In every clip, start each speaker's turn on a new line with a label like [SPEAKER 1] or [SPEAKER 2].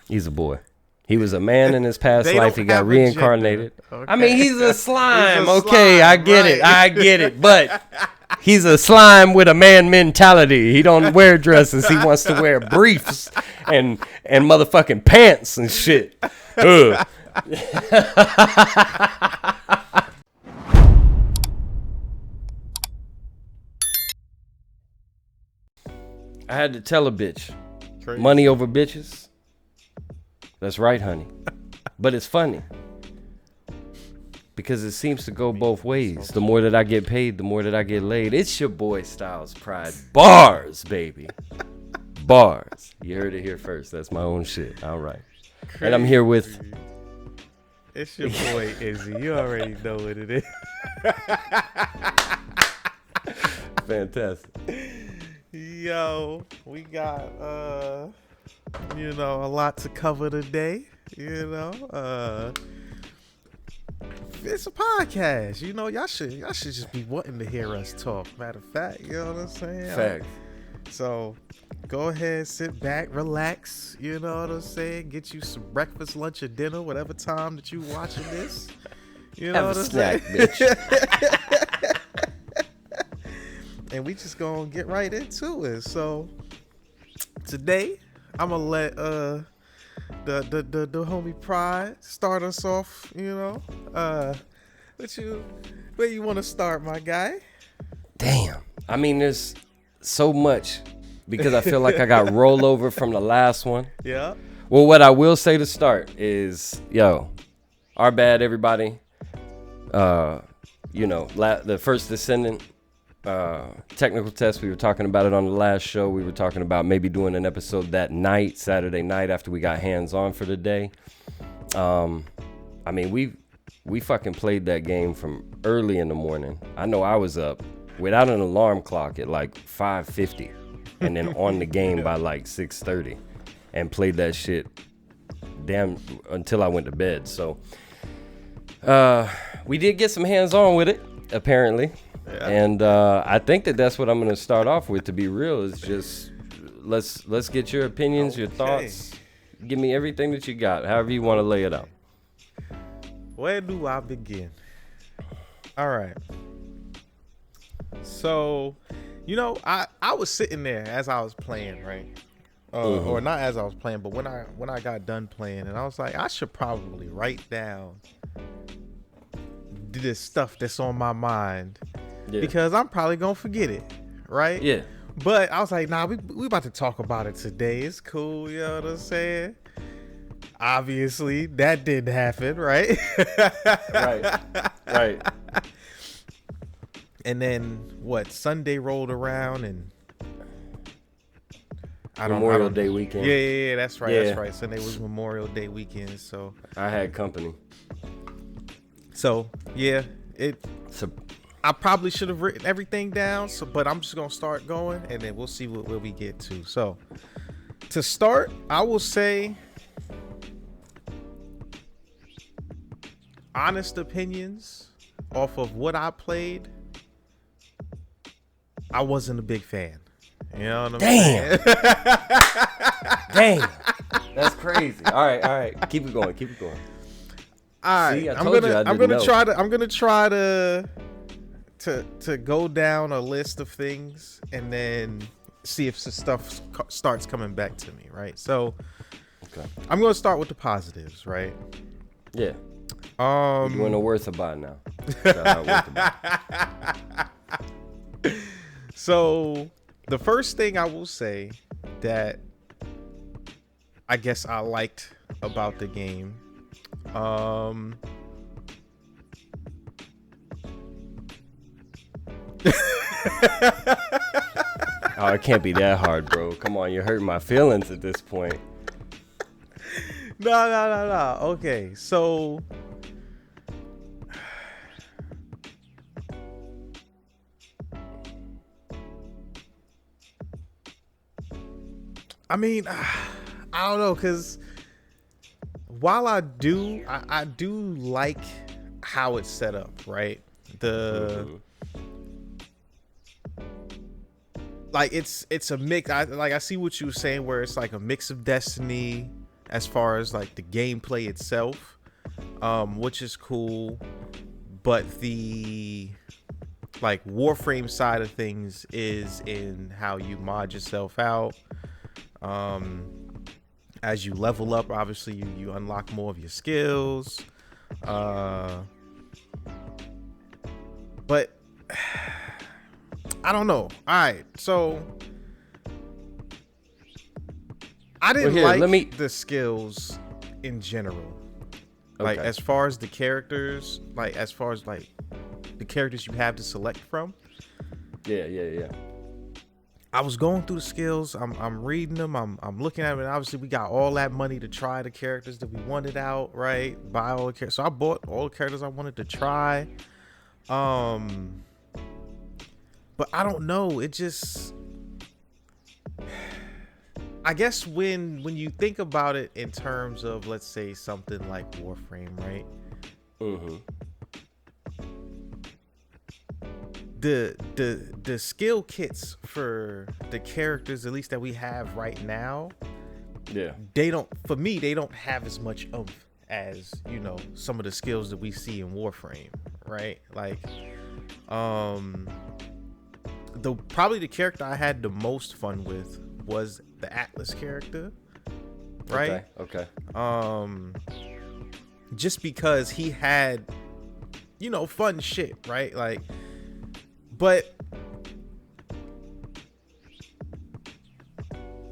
[SPEAKER 1] He's a boy. He was a man in his past life. He got
[SPEAKER 2] have a
[SPEAKER 1] reincarnated.
[SPEAKER 2] gender.
[SPEAKER 1] I mean, he's a slime.
[SPEAKER 2] He's a
[SPEAKER 1] Okay,
[SPEAKER 2] slime,
[SPEAKER 1] I get
[SPEAKER 2] right.
[SPEAKER 1] it. I get it. But he's a slime with a man mentality. He don't wear dresses. He wants to wear briefs and motherfucking pants and shit. Ugh. I had to tell a bitch.
[SPEAKER 2] Crazy.
[SPEAKER 1] Money over bitches. That's right, honey. But it's funny. Because it seems to go both ways. The more that I get paid, the more that I get laid. It's your boy Styles Pride. Bars, baby. Bars. You heard it here first. That's my own shit. All right.
[SPEAKER 2] Crazy.
[SPEAKER 1] And I'm here with...
[SPEAKER 2] It's your boy Izzy. You already know what it is.
[SPEAKER 1] Fantastic.
[SPEAKER 2] Yo, we got a lot to cover today. It's a podcast. Y'all should just be wanting to hear us talk. Matter of fact, you know what I'm saying?
[SPEAKER 1] Fact.
[SPEAKER 2] So go ahead, sit back, relax. You know what I'm saying? Get you some breakfast, lunch, or dinner, whatever time that you watching this. You know
[SPEAKER 1] Have
[SPEAKER 2] what
[SPEAKER 1] a
[SPEAKER 2] I'm
[SPEAKER 1] snack,
[SPEAKER 2] saying?
[SPEAKER 1] bitch.
[SPEAKER 2] And we just gonna get right into it. So today I'm gonna let the homie Pride start us off. Where you want to start, my guy?
[SPEAKER 1] Damn. I mean, there's so much because I feel like I got rollover from the last one.
[SPEAKER 2] Yeah.
[SPEAKER 1] Well, what I will say to start is, our bad, everybody. The first Descendant technical test, we were talking about it on the last show. We were talking about maybe doing an episode that night, Saturday night, after we got hands on for the day. I mean, we fucking played that game from early in the morning. I know I was up without an alarm clock at like 5:50 and then on the game by like 6:30 and played that shit damn until I went to bed. So we did get some hands on with it, apparently. Yeah. And I think that's what I'm going to start off with, to be real, is just let's get your opinions, your thoughts. Give me everything that you got, however you want to lay it out.
[SPEAKER 2] Where do I begin? All right. So, I was sitting there as I was playing, right? Or not as I was playing, but when I got done playing, and I was like, I should probably write down this stuff that's on my mind. Yeah. Because I'm probably gonna forget it, right?
[SPEAKER 1] Yeah.
[SPEAKER 2] But I was like, nah, we about to talk about it today. It's cool, you know what I'm saying? Obviously, that didn't happen, right?
[SPEAKER 1] Right.
[SPEAKER 2] And then Sunday rolled around and
[SPEAKER 1] Memorial Day weekend.
[SPEAKER 2] Yeah, that's right. Yeah. That's right. Sunday was Memorial Day weekend, so
[SPEAKER 1] I had company.
[SPEAKER 2] So yeah, I probably should have written everything down, but I'm just gonna start going, and then we'll see where we get to. So, to start, I will say, honest opinions off of what I played. I wasn't a big fan. You know what I'm saying?
[SPEAKER 1] Damn, that's crazy. All right, keep it going.
[SPEAKER 2] All right,
[SPEAKER 1] See,
[SPEAKER 2] I'm gonna try to go down a list of things and then see if some stuff starts coming back to me, right? So, okay, I'm gonna start with the positives, right?
[SPEAKER 1] Yeah. You're doing the worth about now.
[SPEAKER 2] So, the first thing I will say that I guess I liked about the game, oh,
[SPEAKER 1] it can't be that hard, bro. Come on, you're hurting my feelings at this point.
[SPEAKER 2] No. Okay, so I mean, I don't know, because while I do like how it's set up, right? Like it's a mix. I see what you were saying, where it's like a mix of Destiny, as far as like the gameplay itself, which is cool. But the like Warframe side of things is in how you mod yourself out. As you level up, obviously you unlock more of your skills. But I don't know. All right, so I didn't the skills in general. Like as far as the characters, like as far as like the characters you have to select from.
[SPEAKER 1] Yeah.
[SPEAKER 2] I was going through the skills. I'm reading them. I'm looking at them. And obviously, we got all that money to try the characters that we wanted out, right? Buy all the characters. So I bought all the characters I wanted to try. But I don't know. It just, I guess when you think about it in terms of, let's say, something like Warframe, right?
[SPEAKER 1] Mm-hmm.
[SPEAKER 2] The skill kits for the characters, at least that we have right now, they don't have as much oomph as, you know, some of the skills that we see in Warframe, right? Like probably the character I had the most fun with was the Atlas character, right?
[SPEAKER 1] Okay.
[SPEAKER 2] Just because he had, you know, fun shit, right? Like, but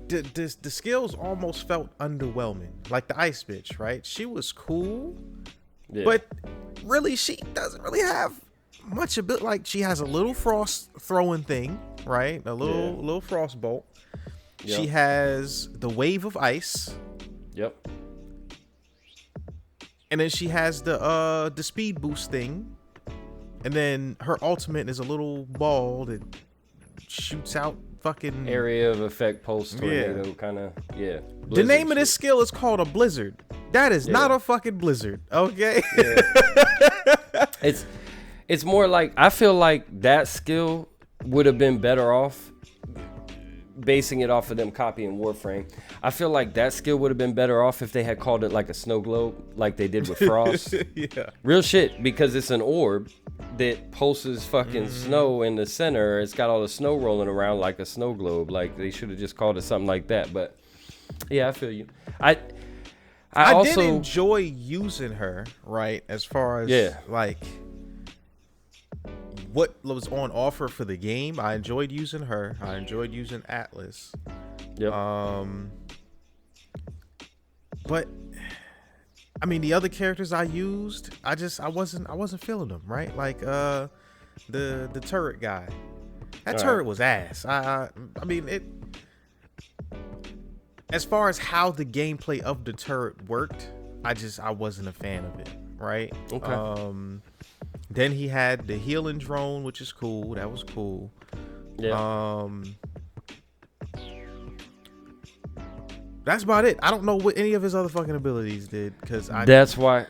[SPEAKER 2] the skills almost felt underwhelming. Like the ice bitch, right? She was cool, but really she doesn't really have much ability. Like she has a little frost throwing thing, right? A little frost bolt. Yep. She has the wave of ice.
[SPEAKER 1] Yep.
[SPEAKER 2] And then she has the speed boost thing. And then her ultimate is a little ball that shoots out fucking
[SPEAKER 1] area of effect pulse tornado kind of
[SPEAKER 2] The name of this skill is called a blizzard. That is not a fucking blizzard, okay?
[SPEAKER 1] It's more like, I feel like that skill would have been better off basing it off of them copying Warframe. I feel like that skill would have been better off if they had called it like a snow globe, like they did with Frost. Real shit, because it's an orb that pulses fucking snow in the center. It's got all the snow rolling around like a snow globe. Like they should have just called it something like that. But yeah, I feel you. I also
[SPEAKER 2] did enjoy using her, right? As far as like what was on offer for the game, I enjoyed using her. I enjoyed using Atlas.
[SPEAKER 1] Yep.
[SPEAKER 2] But I mean, the other characters I used, I wasn't feeling them, right? Like the turret guy. That turret was ass. I mean it. As far as how the gameplay of the turret worked, I wasn't a fan of it, right?
[SPEAKER 1] Okay.
[SPEAKER 2] Then he had the healing drone, which is cool. That was cool.
[SPEAKER 1] Yeah.
[SPEAKER 2] That's about it. I don't know what any of his other fucking abilities did, because
[SPEAKER 1] that's why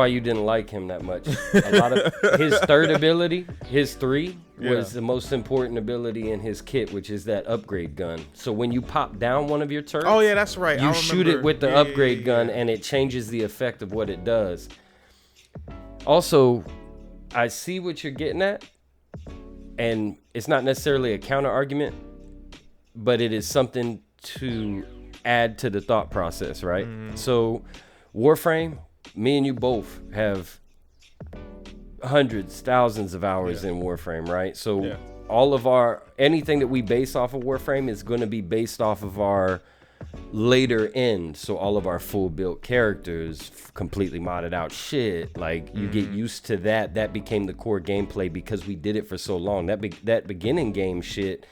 [SPEAKER 1] you didn't like him that much. A lot of his third ability, his 3, was the most important ability in his kit, which is that upgrade gun. So when you pop down one of your turrets,
[SPEAKER 2] oh yeah, that's right.
[SPEAKER 1] You shoot it with the upgrade gun, and it changes the effect of what it does. Also, I see what you're getting at, and it's not necessarily a counter argument, but it is something to add to the thought process, right? So Warframe, me and you both have hundreds, thousands of hours in Warframe, right? So all of anything that we base off of Warframe is going to be based off of our later end. So all of our full built characters, completely modded out shit, like you get used to that became the core gameplay because we did it for so long. That beginning game shit,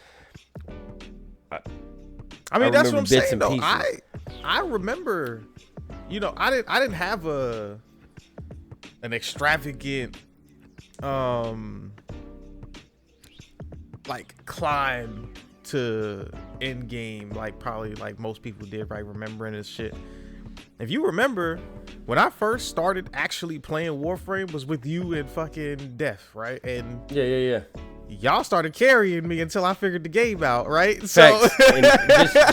[SPEAKER 2] I mean, that's what I'm saying though. I remember, you know, I didn't have an extravagant like climb to end game like probably like most people did, right? Remembering this shit. If you remember, when I first started actually playing Warframe was with you and fucking Def, right? And
[SPEAKER 1] yeah.
[SPEAKER 2] y'all started carrying me until I figured the game out, right?
[SPEAKER 1] Facts. So and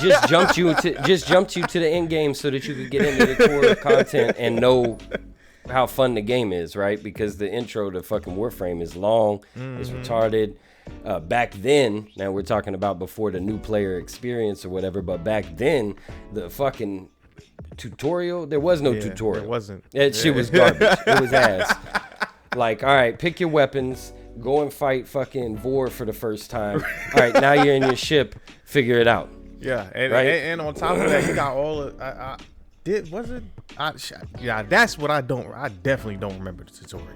[SPEAKER 1] just jumped you to the end game so that you could get into the core content and know how fun the game is, right? Because the intro to fucking Warframe is long, it's retarded. Back then, now we're talking about before the new player experience or whatever, but back then, the fucking tutorial, there was no tutorial.
[SPEAKER 2] It wasn't.
[SPEAKER 1] That shit was garbage. It was ass. Like, all right, pick your weapons, go and fight fucking Vor for the first time. All right, now you're in your ship, figure it out.
[SPEAKER 2] Yeah, and,
[SPEAKER 1] right?
[SPEAKER 2] and on top of that, you got all of that's what I definitely don't remember the tutorial.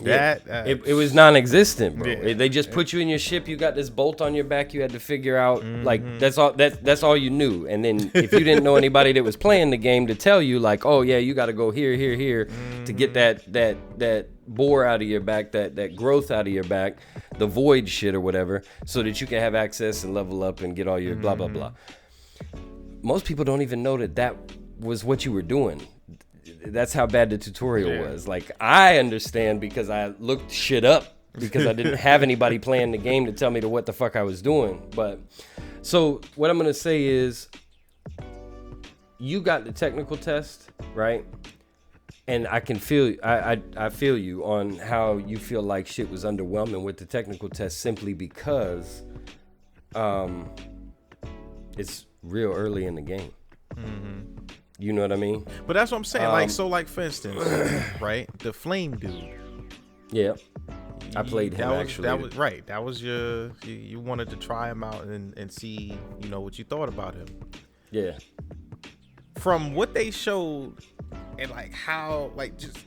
[SPEAKER 1] It was non-existent, bro.
[SPEAKER 2] Yeah.
[SPEAKER 1] They just put you in your ship. You got this bolt on your back. You had to figure out like that's all you knew. And then if you didn't know anybody that was playing the game to tell you like, oh yeah, you got to go here to get that bore out of your back, that growth out of your back, the void shit or whatever, so that you can have access and level up and get all your blah blah blah. Most people don't even know that was what you were doing. That's how bad the tutorial was. Like, I understand because I looked shit up because I didn't have anybody playing the game to tell me what the fuck I was doing. But so what I'm gonna say is, you got the technical test, right? And I can feel I feel you on how you feel like shit was underwhelming with the technical test simply because it's real early in the game. You know what I mean?
[SPEAKER 2] But that's what I'm saying. Like for instance, right? The flame dude.
[SPEAKER 1] Yeah. I played him actually.
[SPEAKER 2] That was right. That was you wanted to try him out and see, what you thought about him.
[SPEAKER 1] Yeah.
[SPEAKER 2] From what they showed and like how just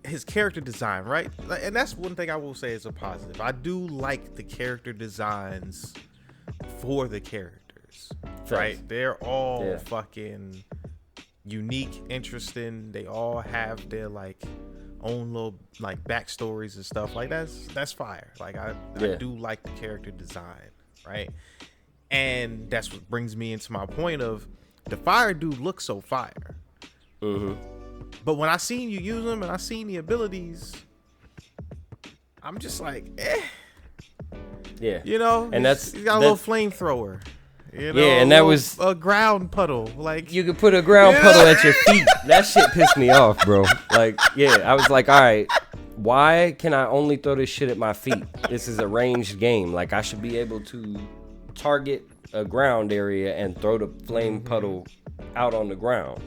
[SPEAKER 2] his character design, right? And that's one thing I will say is a positive. I do like the character designs for the characters.
[SPEAKER 1] Thanks.
[SPEAKER 2] Right? They're all fucking unique, interesting. They all have their own little backstories and stuff. Like that's fire. Like I do like the character design, right? And that's what brings me into my point of the fire dude looks so fire. But when I seen you use them and I seen the abilities, I'm just like,
[SPEAKER 1] Yeah.
[SPEAKER 2] And he's got a little flamethrower.
[SPEAKER 1] And that was
[SPEAKER 2] a ground puddle. Like,
[SPEAKER 1] you could put a ground puddle at your feet. That shit pissed me off, bro. I was like, all right, why can I only throw this shit at my feet? This is a ranged game. Like, I should be able to target a ground area and throw the flame puddle out on the ground.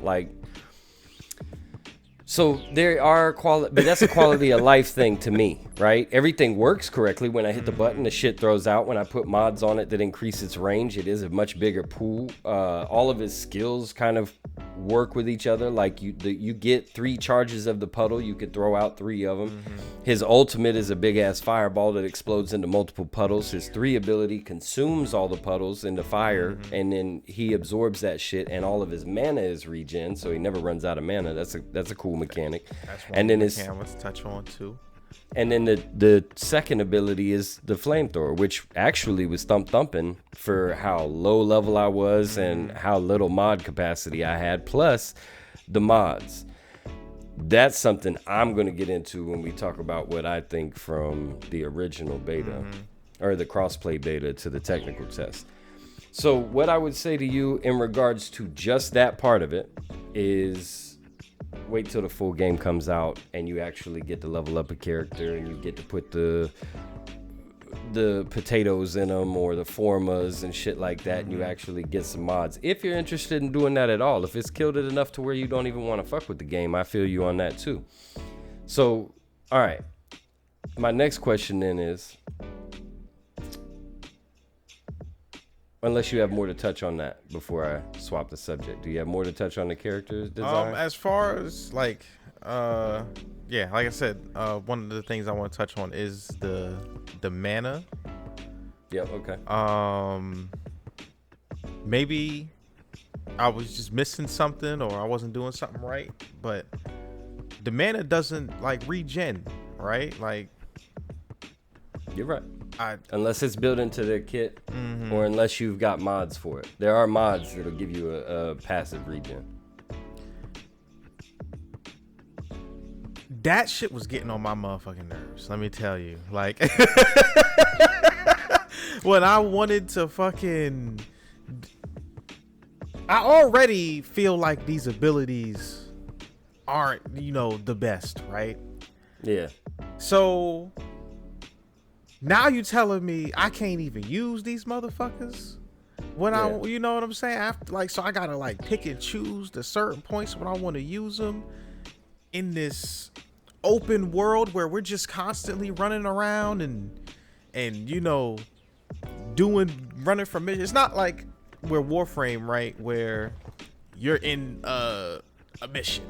[SPEAKER 1] So there are but that's a quality of life thing to me, right? Everything works correctly when I hit the button. The shit throws out. When I put mods on it that increase its range, it is a much bigger pool. All of his skills kind of work with each other. Like you get 3 charges of the puddle, you could throw out 3 of them. His ultimate is a big ass fireball that explodes into multiple puddles. His 3 ability consumes all the puddles into fire, and then he absorbs that shit, and all of his mana is regen, so he never runs out of mana. That's a cool mechanic.
[SPEAKER 2] That's one and then his let's touch on too.
[SPEAKER 1] And then the second ability is the flamethrower, which actually was thumping for how low level I was and how little mod capacity I had, plus the mods. That's something I'm going to get into when we talk about what I think from the original beta or the crossplay beta to the technical test. So what I would say to you in regards to just that part of it is wait till the full game comes out and you actually get to level up a character and you get to put the potatoes in them or the formas and shit like that, and you actually get some mods. If you're interested in doing that at all, if it's killed it enough to where you don't even want to fuck with the game, I feel you on that too. So, all right. My next question then is, unless you have more to touch on that before I swap the subject, do you have more to touch on the character design?
[SPEAKER 2] As far as like I said, one of the things I want to touch on is the mana.
[SPEAKER 1] Yeah, okay.
[SPEAKER 2] Maybe I was just missing something or I wasn't doing something right, but the mana doesn't like regen, right? Like,
[SPEAKER 1] you're right. Unless it's built into their kit, or unless you've got mods for it. There are mods that'll give you a passive regen.
[SPEAKER 2] that shit was getting on my motherfucking nerves. Let me tell you, like, when I wanted to fucking, I already feel like these abilities aren't, the best, right?
[SPEAKER 1] Yeah.
[SPEAKER 2] So now you telling me I can't even use these motherfuckers when I, you know what I'm saying? After, like, so I gotta like pick and choose the certain points when I want to use them in this open world where we're just constantly running around and running from missions. It's not like we're Warframe, right, where you're in a mission,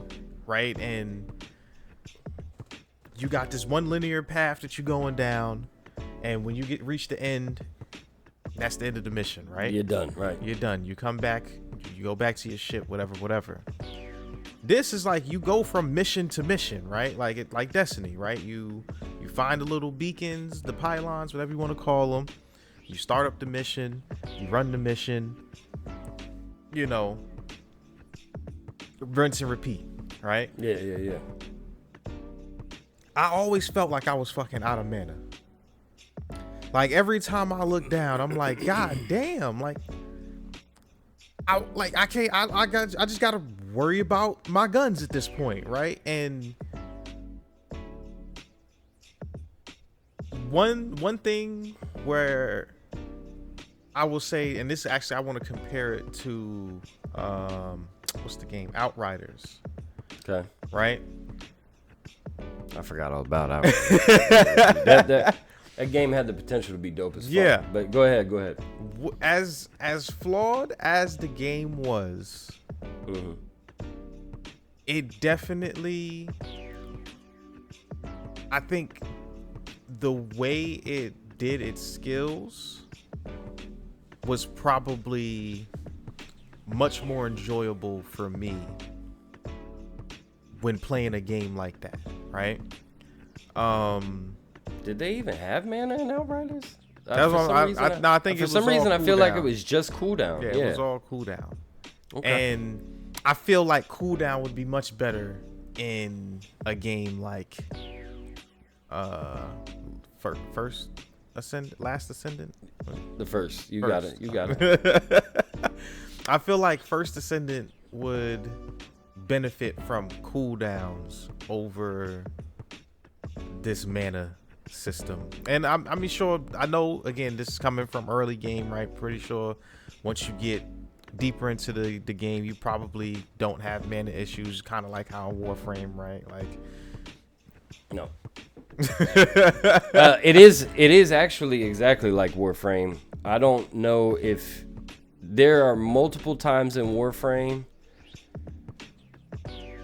[SPEAKER 2] right, and you got this one linear path that you're going down, and when you reach the end, that's the end of the mission, right?
[SPEAKER 1] You're done, right?
[SPEAKER 2] You're done. You come back, you go back to your ship, whatever. This is like you go from mission to mission, right? Like Destiny, right? You find the little beacons, the pylons, whatever you want to call them. You start up the mission, you run the mission, rinse and repeat, right?
[SPEAKER 1] Yeah.
[SPEAKER 2] I always felt like I was fucking out of mana. Like every time I look down, I'm like, God damn, like I just gotta worry about my guns at this point, right? And one thing where I will say, and this actually I want to compare it to what's the game? Outriders.
[SPEAKER 1] Okay.
[SPEAKER 2] Right?
[SPEAKER 1] I forgot all about Outriders. That game had the potential to be dope as fuck.
[SPEAKER 2] Yeah.
[SPEAKER 1] But go ahead.
[SPEAKER 2] As flawed as the game was, it definitely, I think the way it did its skills was probably much more enjoyable for me when playing a game like that, right?
[SPEAKER 1] Did they even have mana in Outriders?
[SPEAKER 2] I think
[SPEAKER 1] for some reason I feel like it was just cooldown.
[SPEAKER 2] Yeah, it was all cooldown.
[SPEAKER 1] Okay.
[SPEAKER 2] And I feel like cooldown would be much better in a game like Last Descendant.
[SPEAKER 1] The first. You got it.
[SPEAKER 2] I feel like First Descendant would benefit from cooldowns over this mana system. And I know, again, this is coming from early game, right? Pretty sure once you get deeper into the game, you probably don't have mana issues, kind of like how in Warframe, right? Like,
[SPEAKER 1] no. It is actually exactly like Warframe. I don't know if there are multiple times in Warframe,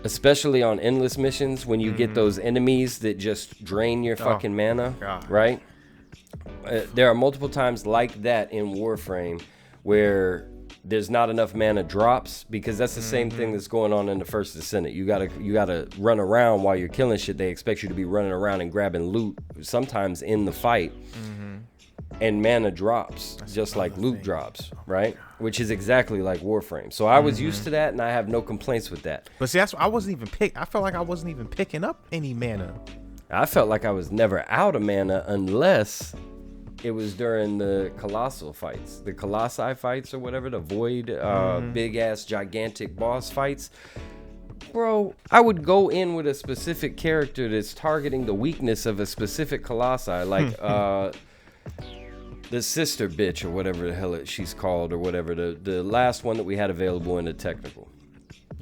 [SPEAKER 1] especially on endless missions, when you get those enemies that just drain your fucking mana, right? There are multiple times like that in Warframe where there's not enough mana drops, because that's the same thing that's going on in the First Descendant. You gotta run around while you're killing shit. They expect you to be running around and grabbing loot, sometimes in the fight. And mana drops, just like loot drops, right? Which is exactly like Warframe. So I was used to that, and I have no complaints with that.
[SPEAKER 2] But see, I felt like I wasn't even picking up any mana.
[SPEAKER 1] I felt like I was never out of mana unless it was during the colossal fights, the colossi fights or whatever, the void, big ass gigantic boss fights. Bro, I would go in with a specific character that's targeting the weakness of a specific colossi, like the sister bitch or whatever the hell she's called, or whatever, the last one that we had available in the technical.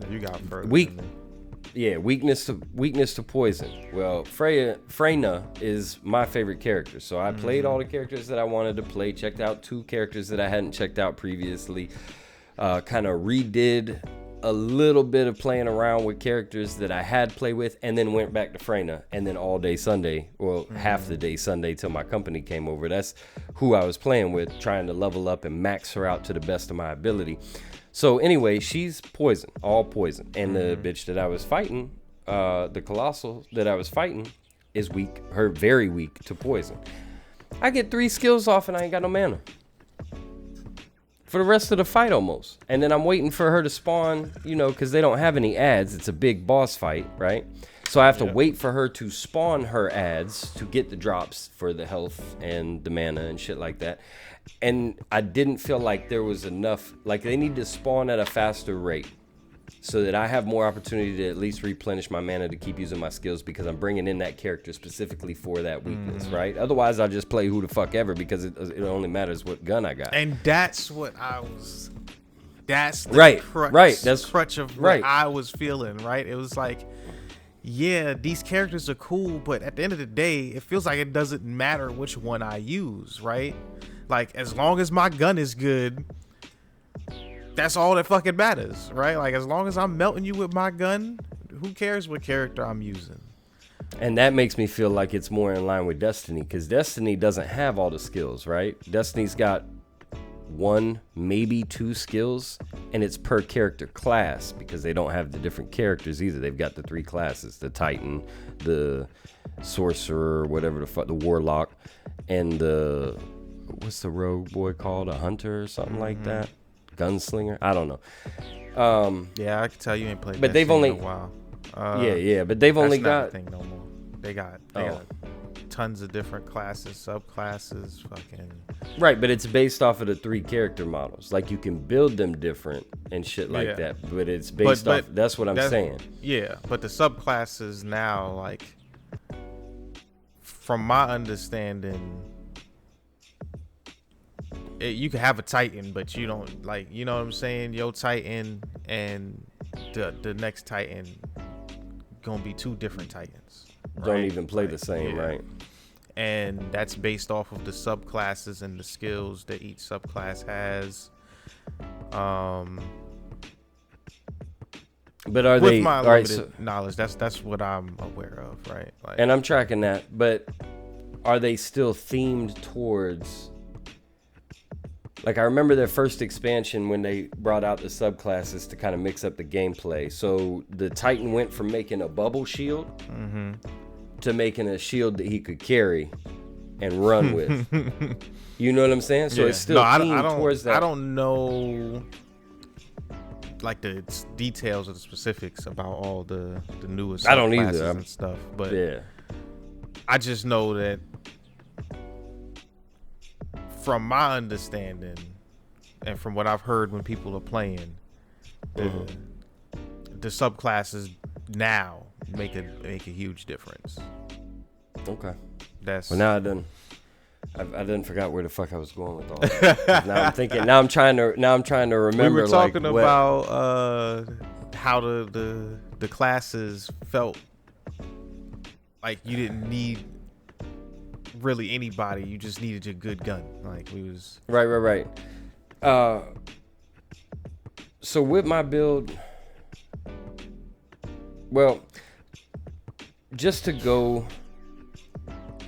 [SPEAKER 2] You got further.
[SPEAKER 1] Weakness to poison. Well, Freyna is my favorite character, so I played all the characters that I wanted to play, checked out 2 characters that I hadn't checked out previously, kind of redid a little bit of playing around with characters that I had played with, and then went back to Freyna, and then all day Sunday, well, half the day Sunday till my company came over. That's who I was playing with, trying to level up and max her out to the best of my ability. So anyway, she's poison, all poison. And the bitch that I was fighting, the colossal that I was fighting, is weak, her very weak to poison. I get 3 skills off and I ain't got no mana. for the rest of the fight almost. And then I'm waiting for her to spawn, because they don't have any ads. It's a big boss fight, right? So I have to wait for her to spawn her ads to get the drops for the health and the mana and shit like that. And I didn't feel like there was enough, like they need to spawn at a faster rate so that I have more opportunity to at least replenish my mana to keep using my skills, because I'm bringing in that character specifically for that weakness, right? Otherwise, I'll just play who the fuck ever, because it only matters what gun I got.
[SPEAKER 2] And that's what I was. That's the
[SPEAKER 1] right. That's
[SPEAKER 2] crutch of what I was feeling. Right. It was like, yeah, these characters are cool, but at the end of the day, it feels like it doesn't matter which one I use. Right. Like, as long as my gun is good, that's all that fucking matters, right? Like, as long as I'm melting you with my gun, who cares what character I'm using?
[SPEAKER 1] And that makes me feel like it's more in line with Destiny, because Destiny doesn't have all the skills, right? Destiny's got 1, maybe 2 skills, and it's per character class, because they don't have the different characters either. They've got the 3 classes, the Titan, the Sorcerer, whatever the fuck, the Warlock, and the, what's the rogue boy called? A Hunter or something like that? Gunslinger, I don't know.
[SPEAKER 2] Yeah, I can tell you ain't played.
[SPEAKER 1] But they've only
[SPEAKER 2] in a while.
[SPEAKER 1] But they've only got
[SPEAKER 2] a thing no more. They got tons of different classes, subclasses, fucking.
[SPEAKER 1] Right, but it's based off of the 3 character models. Like, you can build them different and shit like that. But it's based off. That's what I'm saying.
[SPEAKER 2] Yeah, but the subclasses now, like, from my understanding, you can have a Titan, but you don't, like, you know what I'm saying? Your Titan and the next Titan gonna be 2 different Titans. Right?
[SPEAKER 1] Don't even play the same, right?
[SPEAKER 2] And that's based off of the subclasses and the skills that each subclass has.
[SPEAKER 1] But are
[SPEAKER 2] with
[SPEAKER 1] they?
[SPEAKER 2] my limited knowledge, that's what I'm aware of, right? Like,
[SPEAKER 1] and I'm tracking that. But are they still themed towards? Like, I remember their first expansion when they brought out the subclasses to kind of mix up the gameplay. So the Titan went from making a bubble shield to making a shield that he could carry and run with. You know what I'm saying? So it's still themed towards that.
[SPEAKER 2] I don't know, like, the details of the specifics about all the newest subclasses. I don't either. And stuff. But I just know that, from my understanding and from what I've heard when people are playing, the subclasses now make a huge difference.
[SPEAKER 1] Okay.
[SPEAKER 2] That's
[SPEAKER 1] well, now I didn't forgot where the fuck I was going with all that. Now I'm thinking. Now I'm trying to remember.
[SPEAKER 2] We were talking about how the classes felt like you didn't need really anybody, you just needed your good gun. Like, we was
[SPEAKER 1] right. So with my build, well, just to go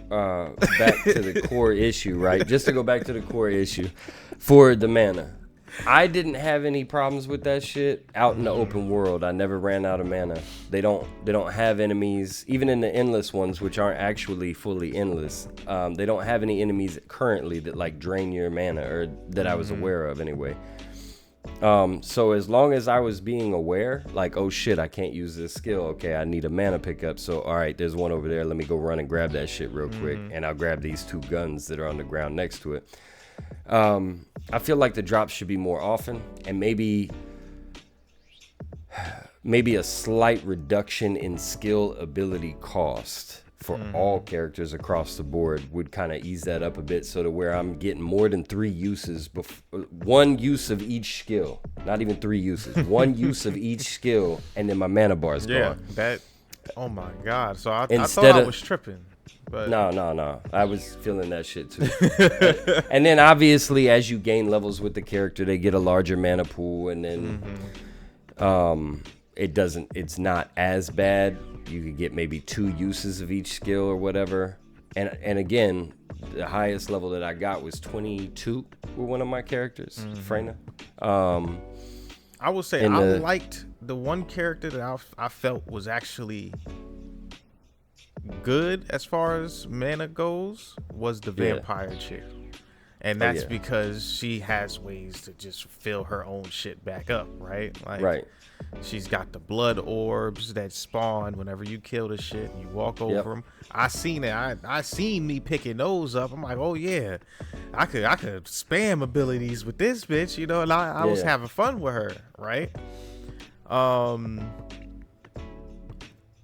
[SPEAKER 1] back to the core issue, right? Just to go back to the core issue for the mana. I didn't have any problems with that shit out in the open world. I never ran out of mana. They don't have enemies, even in the endless ones, which aren't actually fully endless. They don't have any enemies currently that, like, drain your mana, or that I was aware of anyway. So as long as I was being aware, like, oh shit, I can't use this skill. Okay, I need a mana pickup. So all right, there's one over there. Let me go run and grab that shit real quick, and I'll grab these 2 guns that are on the ground next to it. I feel like the drops should be more often, and maybe a slight reduction in skill ability cost for all characters across the board would kind of ease that up a bit, so to where I'm getting more than 3 uses, 1 use of each skill, not even 3 uses, 1 use of each skill, and then my mana bar is gone.
[SPEAKER 2] Oh my god! So I thought I was tripping. But
[SPEAKER 1] No. I was feeling that shit too. And then obviously, as you gain levels with the character, they get a larger mana pool, and then it's not as bad. You could get maybe 2 uses of each skill or whatever. And again, the highest level that I got was 22 with one of my characters, Freyna.
[SPEAKER 2] I will say I liked the one character that I felt was actually good as far as mana goes was the vampire chick. And that's because she has ways to just fill her own shit back up, right? Like,
[SPEAKER 1] right.
[SPEAKER 2] She's got the blood orbs that spawn whenever you kill the shit and you walk over them. I seen it. I seen me picking those up. I'm like, oh yeah, I could spam abilities with this bitch, you know. And I was having fun with her, right?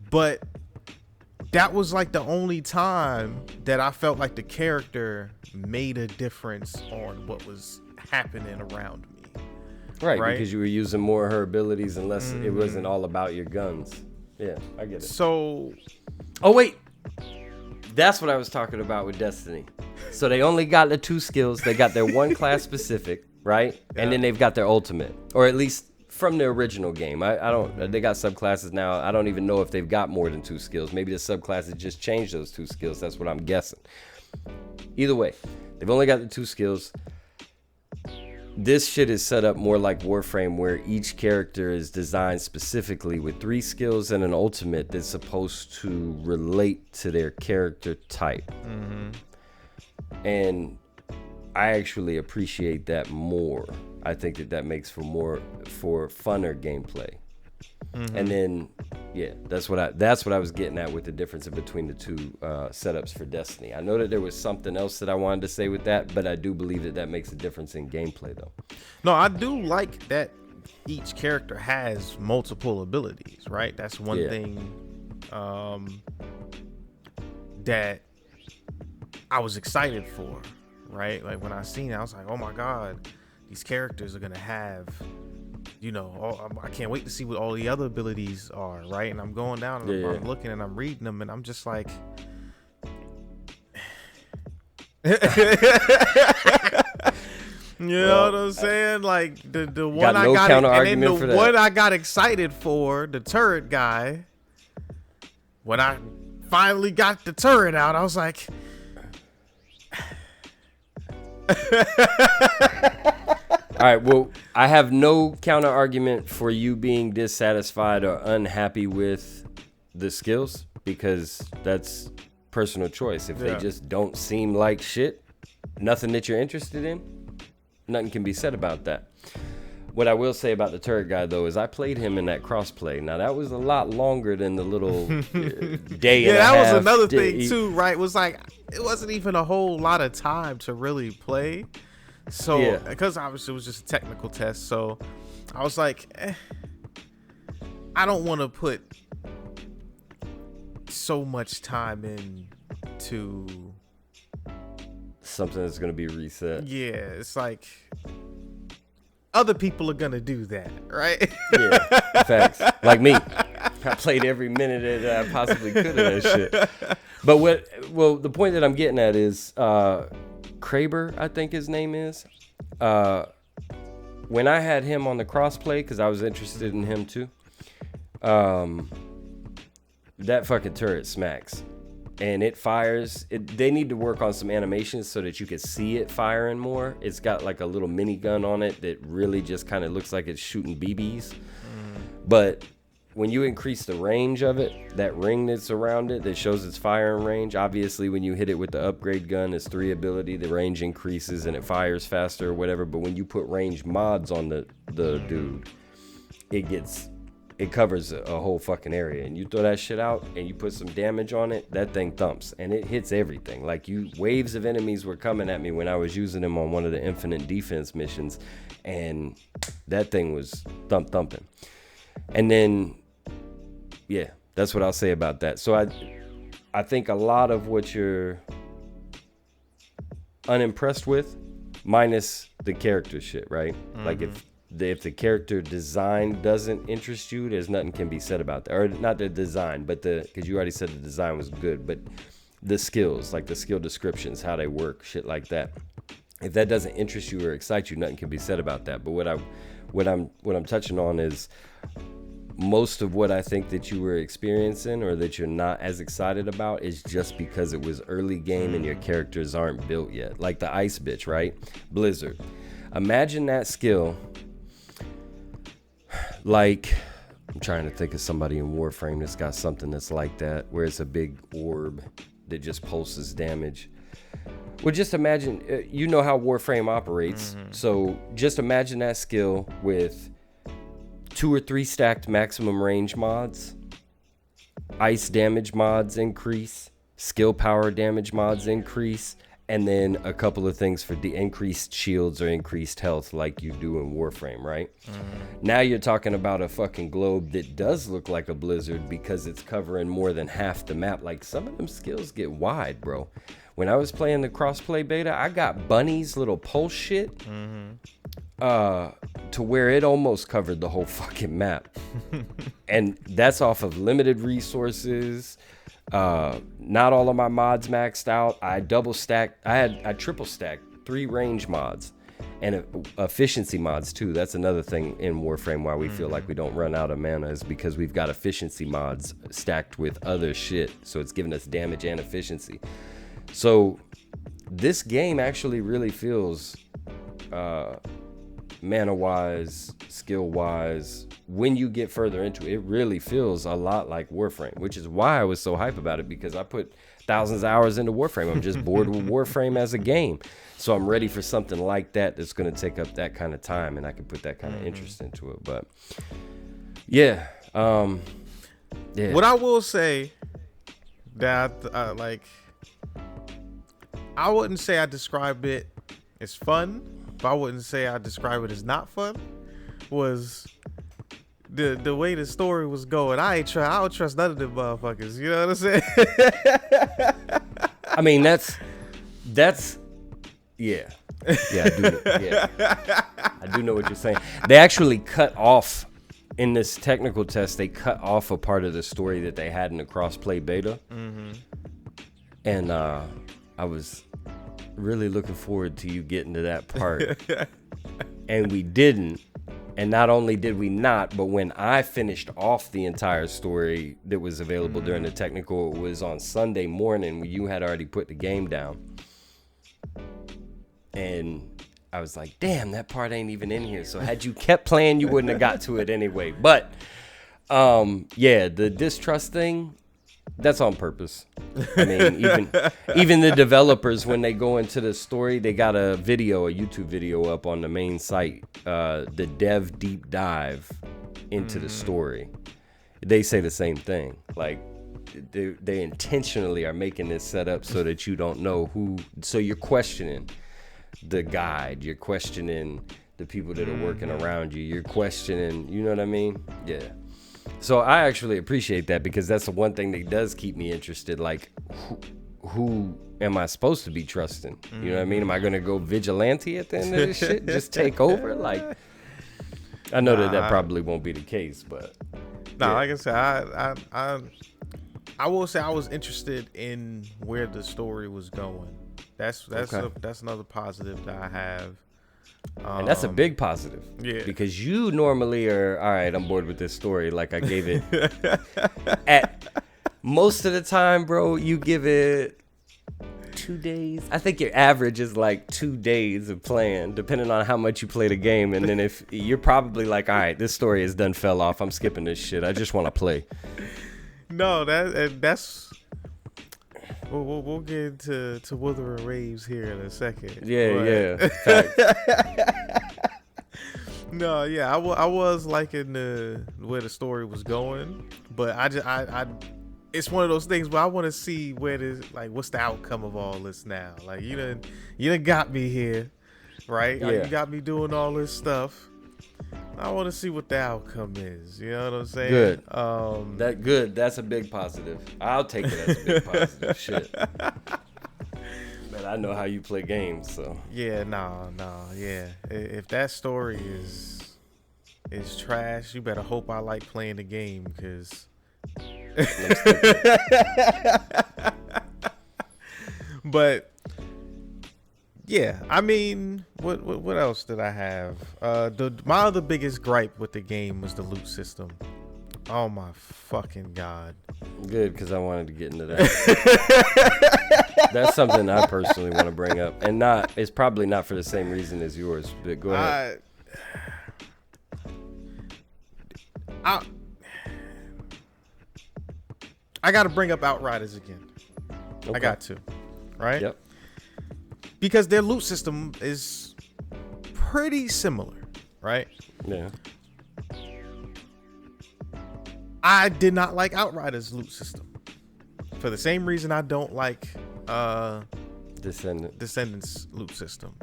[SPEAKER 2] But that was like the only time that I felt like the character made a difference on what was happening around me.
[SPEAKER 1] Right, because you were using more of her abilities and less, it wasn't all about your guns. Yeah, I get it.
[SPEAKER 2] So...
[SPEAKER 1] Oh, wait. That's what I was talking about with Destiny. So they only got the 2 skills. They got their one class specific, right? Yeah. And then they've got their ultimate. Or at least from the original game. I don't... They got subclasses now. I don't even know if they've got more than 2 skills. Maybe the subclasses just changed those 2 skills. That's what I'm guessing. Either way, they've only got the 2 skills. This shit is set up more like Warframe, where each character is designed specifically with 3 skills and an ultimate that's supposed to relate to their character type. And I actually appreciate that more. I think that makes for funner gameplay. And then, that's what I was getting at with the difference between the 2 setups for Destiny. I know that there was something else that I wanted to say with that, but I do believe that makes a difference in gameplay, though.
[SPEAKER 2] No, I do like that each character has multiple abilities, right? That's one thing that I was excited for, right? Like when I seen it, I was like, oh my God, these characters are going to have... You know, I can't wait to see what all the other abilities are, right? And I'm going down and I'm looking and I'm reading them and I'm just like, you know what I'm saying? Like the one I got, and then the one I got excited for, the turret guy. When I finally got the turret out, I was like.
[SPEAKER 1] All right, well, I have no counter argument for you being dissatisfied or unhappy with the skills, because that's personal choice. If they just don't seem like shit, nothing that you're interested in, nothing can be said about that. What I will say about the turret guy, though, is I played him in that crossplay. Now, that was a lot longer than the little day and a half. Yeah,
[SPEAKER 2] that was another thing, too, right? It was like, it wasn't even a whole lot of time to really play. So, because obviously it was just a technical test, so I was like, I don't want to put so much time into
[SPEAKER 1] something that's going to be reset.
[SPEAKER 2] Yeah, it's like other people are going to do that, right?
[SPEAKER 1] Yeah, facts. Like me. I played every minute that I possibly could of that shit. But the point that I'm getting at is... Kraber, I think his name is. When I had him on the crossplay, because I was interested in him too, that fucking turret smacks. And it fires. They need to work on some animations so that you can see it firing more. It's got like a little minigun on it that really just kind of looks like it's shooting BBs. But when you increase the range of it, that ring that's around it that shows its firing range, obviously when you hit it with the upgrade gun, it's 3 ability, the range increases and it fires faster or whatever. But when you put range mods on the dude, it covers a whole fucking area. And you throw that shit out and you put some damage on it, that thing thumps and it hits everything. Like waves of enemies were coming at me when I was using them on one of the infinite defense missions, and that thing was thumping. And then that's what I'll say about that. So I think a lot of what you're unimpressed with, minus the character shit, right? Like if the character design doesn't interest you, there's nothing can be said about that. Or not the design, but because you already said the design was good, but the skills, like the skill descriptions, how they work, shit like that. If that doesn't interest you or excite you, nothing can be said about that. But what I'm touching on is most of what I think that you were experiencing or that you're not as excited about is just because it was early game and your characters aren't built yet. Like the ice bitch, right? Blizzard. Imagine that skill. Like, I'm trying to think of somebody in Warframe that's got something that's like that, where it's a big orb that just pulses damage. Well, just imagine, you know how Warframe operates. So just imagine that skill with 2 or 3 stacked maximum range mods, ice damage mods increase, skill power damage mods increase, and then a couple of things for the increased shields or increased health like you do in Warframe, right? Now you're talking about a fucking globe that does look like a blizzard because it's covering more than half the map. Like, some of them skills get wide, bro. When I was playing the crossplay beta, I got Bunny's little pulse shit to where it almost covered the whole fucking map. And that's off of limited resources. Not all of my mods maxed out. I triple stacked 3 range mods and efficiency mods too. That's another thing in Warframe why we feel like we don't run out of mana, is because we've got efficiency mods stacked with other shit. So it's giving us damage and efficiency. So this game actually really feels mana wise, skill wise, when you get further into it, it really feels a lot like Warframe, which is why I was so hype about it, because I put thousands of hours into Warframe. I'm just bored with Warframe as a game. So I'm ready for something like that that's going to take up that kind of time, and I can put that kind of interest into it. But yeah.
[SPEAKER 2] What I will say that I wouldn't say I describe it as fun, but I wouldn't say I describe it as not fun, was the way the story was going. I don't trust none of them motherfuckers. You know what I'm saying?
[SPEAKER 1] I mean, that's yeah. I do know what you're saying. They actually cut off in this technical test. They cut off a part of the story that they had in the crossplay beta, and I was really looking forward to you getting to that part, and we didn't. And not only did we not, but when I finished off the entire story that was available during the technical, it was on Sunday morning when you had already put the game down. And I was like, damn, that part ain't even in here. So had you kept playing, you wouldn't have got to it anyway. But yeah, the distrust thing, that's on purpose. I mean, even the developers, when they go into the story, they got a YouTube video up on the main site, the dev deep dive into the story. They say the same thing. Like, they intentionally are making this set up so that you don't know who. So you're questioning the guide. You're questioning the people that are working around you. You're questioning, you know what I mean? Yeah. So I actually appreciate that, because that's the one thing that does keep me interested. Like, who am I supposed to be trusting? You know what I mean? Am I going to go vigilante at the end of this shit? Just take over? Like, I know that probably won't be the case, but.
[SPEAKER 2] No, like I said, I will say I was interested in where the story was going. That's another positive that I have.
[SPEAKER 1] And that's a big positive. Yeah. Because you normally are, all right, I'm bored with this story. Like, I gave it at most of the time, bro, you give it 2 days. I think your average is like 2 days of playing, depending on how much you play the game. And then if you're probably like, all right, this story is done, fell off, I'm skipping this shit, I just want to play.
[SPEAKER 2] No, that's we'll get into Wuthering Waves here in a second.
[SPEAKER 1] Yeah.
[SPEAKER 2] No, yeah, I was liking where the story was going, but I it's one of those things where I want to see what's the outcome of all this now. Like, you done got me here, right?
[SPEAKER 1] Yeah.
[SPEAKER 2] Like, you got me doing all this stuff. I want to see what the outcome is. You know what I'm saying?
[SPEAKER 1] Good. That's a big positive. I'll take it as a big positive. Shit. Man, I know how you play games, so.
[SPEAKER 2] Yeah, no, yeah. If that story is trash, you better hope I like playing the game, because. But. Yeah, I mean, what else did I have? My other biggest gripe with the game was the loot system. Oh my fucking god!
[SPEAKER 1] Good, because I wanted to get into that. That's something I personally want to bring up, and it's probably not for the same reason as yours. But go ahead. I got to bring up Outriders again. Okay. I got to, right? Yep.
[SPEAKER 2] because their loot system is pretty similar, right?
[SPEAKER 1] Yeah.
[SPEAKER 2] I did not like Outriders' loot system for the same reason I don't like Descendant's loot system.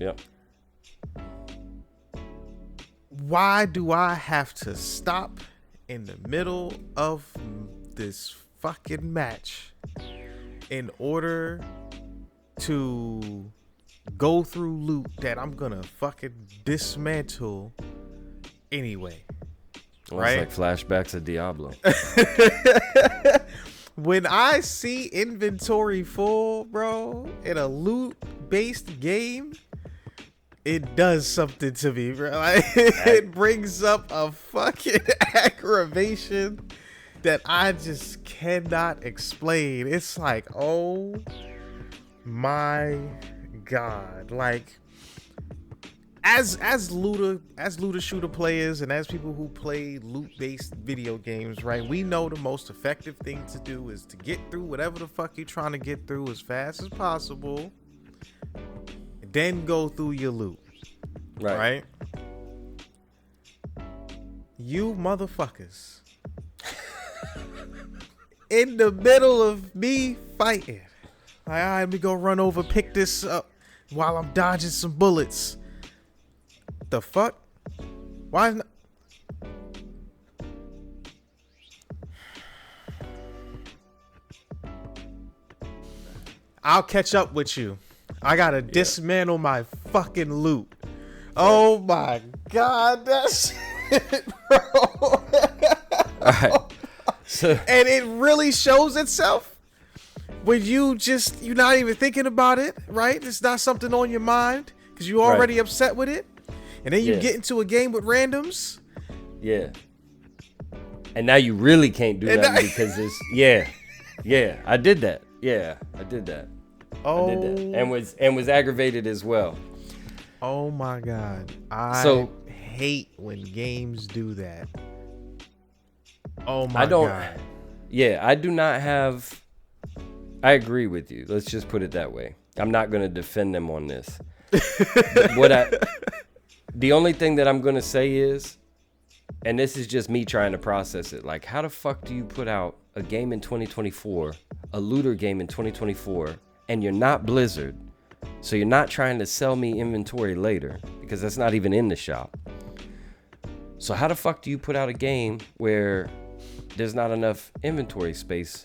[SPEAKER 1] Yep.
[SPEAKER 2] Why do I have to stop in the middle of this fucking match in order to go through loot that I'm gonna fucking dismantle anyway?
[SPEAKER 1] Well,
[SPEAKER 2] right?
[SPEAKER 1] It's like flashbacks of Diablo.
[SPEAKER 2] When I see inventory full, bro, in a loot-based game, it does something to me, bro. Like, it brings up a fucking aggravation that I just cannot explain. It's like, oh my God. Like, as looter shooter players and as people who play loot-based video games, right, we know the most effective thing to do is to get through whatever the fuck you're trying to get through as fast as possible, and then go through your loot. Right? You motherfuckers in the middle of me fighting, like, all right, let me go run over, pick this up while I'm dodging some bullets. The fuck? Why not? I'll catch up with you. I gotta dismantle my fucking loot. Oh my God, that shit, bro.
[SPEAKER 1] All right. So,
[SPEAKER 2] And it really shows itself when you're not even thinking about it, right? It's not something on your mind because you're already upset with it. And then you get into a game with randoms.
[SPEAKER 1] Yeah. And now you really can't do that because it's yeah. I did that. Yeah, I did that.
[SPEAKER 2] Oh.
[SPEAKER 1] I did that. And was aggravated as well.
[SPEAKER 2] Oh my God. I hate when games do that. Oh my God.
[SPEAKER 1] Yeah, I do not have. I agree with you. Let's just put it that way. I'm not going to defend them on this. The only thing that I'm going to say is, and this is just me trying to process it, like, how the fuck do you put out a game in 2024, a looter game in 2024, and you're not Blizzard, so you're not trying to sell me inventory later, because that's not even in the shop. So how the fuck do you put out a game where there's not enough inventory space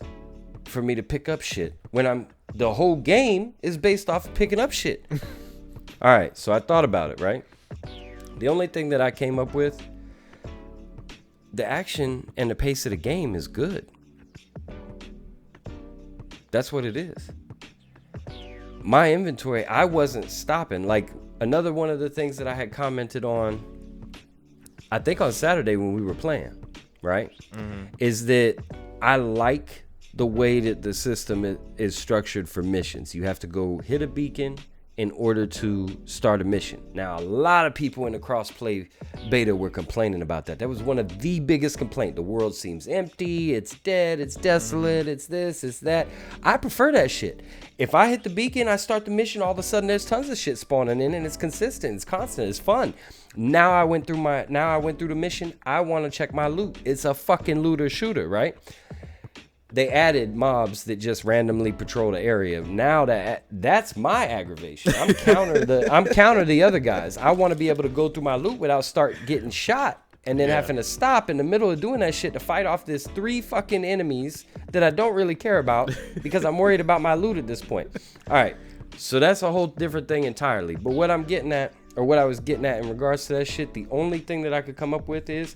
[SPEAKER 1] for me to pick up shit when the whole game is based off of picking up shit? All right, so I thought about it, right? The only thing that I came up with, the action and the pace of the game is good. That's what it is. My inventory, I wasn't stopping. Like, another one of the things that I had commented on, I think on Saturday when we were playing, right? Mm-hmm. Is that I like the way that the system is structured for missions. You have to go hit a beacon in order to start a mission. Now, a lot of people in the crossplay beta were complaining about that. That was one of the biggest complaints. The world seems empty, it's dead, it's desolate, it's this, it's that. I prefer that shit. If I hit the beacon, I start the mission, all of a sudden there's tons of shit spawning in, and it's consistent, it's constant, it's fun. Now I went through the mission, I want to check my loot. It's a fucking looter shooter, right? They added mobs that just randomly patrol the area. Now that's my aggravation. I'm counter the other guys. I want to be able to go through my loot without start getting shot and then having to stop in the middle of doing that shit to fight off this 3 fucking enemies that I don't really care about because I'm worried about my loot at this point. All right, so that's a whole different thing entirely. But what I was getting at in regards to that shit, the only thing that I could come up with is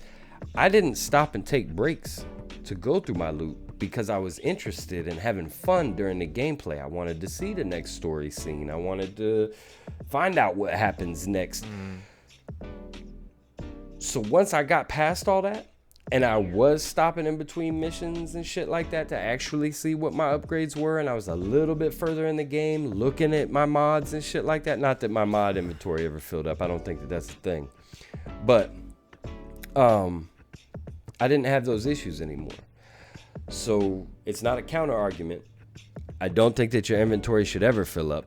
[SPEAKER 1] I didn't stop and take breaks to go through my loot, because I was interested in having fun during the gameplay. I wanted to see the next story scene. I wanted to find out what happens next. So once I got past all that, and I was stopping in between missions and shit like that to actually see what my upgrades were, and I was a little bit further in the game looking at my mods and shit like that. Not that my mod inventory ever filled up. I don't think that that's the thing. But I didn't have those issues anymore. So it's not a counter argument. I don't think that your inventory should ever fill up.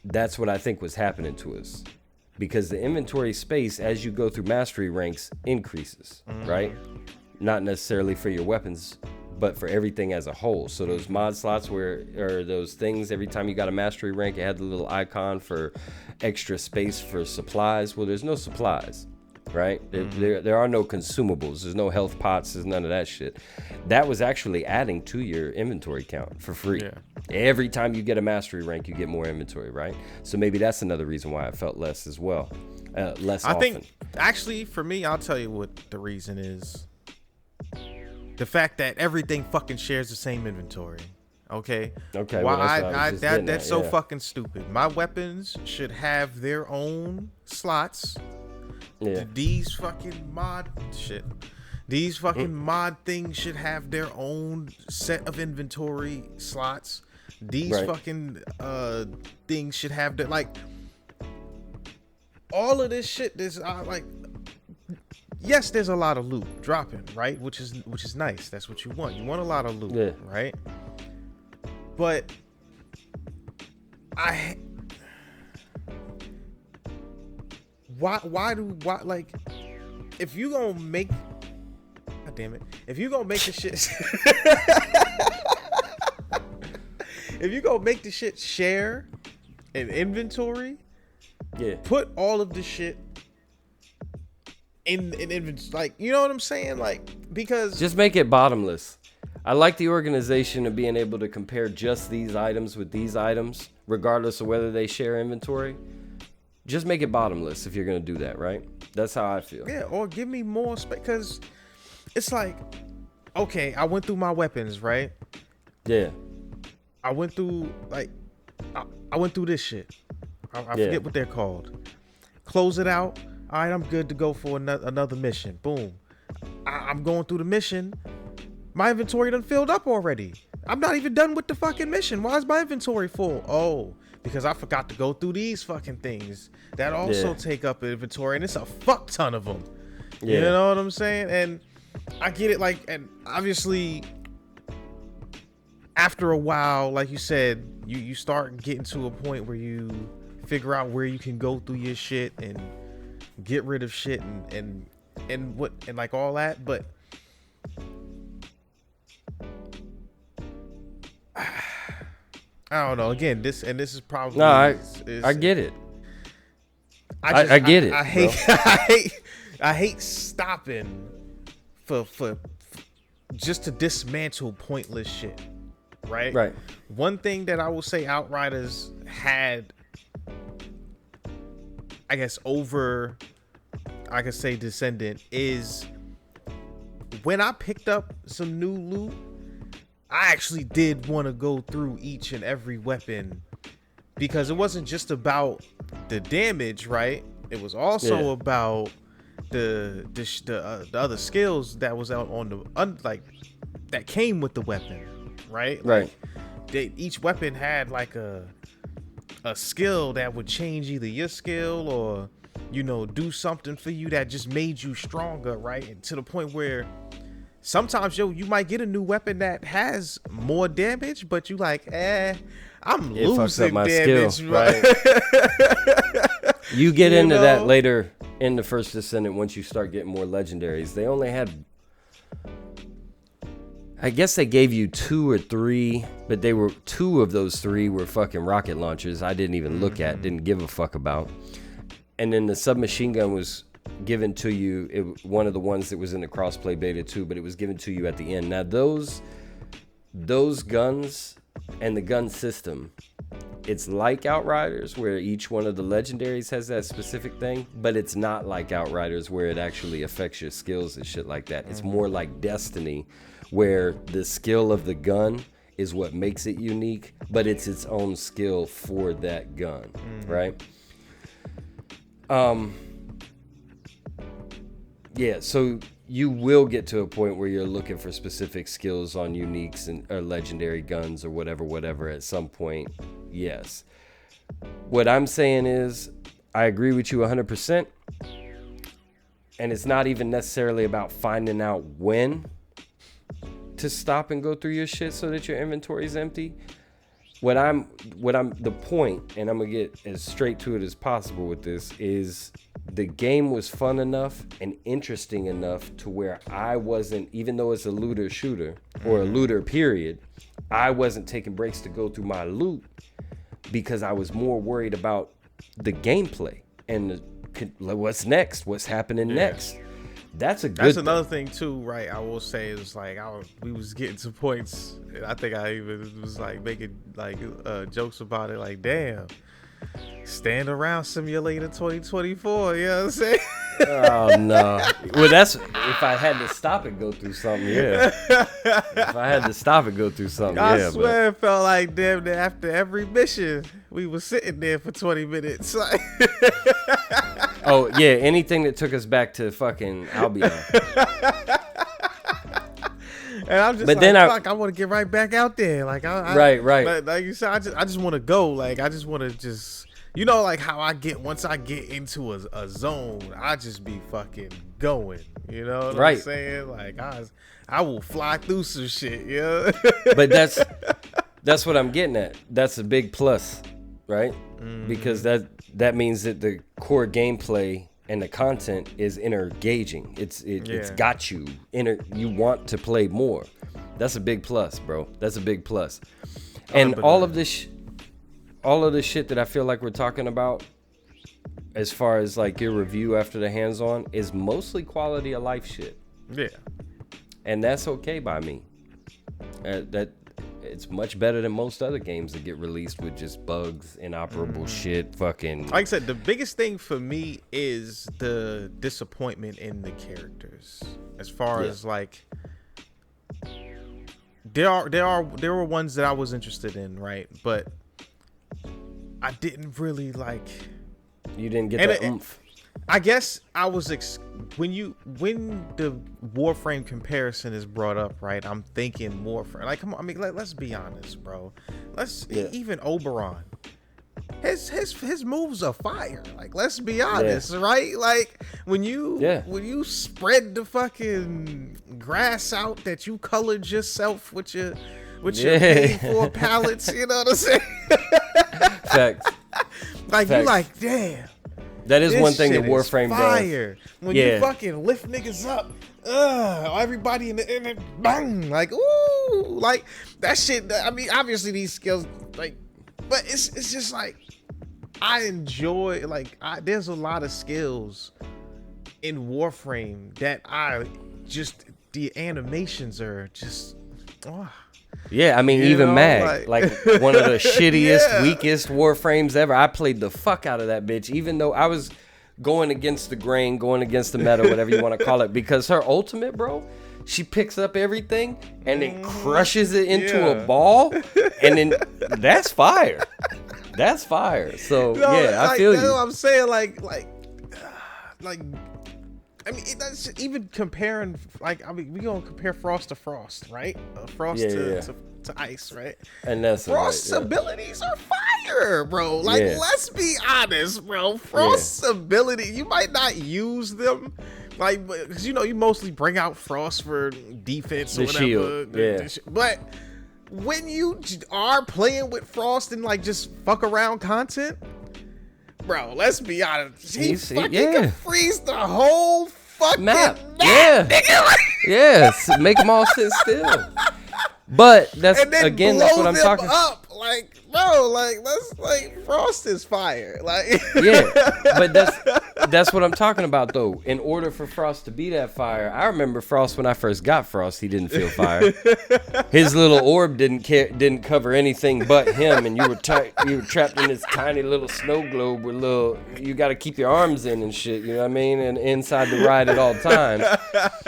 [SPEAKER 1] that's what I think was happening to us, because the inventory space as you go through mastery ranks increases, right? Not necessarily for your weapons, but for everything as a whole. So those mod slots or those things, every time you got a mastery rank, it had the little icon for extra space for supplies. Well, there's no supplies, right? There are no consumables. There's no health pots. There's none of that shit. That was actually adding to your inventory count for free. Yeah. Every time you get a mastery rank, you get more inventory, right? So maybe that's another reason why I felt less as well. Less often. I think,
[SPEAKER 2] actually, for me, I'll tell you what the reason is. The fact that everything fucking shares the same inventory. Okay.
[SPEAKER 1] Okay.
[SPEAKER 2] Why that's so fucking stupid. My weapons should have their own slots.
[SPEAKER 1] Yeah.
[SPEAKER 2] These fucking mod shit. These fucking mod things should have their own set of inventory slots. These fucking things should have their, like, all of this shit. This like. Yes, there's a lot of loot dropping, right? Which is nice. That's what you want. You want a lot of loot, right? But why like, if you gonna make, God damn it, if you gonna make the shit if you gonna make the shit share an inventory, put all of the shit in inventory, like, you know what I'm saying? Like, because
[SPEAKER 1] just make it bottomless. I like the organization of being able to compare just these items with these items, regardless of whether they share inventory. Just make it bottomless if you're gonna do that, right? That's how I feel.
[SPEAKER 2] Yeah, or give me more space, because it's like, okay, I went through my weapons, right?
[SPEAKER 1] Yeah.
[SPEAKER 2] I went through, like, I went through this shit. I forget what they're called. Close it out. All right, I'm good to go for another mission. Boom. I'm going through the mission. My inventory done filled up already. I'm not even done with the fucking mission. Why is my inventory full? Oh, because I forgot to go through these fucking things that also take up inventory, and it's a fuck ton of them. You know what I'm saying? And I get it, like, and obviously after a while, like you said, you start getting to a point where you figure out where you can go through your shit and get rid of shit and like all that. But I don't know. Again, this is probably
[SPEAKER 1] I get it. I get it.
[SPEAKER 2] I hate stopping for just to dismantle pointless shit. Right. One thing that I will say Outriders had, I guess, over, I could say, Descendant, is when I picked up some new loot, I actually did want to go through each and every weapon, because it wasn't just about the damage, right? It was also about the other skills that was out on the like that came with the weapon, right?
[SPEAKER 1] Right.
[SPEAKER 2] Each weapon had like a skill that would change either your skill or, you know, do something for you that just made you stronger, right? And to the point where sometimes, you might get a new weapon that has more damage, but you like, I'm losing my damage,
[SPEAKER 1] skill, right? You get into that later in the first Descendant once you start getting more legendaries. They only had, I guess they gave you 2 or 3, but they were 2 of those 3 were fucking rocket launchers. I didn't even look at, didn't give a fuck about. And then the submachine gun was given to you. One of the ones that was in the crossplay beta too, but it was given to you at the end. Now those guns and the gun system, it's like Outriders where each one of the legendaries has that specific thing, but it's not like Outriders where it actually affects your skills and shit like that. It's more like Destiny, where the skill of the gun is what makes it unique, but it's its own skill for that gun, right? Yeah, so you will get to a point where you're looking for specific skills on uniques and or legendary guns or whatever at some point. Yes. What I'm saying is I agree with you 100%. And it's not even necessarily about finding out when to stop and go through your shit so that your inventory is empty. the point, and I'm gonna get as straight to it as possible with this, is the game was fun enough and interesting enough to where I wasn't, even though it's a looter shooter or a looter period, I wasn't taking breaks to go through my loot because I was more worried about the gameplay and what's next, what's happening next. That's
[SPEAKER 2] another thing too, right? I will say is like we was getting to points. And I think I even was like making like jokes about it. Like, damn, Stand Around Simulator 2024. You know what I'm saying?
[SPEAKER 1] Oh no. Well, that's if I had to stop and go through something. Yeah. If I had to stop and go through something.
[SPEAKER 2] I swear it felt like damn near after every mission we was sitting there for 20 minutes. Like.
[SPEAKER 1] Oh yeah, anything that took us back to fucking Albion.
[SPEAKER 2] And I'm just fuck, I want to get right back out there. Like
[SPEAKER 1] right.
[SPEAKER 2] Like you said, I just want to go. Like I just want to just, like how I get once I get into a zone, I just be fucking going. You know what I'm saying? Like I will fly through some shit. Yeah.
[SPEAKER 1] But that's what I'm getting at. That's a big plus, right? Because that means that the core gameplay and the content is engaging. It's got you you want to play more. That's a big plus, bro. That's a big plus. And all of this shit that I feel like we're talking about, as far as like your review after the hands-on, is mostly quality of life shit.
[SPEAKER 2] Yeah.
[SPEAKER 1] And that's okay by me. That it's much better than most other games that get released with just bugs, inoperable shit, fucking.
[SPEAKER 2] Like I said, the biggest thing for me is the disappointment in the characters. As far as like, there were ones that I was interested in, right? But I didn't really like.
[SPEAKER 1] You didn't get the oomph.
[SPEAKER 2] I guess I was when the Warframe comparison is brought up, right? I'm thinking Warframe. Like, come on, I mean, let's be honest, bro. Even Oberon, his moves are fire. Like, let's be honest, right? Like when you spread the fucking grass out that you colored yourself with your paid for palettes, you know what I'm saying?
[SPEAKER 1] Facts.
[SPEAKER 2] Like you like, damn.
[SPEAKER 1] That is one thing that Warframe
[SPEAKER 2] does. When you fucking lift niggas up, everybody in the bang, like ooh, like that shit. I mean, obviously these skills, like, but it's just like I enjoy. Like, there's a lot of skills in Warframe that the animations are just. Oh.
[SPEAKER 1] Yeah, I mean, even Mag, like one of the shittiest, weakest Warframes ever. I played the fuck out of that bitch, even though I was going against the grain, going against the meta, whatever you want to call it, because her ultimate, bro, she picks up everything and then crushes it into a ball, and then that's fire. That's fire. So I feel you.
[SPEAKER 2] That's what I'm saying, like. I mean, that's even comparing. Like, I mean, we gonna compare Frost to Frost, right? Frost to Ice, right?
[SPEAKER 1] And that's
[SPEAKER 2] Frost's abilities are fire, bro. Like, let's be honest, bro. Frost's ability, you might not use them, like, because you mostly bring out Frost for defense or whatever.
[SPEAKER 1] Shield.
[SPEAKER 2] But when you are playing with Frost and like just fuck around content. Bro, let's be honest. He can freeze the whole fucking map.
[SPEAKER 1] Yeah.
[SPEAKER 2] Yes.
[SPEAKER 1] Make them all sit still. But that's that's what I'm talking
[SPEAKER 2] about. Like, bro, Frost is fire. Like,
[SPEAKER 1] but that's what I'm talking about though. In order for Frost to be that fire, I remember Frost when I first got Frost, he didn't feel fire. His little orb didn't cover anything but him, and you were trapped in this tiny little snow globe with you got to keep your arms in and shit, you know what I mean, and inside the ride at all times.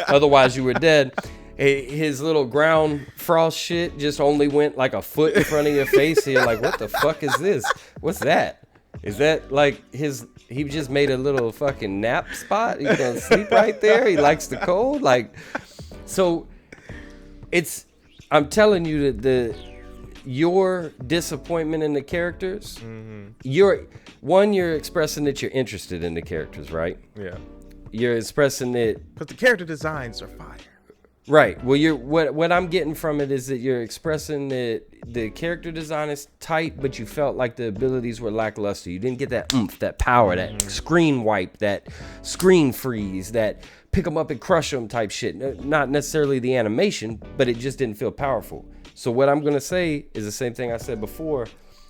[SPEAKER 1] Otherwise you were dead. His little ground Frost shit just only went like a foot in front of your face. You're like, what the fuck is this? What's that? Is that like he just made a little fucking nap spot? He's gonna sleep right there. He likes the cold. Like, so I'm telling you that your disappointment in the characters, you're expressing that you're interested in the characters, right?
[SPEAKER 2] Yeah.
[SPEAKER 1] You're expressing it.
[SPEAKER 2] But the character designs are fire.
[SPEAKER 1] Right. Well, what I'm getting from it is that you're expressing that the character design is tight, but you felt like the abilities were lackluster. You didn't get that oomph, that power, that screen wipe, that screen freeze, that pick them up and crush them type shit. Not necessarily the animation, but it just didn't feel powerful. So what I'm going to say is the same thing I said before.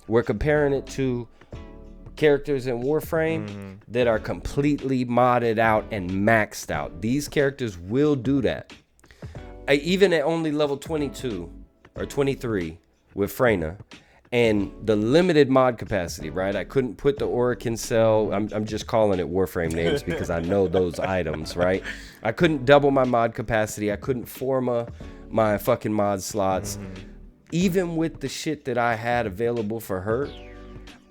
[SPEAKER 1] We're comparing it to characters in Warframe that are completely modded out and maxed out. These characters will do that. Even at only level 22 or 23 with Freyna and the limited mod capacity, right? I couldn't put the Orokin cell. I'm just calling it Warframe names because I know those items, right? I couldn't double my mod capacity. I couldn't forma my fucking mod slots. Even with the shit that I had available for her,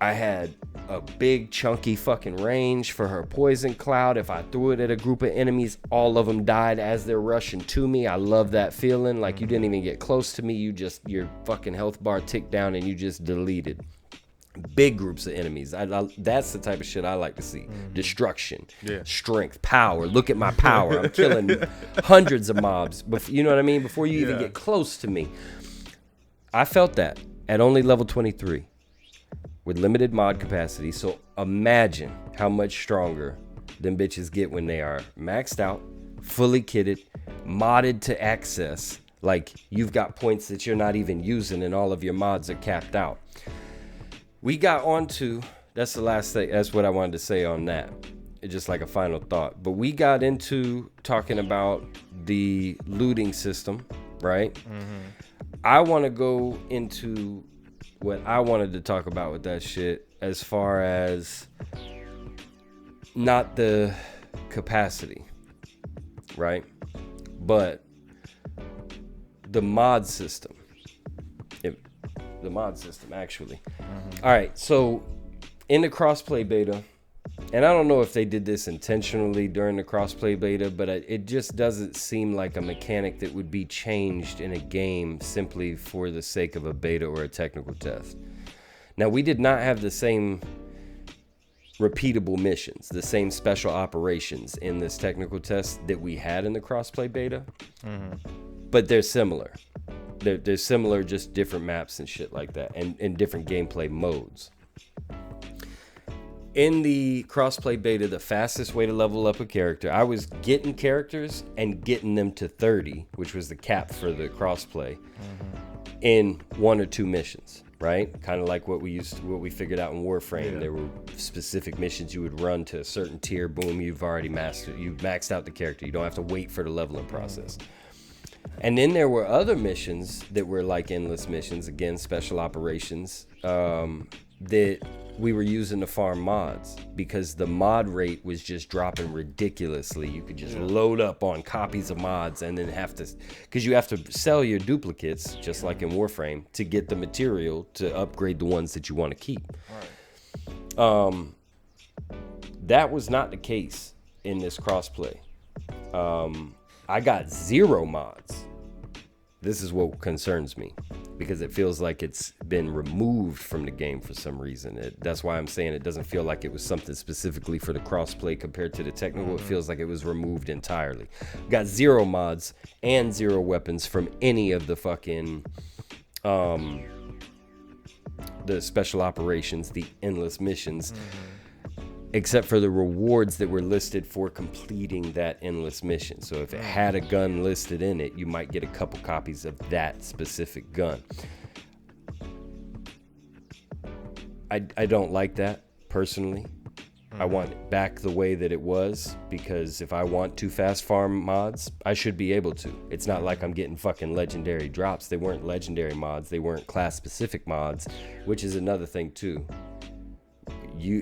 [SPEAKER 1] I had a big chunky fucking range for her poison cloud. If I threw it at a group of enemies, all of them died as they're rushing to me. I love that feeling. Like you didn't even get close to me. Your fucking health bar ticked down and you just deleted. Big groups of enemies. That's the type of shit I like to see. Destruction, strength, power. Look at my power. I'm killing hundreds of mobs. You know what I mean? Before you even get close to me. I felt that at only level 23. With limited mod capacity. So imagine how much stronger them bitches get when they are maxed out, fully kitted, modded to access. Like you've got points that you're not even using and all of your mods are capped out. We got onto, that's the last thing, that's what I wanted to say on that. It's just like a final thought. But we got into talking about the looting system, right? I want to go into what I wanted to talk about with that shit as far as not the capacity, right? But the mod system. The mod system, actually. All right, so in the crossplay beta, and I don't know if they did this intentionally during the crossplay beta, but it just doesn't seem like a mechanic that would be changed in a game simply for the sake of a beta or a technical test. Now, we did not have the same repeatable missions, the same special operations in this technical test that we had in the crossplay beta, but they're similar. They're similar, just different maps and shit like that, and different gameplay modes. In the crossplay beta, the fastest way to level up a character, I was getting characters and getting them to 30, which was the cap for the crossplay, in 1 or 2 missions, right? Kind of like what we figured out in Warframe. Yeah. There were specific missions you would run to a certain tier. Boom, you've maxed out the character. You don't have to wait for the leveling process. And then there were other missions that were like endless missions, again, special operations, that we were using to farm mods because the mod rate was just dropping ridiculously. You could just load up on copies of mods and then because you have to sell your duplicates, just like in Warframe, to get the material to upgrade the ones that you want to keep. Right. That was not the case in this crossplay. I got 0 mods. This is what concerns me because it feels like it's been removed from the game for some reason. That's why I'm saying it doesn't feel like it was something specifically for the crossplay compared to the technical. It feels like it was removed entirely. Got 0 mods and 0 weapons from any of the fucking the special operations, the endless missions. Except for the rewards that were listed for completing that endless mission. So if it had a gun listed in it, you might get a couple copies of that specific gun. I don't like that, personally. I want it back the way that it was, because if I want to fast farm mods, I should be able to. It's not like I'm getting fucking legendary drops. They weren't legendary mods. They weren't class-specific mods, which is another thing, too.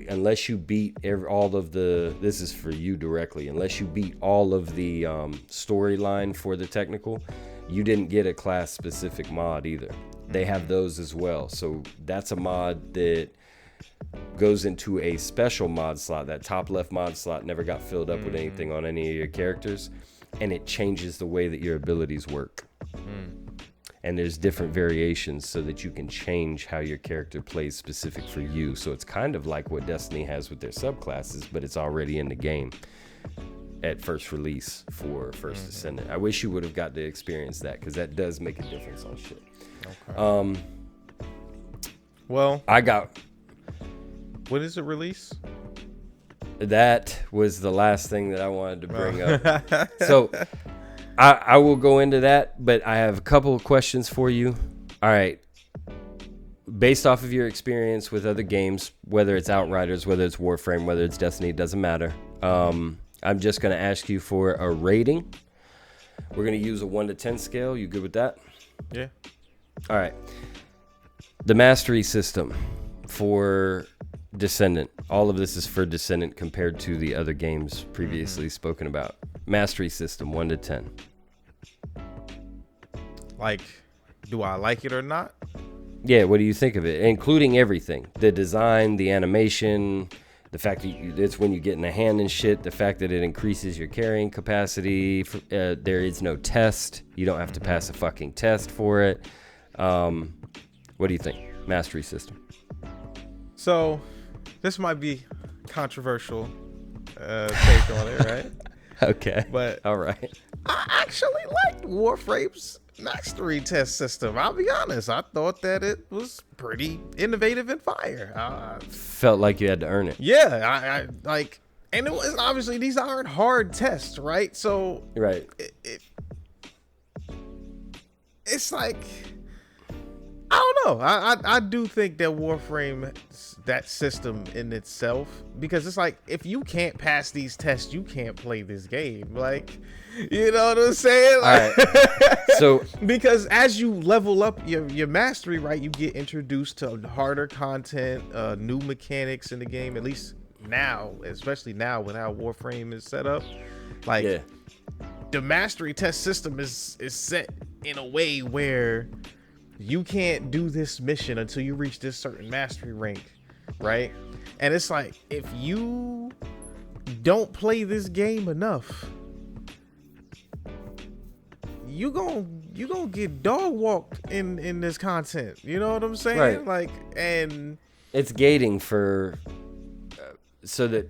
[SPEAKER 1] Unless you beat all of the, this is for you directly, unless you beat all of the storyline for the technical, you didn't get a class specific mod either. They have those as well. So that's a mod that goes into a special mod slot. That top left mod slot never got filled up with anything on any of your characters, and it changes the way that your abilities work. And there's different variations so that you can change how your character plays specific for you. So it's kind of like what Destiny has with their subclasses, but it's already in the game. at first release for first Descendant. I wish you would have got to experience that, because that does make a difference on shit.
[SPEAKER 2] Okay. Well,
[SPEAKER 1] I got...
[SPEAKER 2] When is it release?
[SPEAKER 1] That was the last thing that I wanted to bring up. So I will go into that, but I have a couple of questions for you. All right. Based off of your experience with other games, whether it's Outriders, whether it's Warframe, whether it's Destiny, it doesn't matter. I'm just going to ask you for a rating. We're going to use a 1 to 10 scale. You good with that?
[SPEAKER 2] Yeah.
[SPEAKER 1] All right. The mastery system for Descendant. All of this is for Descendant compared to the other games previously spoken about. Mastery system, 1 to 10.
[SPEAKER 2] Like, do I like it or not?
[SPEAKER 1] Yeah, what do you think of it? Including everything. The design, the animation, the fact that it's when you get in the hand and shit, the fact that it increases your carrying capacity. There is no test. You don't have to pass a fucking test for it. What do you think? Mastery system.
[SPEAKER 2] So, this might be controversial take on it, right?
[SPEAKER 1] Okay.
[SPEAKER 2] But
[SPEAKER 1] all right.
[SPEAKER 2] I actually liked Warframe's mastery test system. I'll be honest. I thought that it was pretty innovative and fire.
[SPEAKER 1] Felt like you had to earn it.
[SPEAKER 2] Yeah, I like, and it was obviously these aren't hard tests, right? So
[SPEAKER 1] right.
[SPEAKER 2] It's like, I don't know. I do think that Warframe, that system in itself, because it's like, if you can't pass these tests, you can't play this game. Like, you know what I'm saying? Like,
[SPEAKER 1] all right. So
[SPEAKER 2] because as you level up your mastery, right, you get introduced to harder content, new mechanics in the game. At least now, especially now with how Warframe is set up, like,
[SPEAKER 1] yeah.
[SPEAKER 2] The mastery test system is set in a way where you can't do this mission until you reach this certain mastery rank, right? And it's like, if you don't play this game enough, you gonna get dog walked in this content. You know what I'm saying?
[SPEAKER 1] Right.
[SPEAKER 2] Like, and
[SPEAKER 1] it's gating for so that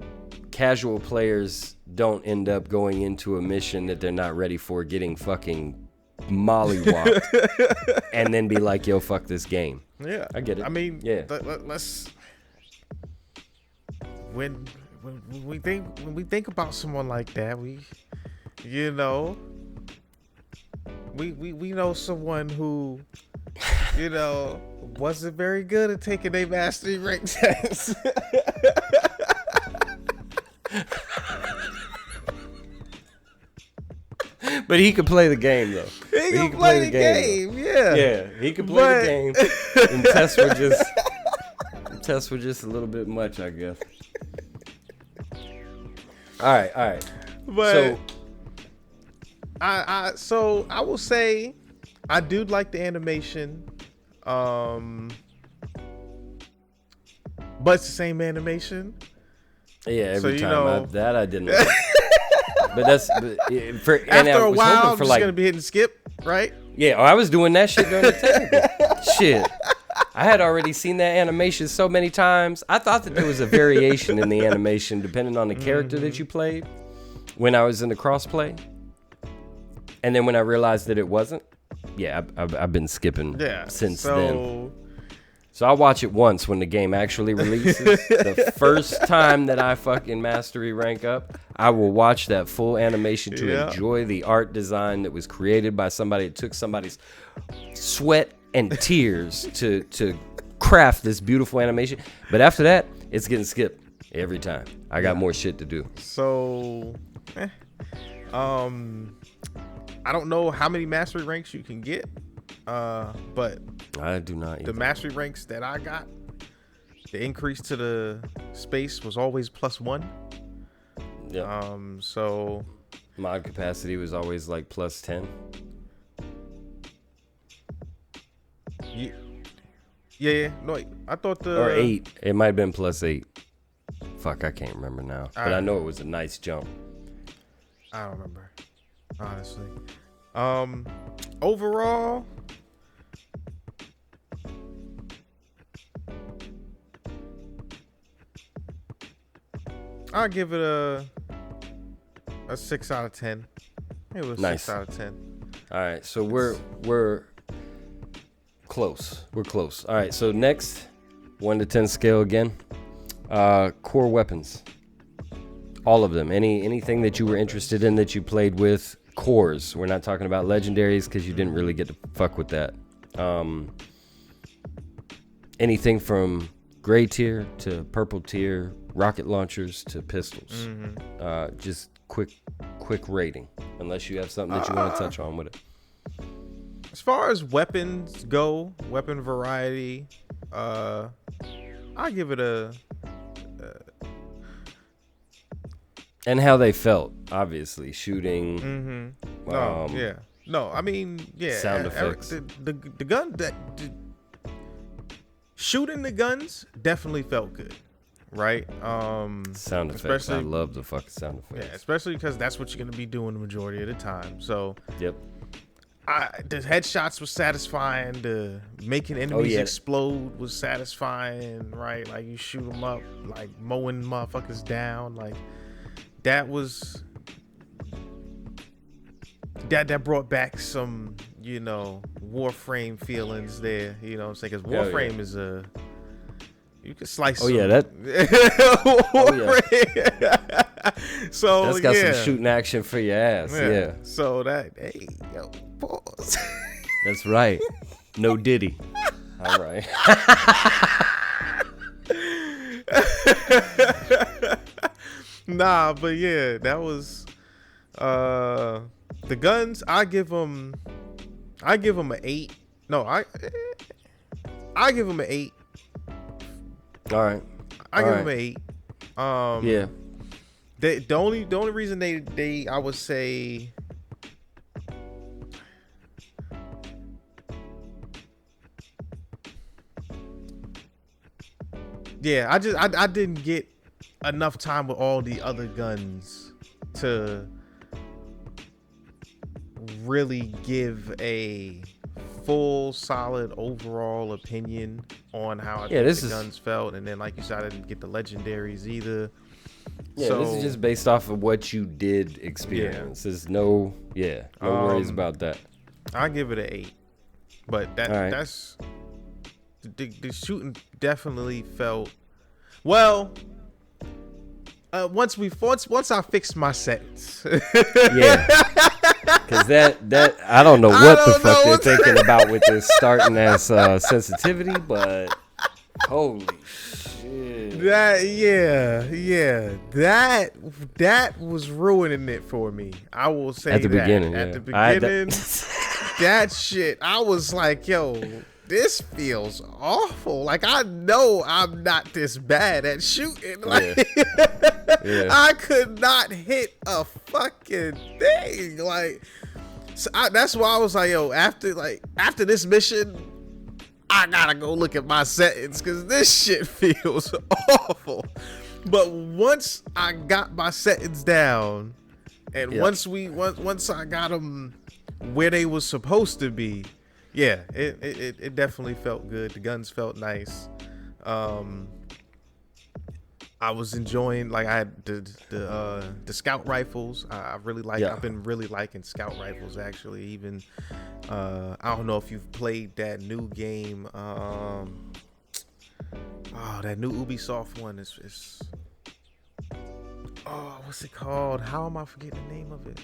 [SPEAKER 1] casual players don't end up going into a mission that they're not ready for, getting fucking mollywopped, and then be like, yo, fuck this game.
[SPEAKER 2] Yeah,
[SPEAKER 1] I get it.
[SPEAKER 2] I mean,
[SPEAKER 1] yeah.
[SPEAKER 2] Let's when we think about someone like that, we know someone who, wasn't very good at taking a mastery rank test.
[SPEAKER 1] But he could play the game, though.
[SPEAKER 2] He can play the game, yeah.
[SPEAKER 1] Yeah, he could play the game. And tests were just a little bit much, I guess. All right.
[SPEAKER 2] But so I will say I do like the animation. But it's the same animation.
[SPEAKER 1] Yeah, every
[SPEAKER 2] so,
[SPEAKER 1] time I didn't like. But after
[SPEAKER 2] a while, I'm just gonna be hitting skip, right?
[SPEAKER 1] Yeah, I was doing that shit during the technical. Shit, I had already seen that animation so many times. I thought that there was a variation in the animation depending on the character that you played when I was in the crossplay, and then when I realized that it wasn't, yeah, I've been skipping since then. So I'll watch it once when the game actually releases. The first time that I fucking mastery rank up, I will watch that full animation to enjoy the art design that was created by somebody. It took somebody's sweat and tears to craft this beautiful animation. But after that, it's getting skipped every time. I got more shit to do.
[SPEAKER 2] So, I don't know how many mastery ranks you can get. But
[SPEAKER 1] I do not.
[SPEAKER 2] The mastery ranks that I got, the increase to the space was always +1.
[SPEAKER 1] Yeah.
[SPEAKER 2] So
[SPEAKER 1] mod capacity was always like +10.
[SPEAKER 2] Yeah. No, I thought
[SPEAKER 1] or 8. It might have been +8. Fuck, I can't remember now. But I know it was a nice jump.
[SPEAKER 2] I don't remember, honestly. Overall, I'll give it A 6 out of 10. It was
[SPEAKER 1] Nice.
[SPEAKER 2] 6 out of 10.
[SPEAKER 1] All right, so we're close. We're close. All right, so next, 1 to 10 scale again. Core weapons. All of them. Anything that you were interested in that you played with. Cores. We're not talking about legendaries because you didn't really get to fuck with that. Anything from gray tier to purple tier, rocket launchers to pistols. Just quick rating, unless you have something that you want to touch on with it.
[SPEAKER 2] As far as weapons go, weapon variety, I give it a.
[SPEAKER 1] And how they felt, obviously, shooting.
[SPEAKER 2] No, I mean, yeah.
[SPEAKER 1] Sound effects.
[SPEAKER 2] The gun shooting the guns definitely felt good, right?
[SPEAKER 1] Sound effects. I love the fucking sound effects.
[SPEAKER 2] Yeah, especially because that's what you're gonna be doing the majority of the time. So.
[SPEAKER 1] Yep.
[SPEAKER 2] The headshots was satisfying. The making enemies explode was satisfying, right? Like you shoot them up, like mowing motherfuckers down. Like that was that brought back some, Warframe feelings there. You know what I'm saying? Because Warframe is you can slice.
[SPEAKER 1] Oh yeah, that. So that's got some shooting action for your ass. Yeah.
[SPEAKER 2] So pause.
[SPEAKER 1] That's right. No Diddy. All right.
[SPEAKER 2] Nah, but yeah, that was the guns. I give them an 8. No, I give them an 8.
[SPEAKER 1] All right.
[SPEAKER 2] I give them an 8.
[SPEAKER 1] Yeah.
[SPEAKER 2] The only reason they I would say. Yeah, I didn't get enough time with all the other guns to really give a full, solid overall opinion on how I think the guns felt. And then, like you said, I didn't get the legendaries either.
[SPEAKER 1] Yeah, so, this is just based off of what you did experience. There's no worries about that.
[SPEAKER 2] I give it an 8, but that's. The shooting definitely felt well. Once I fixed my settings,
[SPEAKER 1] yeah, because that I don't know what the fuck they're thinking about with this starting as sensitivity, but holy shit,
[SPEAKER 2] that was ruining it for me. I will say
[SPEAKER 1] at the beginning.
[SPEAKER 2] That shit, I was like, yo. This feels awful. Like, I know I'm not this bad at shooting. Like, I could not hit a fucking thing. Like, so that's why I was like, yo, after this mission, I gotta go look at my settings because this shit feels awful. But once I got my settings down, and once I got them where they was supposed to be. Yeah, it definitely felt good. The guns felt nice. I was enjoying, like, I had the scout rifles. I really like. I've been really liking scout rifles actually. Even I don't know if you've played that new game. That new Ubisoft one is. Oh, what's it called? How am I forgetting the name of it?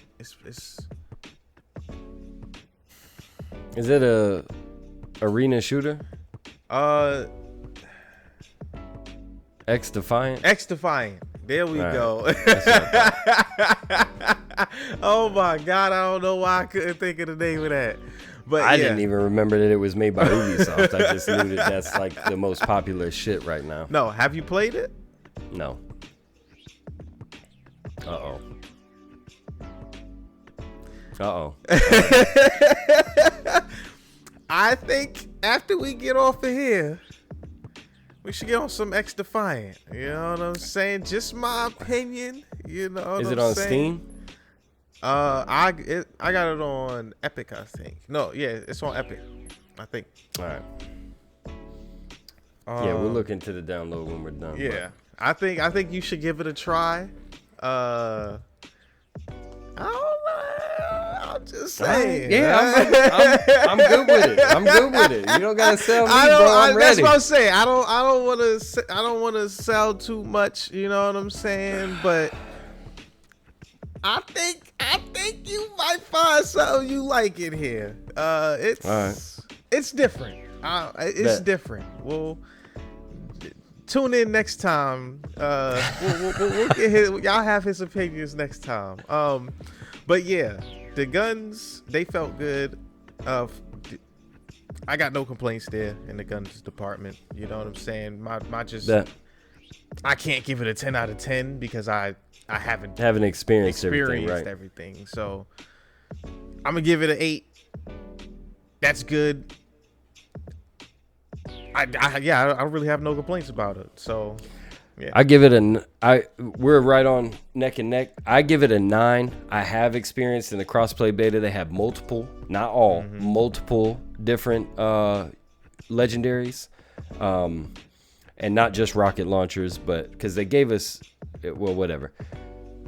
[SPEAKER 1] Is it a arena shooter? X-Defiant?
[SPEAKER 2] X-Defiant. There we go. Oh my God, I don't know why I couldn't think of the name of that. But
[SPEAKER 1] I didn't even remember that it was made by Ubisoft. I just knew that's like the most popular shit right now.
[SPEAKER 2] No, have you played it?
[SPEAKER 1] No. Uh-oh.
[SPEAKER 2] I think after we get off of here, we should get on some X-Defiant. You know what I'm saying? Just my opinion. You know what I'm saying?
[SPEAKER 1] Is it on Steam?
[SPEAKER 2] I got it on Epic, I think. No, yeah, it's on Epic, I think.
[SPEAKER 1] All right. Yeah, we'll look into the download when we're done.
[SPEAKER 2] Yeah, but I think you should give it a try. I don't know. I'm just saying.
[SPEAKER 1] I'm good with it. I'm good with it. You don't gotta sell me, bro. I'm ready.
[SPEAKER 2] That's what I'm saying. I don't want to sell too much. You know what I'm saying? But I think you might find something you like in here. It's different. It's different. Well, tune in next time. We'll get y'all have his opinions next time. But yeah, the guns, they felt good. I got no complaints there in the guns department. You know what I'm saying? I can't give it a 10 out of 10 because I haven't
[SPEAKER 1] experienced
[SPEAKER 2] everything. So I'm gonna give it an 8. That's good. I don't really have no complaints about it. So yeah.
[SPEAKER 1] I give it we're right on neck and neck. I give it a 9. I have experienced in the crossplay beta, they have multiple, not all, multiple different legendaries. And not just rocket launchers, but because they gave us, well, whatever.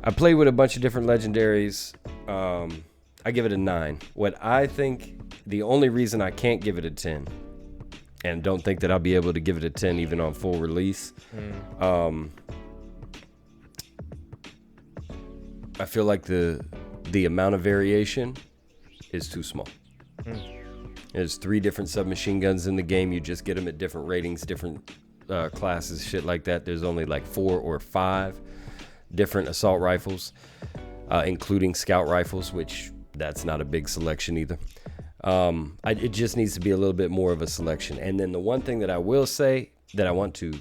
[SPEAKER 1] I played with a bunch of different legendaries. I give it a 9. What I think, the only reason I can't give it a 10, and don't think that I'll be able to give it a 10 even on full release, I feel like the amount of variation is too small. There's 3 different submachine guns in the game. You just get them at different ratings, different classes, shit like that. There's only like 4 or 5 different assault rifles, including scout rifles, which that's not a big selection either. It just needs to be a little bit more of a selection. And then the one thing that I will say that I want to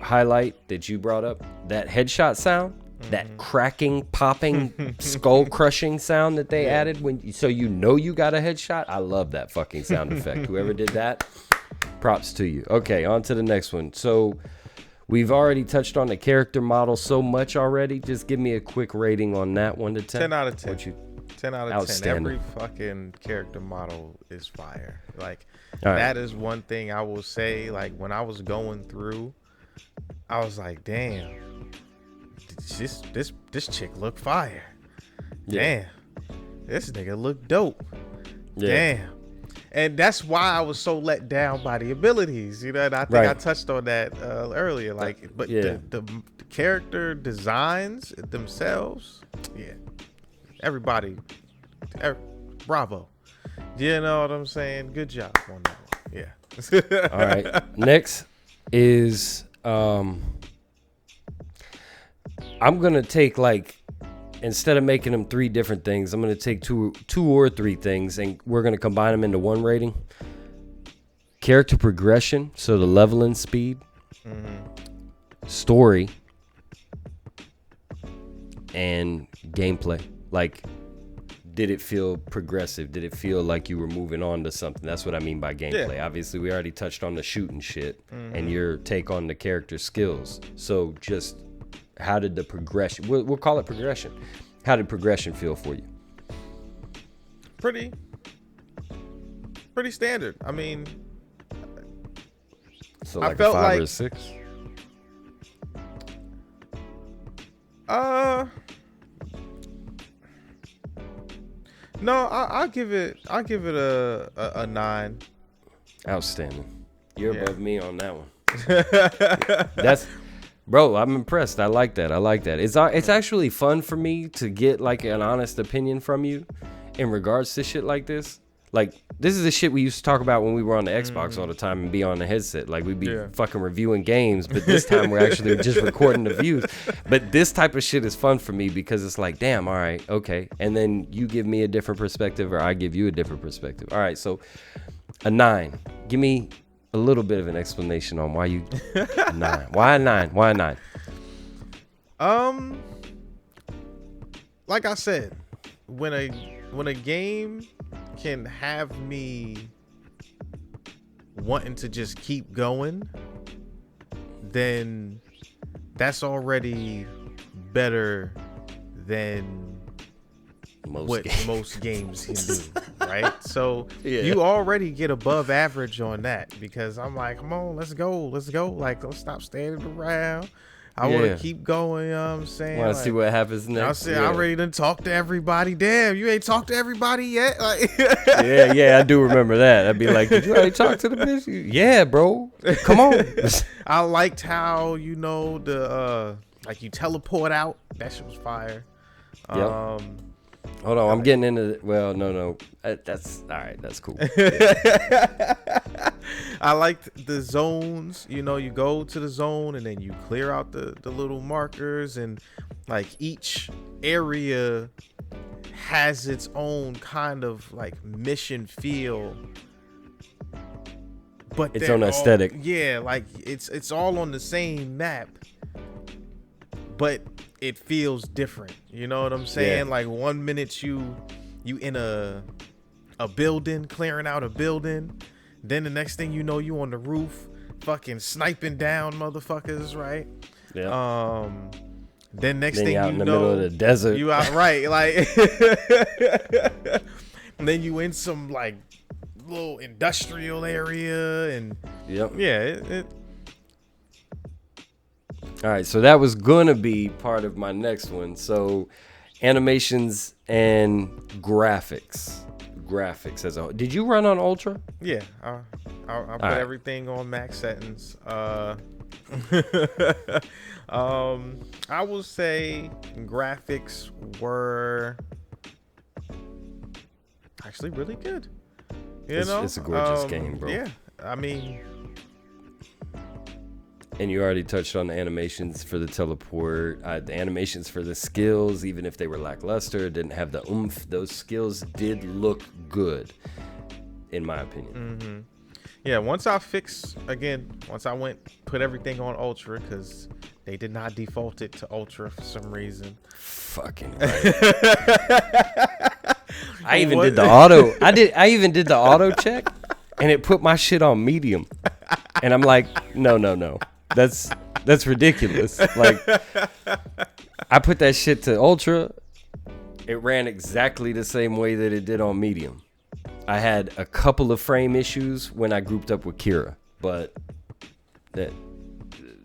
[SPEAKER 1] highlight that you brought up, that headshot sound, that cracking, popping, skull crushing sound that they added so you know you got a headshot. I love that fucking sound effect. Whoever did that, props to you. Okay, on to the next one. So we've already touched on the character model so much already. Just give me a quick rating on that, 1 to 10.
[SPEAKER 2] 10 out of 10. 10 out of 10. Every fucking character model is fire. Like, that is one thing I will say. Like, when I was going through, I was like, damn, this chick look fire. Damn, this nigga look dope. Damn. And that's why I was so let down by the abilities, you know. And I think I touched on that earlier. Like, but the character designs themselves, everybody, bravo. You know what I'm saying? Good job on that one. Yeah.
[SPEAKER 1] All right. Next is I'm gonna take, like, instead of making them 3 different things, I'm gonna take two or 3 things, and we're gonna combine them into one rating. Character progression, so the leveling speed, story, and gameplay. Like, did it feel progressive? Did it feel like you were moving on to something? That's what I mean by gameplay. Obviously, we already touched on the shooting shit and your take on the character skills. So just how did the progression, we'll call it progression. How did progression feel for you?
[SPEAKER 2] Pretty standard. I mean,
[SPEAKER 1] so like
[SPEAKER 2] I felt
[SPEAKER 1] 5
[SPEAKER 2] like,
[SPEAKER 1] or a 6?
[SPEAKER 2] No, I'll give it a 9.
[SPEAKER 1] Outstanding. You're above me on that one. That's, bro, I'm impressed. I like that. It's actually fun for me to get like an honest opinion from you in regards to shit like this. Like, this is the shit we used to talk about when we were on the Xbox all the time and be on the headset. Like, we'd be fucking reviewing games, but this time we're actually just recording the views. But this type of shit is fun for me because it's like, damn, all right, okay. And then you give me a different perspective or I give you a different perspective. All right, so a 9. Give me a little bit of an explanation on why you a 9. Why a 9? Why a 9?
[SPEAKER 2] Like I said, when a game can have me wanting to just keep going, then that's already better than most games can do, right? So you already get above average on that because I'm like, come on, let's go. Like, let's stop standing around. I want to keep going. You know what I'm saying?
[SPEAKER 1] Want to see what happens next?
[SPEAKER 2] I already done talked to everybody. Damn, you ain't talked to everybody yet? Like,
[SPEAKER 1] yeah, I do remember that. I'd be like, did you already talk to the bitch? Yeah, bro. Come on.
[SPEAKER 2] I liked how, you know, the like you teleport out. That shit was fire.
[SPEAKER 1] Yep. Hold on, I'm getting into well, no. That's all right. That's cool. Yeah.
[SPEAKER 2] I liked the zones. You know, you go to the zone and then you clear out the little markers, and like each area has its own kind of like mission feel. But
[SPEAKER 1] its own aesthetic.
[SPEAKER 2] Yeah, like it's all on the same map, but it feels different. You know what I'm saying?
[SPEAKER 1] Yeah.
[SPEAKER 2] Like 1 minute you in a building, clearing out a building. Then the next thing you know, you on the roof, fucking sniping down motherfuckers, right?
[SPEAKER 1] Yeah.
[SPEAKER 2] Then next
[SPEAKER 1] then
[SPEAKER 2] thing
[SPEAKER 1] out
[SPEAKER 2] you
[SPEAKER 1] in the
[SPEAKER 2] know,
[SPEAKER 1] middle of the desert.
[SPEAKER 2] you out right, like. And then you in some like little industrial area, and
[SPEAKER 1] Yep.
[SPEAKER 2] yeah, it
[SPEAKER 1] All right, so that was gonna be part of my next one. So, animations and graphics as a whole. Did you run on Ultra?
[SPEAKER 2] Yeah, I put
[SPEAKER 1] right.
[SPEAKER 2] everything on max settings. I will say graphics were actually really good.
[SPEAKER 1] It's a gorgeous game, bro.
[SPEAKER 2] Yeah, I mean,
[SPEAKER 1] And you already touched on the animations for the teleport, the animations for the skills, even if they were lackluster, didn't have the oomph. Those skills did look good, in my opinion.
[SPEAKER 2] Mm-hmm. Yeah, once I put everything on Ultra, because they did not default it to Ultra for some reason.
[SPEAKER 1] Fucking right. I even did the auto. I even did the auto check, and it put my shit on medium. And I'm like, no. That's ridiculous. Like, I put that shit to Ultra. It ran exactly the same way that it did on medium. I had a couple of frame issues when I grouped up with Kira, but that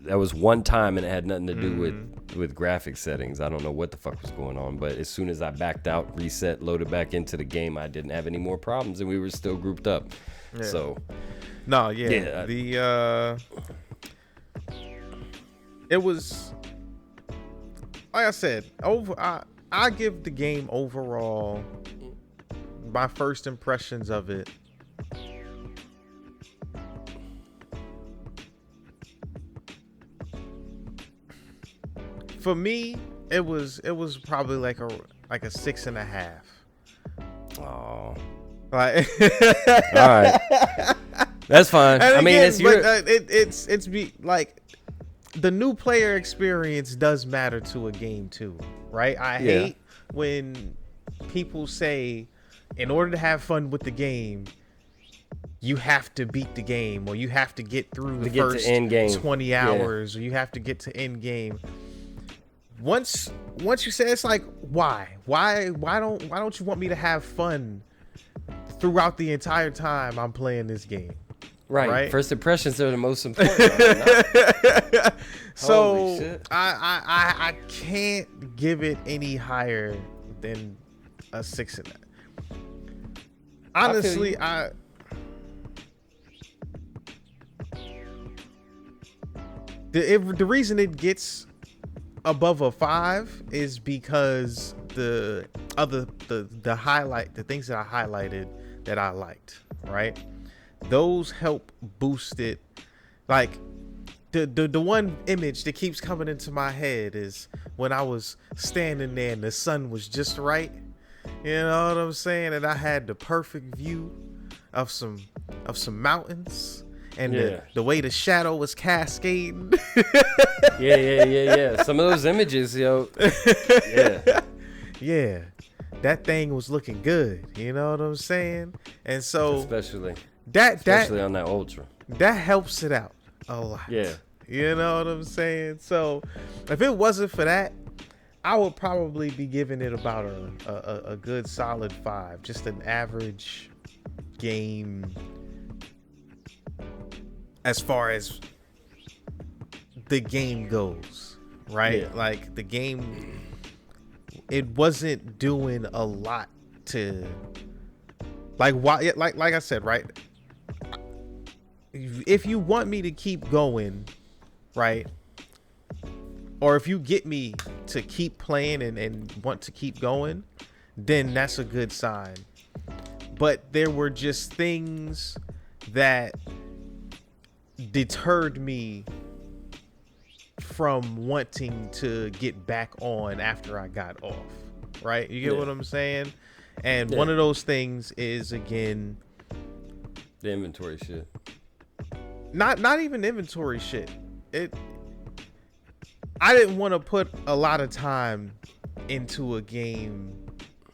[SPEAKER 1] was one time, and it had nothing to do with graphic settings. I don't know what the fuck was going on, but as soon as I backed out, reset, loaded back into the game, I didn't have any more problems, and we were still grouped up. Yeah. So,
[SPEAKER 2] no, yeah. It was, like I said, I give the game overall, my first impressions of it, for me, it was probably like a 6.5.
[SPEAKER 1] Oh,
[SPEAKER 2] like,
[SPEAKER 1] all right, that's fine.
[SPEAKER 2] And
[SPEAKER 1] I mean,
[SPEAKER 2] again,
[SPEAKER 1] it's your.
[SPEAKER 2] It's like, the new player experience does matter to a game too, right? I hate when people say, in order to have fun with the game, you have to beat the game, or you have to get through the first 20 hours, or you have to get to end game. Once you say, it's like, why don't you want me to have fun throughout the entire time I'm playing this game? Right.
[SPEAKER 1] First impressions are the most important.
[SPEAKER 2] So
[SPEAKER 1] Holy shit.
[SPEAKER 2] I can't give it any higher than a 6.5. Honestly, the reason it gets above a 5 is because the things that I highlighted that I liked, right? Those help boost it. Like, the one image that keeps coming into my head is when I was standing there and the sun was just right. You know what I'm saying? And I had the perfect view of some mountains, and the way the shadow was cascading.
[SPEAKER 1] Yeah. Some of those images, yo.
[SPEAKER 2] Yeah. That thing was looking good. You know what I'm saying? And so
[SPEAKER 1] especially on that Ultra,
[SPEAKER 2] that helps it out a lot.
[SPEAKER 1] Yeah.
[SPEAKER 2] You know what I'm saying? So if it wasn't for that, I would probably be giving it about a good solid 5. Just an average game as far as the game goes. right?
[SPEAKER 1] Yeah.
[SPEAKER 2] Like the game, it wasn't doing a lot to, like, why? Like I said, right? If you want me to keep going, right? Or if you get me to keep playing and want to keep going, then that's a good sign. But there were just things that deterred me from wanting to get back on after I got off, right? You get what I'm saying? And one of those things is, again,
[SPEAKER 1] the inventory shit.
[SPEAKER 2] Not even inventory shit. I didn't want to put a lot of time into a game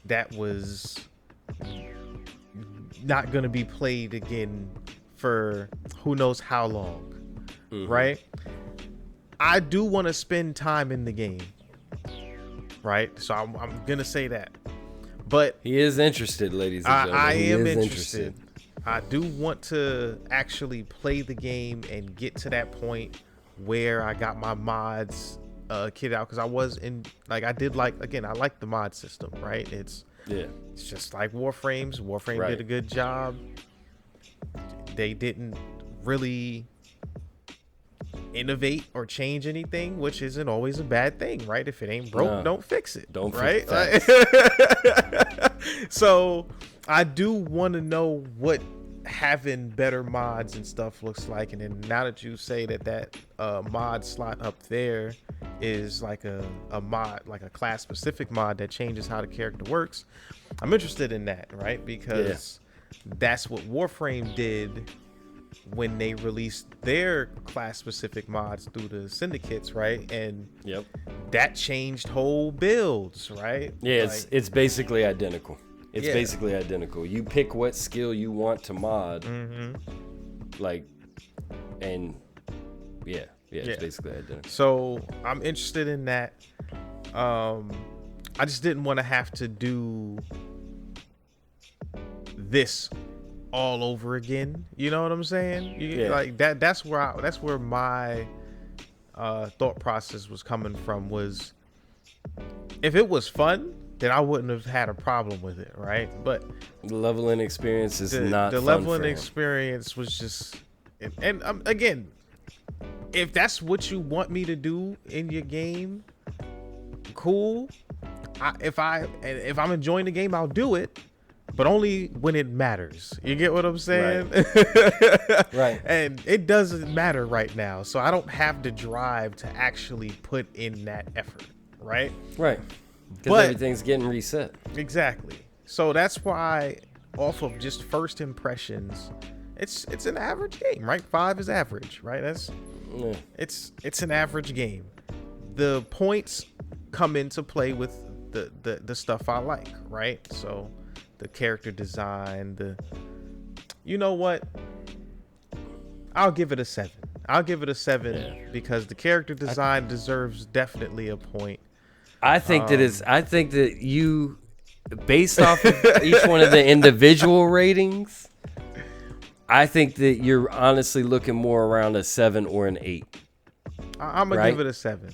[SPEAKER 2] that was not going to be played again for who knows how long, right? I do want to spend time in the game, right? So I'm going to say that. But
[SPEAKER 1] he is interested, ladies and gentlemen.
[SPEAKER 2] I am interested. I do want to actually play the game and get to that point where I got my mods kitted out, because I was in, like, I like the mod system, right? It's just like Warframes. Warframe did a good job. They didn't really innovate or change anything, which isn't always a bad thing, right? If it ain't broke, don't fix it.
[SPEAKER 1] Don't
[SPEAKER 2] right?
[SPEAKER 1] fix it.
[SPEAKER 2] So I do want to know what having better mods and stuff looks like. And then now that you say that mod slot up there is like a mod, like a class specific mod that changes how the character works, I'm interested in that, right? Because that's what Warframe did when they released their class specific mods through the syndicates, right? And that changed whole builds, right?
[SPEAKER 1] Yeah,
[SPEAKER 2] like,
[SPEAKER 1] it's basically identical. It's basically identical. You pick what skill you want to mod, like, and it's basically identical.
[SPEAKER 2] So I'm interested in that. I just didn't want to have to do this all over again. You know what I'm saying? Like that. That's where my thought process was coming from. Was if it was fun, then I wouldn't have had a problem with it, right? But
[SPEAKER 1] the leveling experience is not
[SPEAKER 2] the
[SPEAKER 1] fun
[SPEAKER 2] leveling
[SPEAKER 1] for him.
[SPEAKER 2] experience was just, and again, if that's what you want me to do in your game, cool. If I'm enjoying the game, I'll do it, but only when it matters. You get what I'm saying?
[SPEAKER 1] Right.
[SPEAKER 2] And it doesn't matter right now, so I don't have the drive to actually put in that effort, right?
[SPEAKER 1] Right. Because everything's getting reset.
[SPEAKER 2] Exactly. So that's why, off of just first impressions, it's an average game, right? 5 is average, right? It's an average game. The points come into play with the stuff I like, right? So the character design, you know what? I'll give it a 7. Because the character design deserves definitely a point.
[SPEAKER 1] I think that you, based off of each one of the individual ratings, I think that you're honestly looking more around a 7 or an 8.
[SPEAKER 2] I'm gonna give it a 7.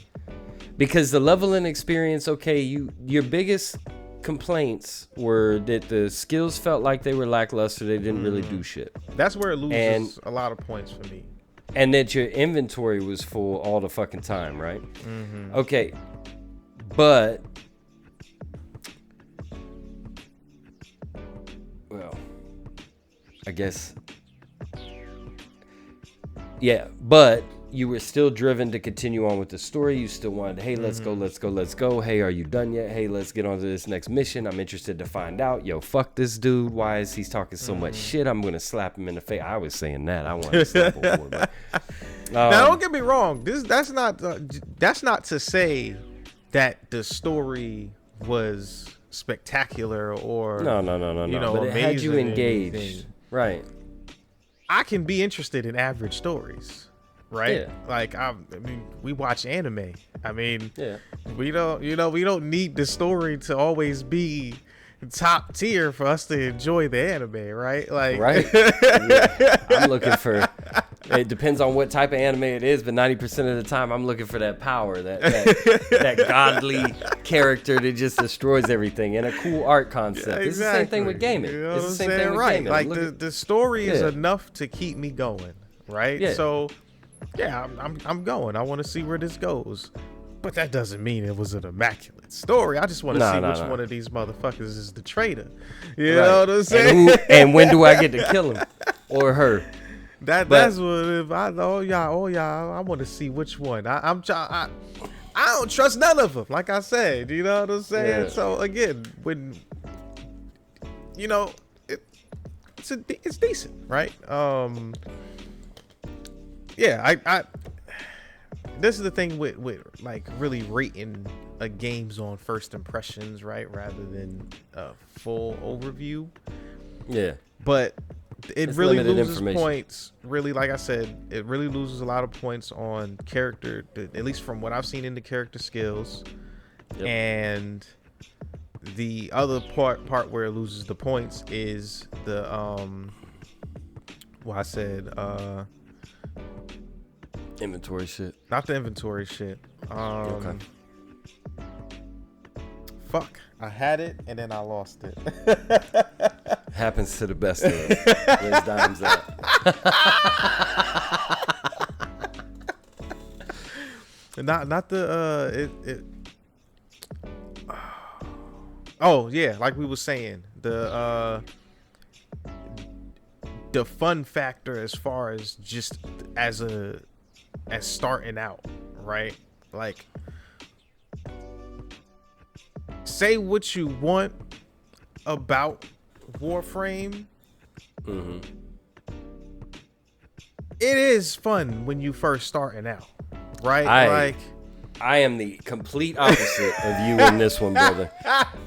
[SPEAKER 1] Because the leveling experience, your biggest complaints were that the skills felt like they were lackluster. They didn't really do shit.
[SPEAKER 2] That's where it loses a lot of points for me.
[SPEAKER 1] And that your inventory was full all the fucking time, right? Okay. But, well, I guess, but you were still driven to continue on with the story. You still wanted, hey, let's go. Hey, are you done yet? Hey, let's get on to this next mission. I'm interested to find out. Yo, fuck this dude. Why is he talking so much shit? I'm going to slap him in the face. I was saying that. I wanted to slap him more. But,
[SPEAKER 2] now, don't get me wrong. That's not to say that the story was spectacular or
[SPEAKER 1] no.
[SPEAKER 2] You know,
[SPEAKER 1] but it had you engaged,
[SPEAKER 2] anything.
[SPEAKER 1] Right?
[SPEAKER 2] I can be interested in average stories, right?
[SPEAKER 1] Yeah.
[SPEAKER 2] Like I mean, we watch anime. I mean, we don't need the story to always be top tier for us to enjoy the anime, right? Like,
[SPEAKER 1] right? I'm looking for It depends on what type of anime it is, but 90% of the time I'm looking for that power, that godly character that just destroys everything, and a cool art concept.
[SPEAKER 2] Yeah, exactly.
[SPEAKER 1] It's the same thing with gaming.
[SPEAKER 2] You know
[SPEAKER 1] it's
[SPEAKER 2] what
[SPEAKER 1] the
[SPEAKER 2] I'm
[SPEAKER 1] same
[SPEAKER 2] saying?
[SPEAKER 1] thing with
[SPEAKER 2] Right.
[SPEAKER 1] gaming.
[SPEAKER 2] Like the story is
[SPEAKER 1] Yeah.
[SPEAKER 2] enough to keep me going, right?
[SPEAKER 1] Yeah.
[SPEAKER 2] So, yeah, I'm going. I want to see where this goes. But that doesn't mean it was an immaculate story. I just want to see which one of these motherfuckers is the traitor. You know what I'm saying?
[SPEAKER 1] And when do I get to kill him or her?
[SPEAKER 2] That's what if I I want to see which one. I don't trust none of them. Like I said, you know what I'm saying.
[SPEAKER 1] Yeah.
[SPEAKER 2] So again, when you know, it's decent, right? Yeah, I this is the thing with like really rating a games on first impressions, right, rather than a full overview.
[SPEAKER 1] Yeah,
[SPEAKER 2] but it
[SPEAKER 1] it's
[SPEAKER 2] really
[SPEAKER 1] limited
[SPEAKER 2] loses points. Really, like I said, it really loses a lot of points on character, at least from what I've seen in the character skills.
[SPEAKER 1] Yep. And
[SPEAKER 2] the other part where it loses the points is the well, I said
[SPEAKER 1] inventory shit.
[SPEAKER 2] Not the inventory shit.
[SPEAKER 1] Okay.
[SPEAKER 2] Fuck. I had it and then I lost it.
[SPEAKER 1] Happens to the best of us. Where's Dimes at?
[SPEAKER 2] Not the oh yeah, like we were saying, the fun factor as far as just as starting out, right? Like, say what you want about Warframe.
[SPEAKER 1] Mm-hmm.
[SPEAKER 2] It is fun when you first starting out, right?
[SPEAKER 1] I am the complete opposite of you in this one, brother.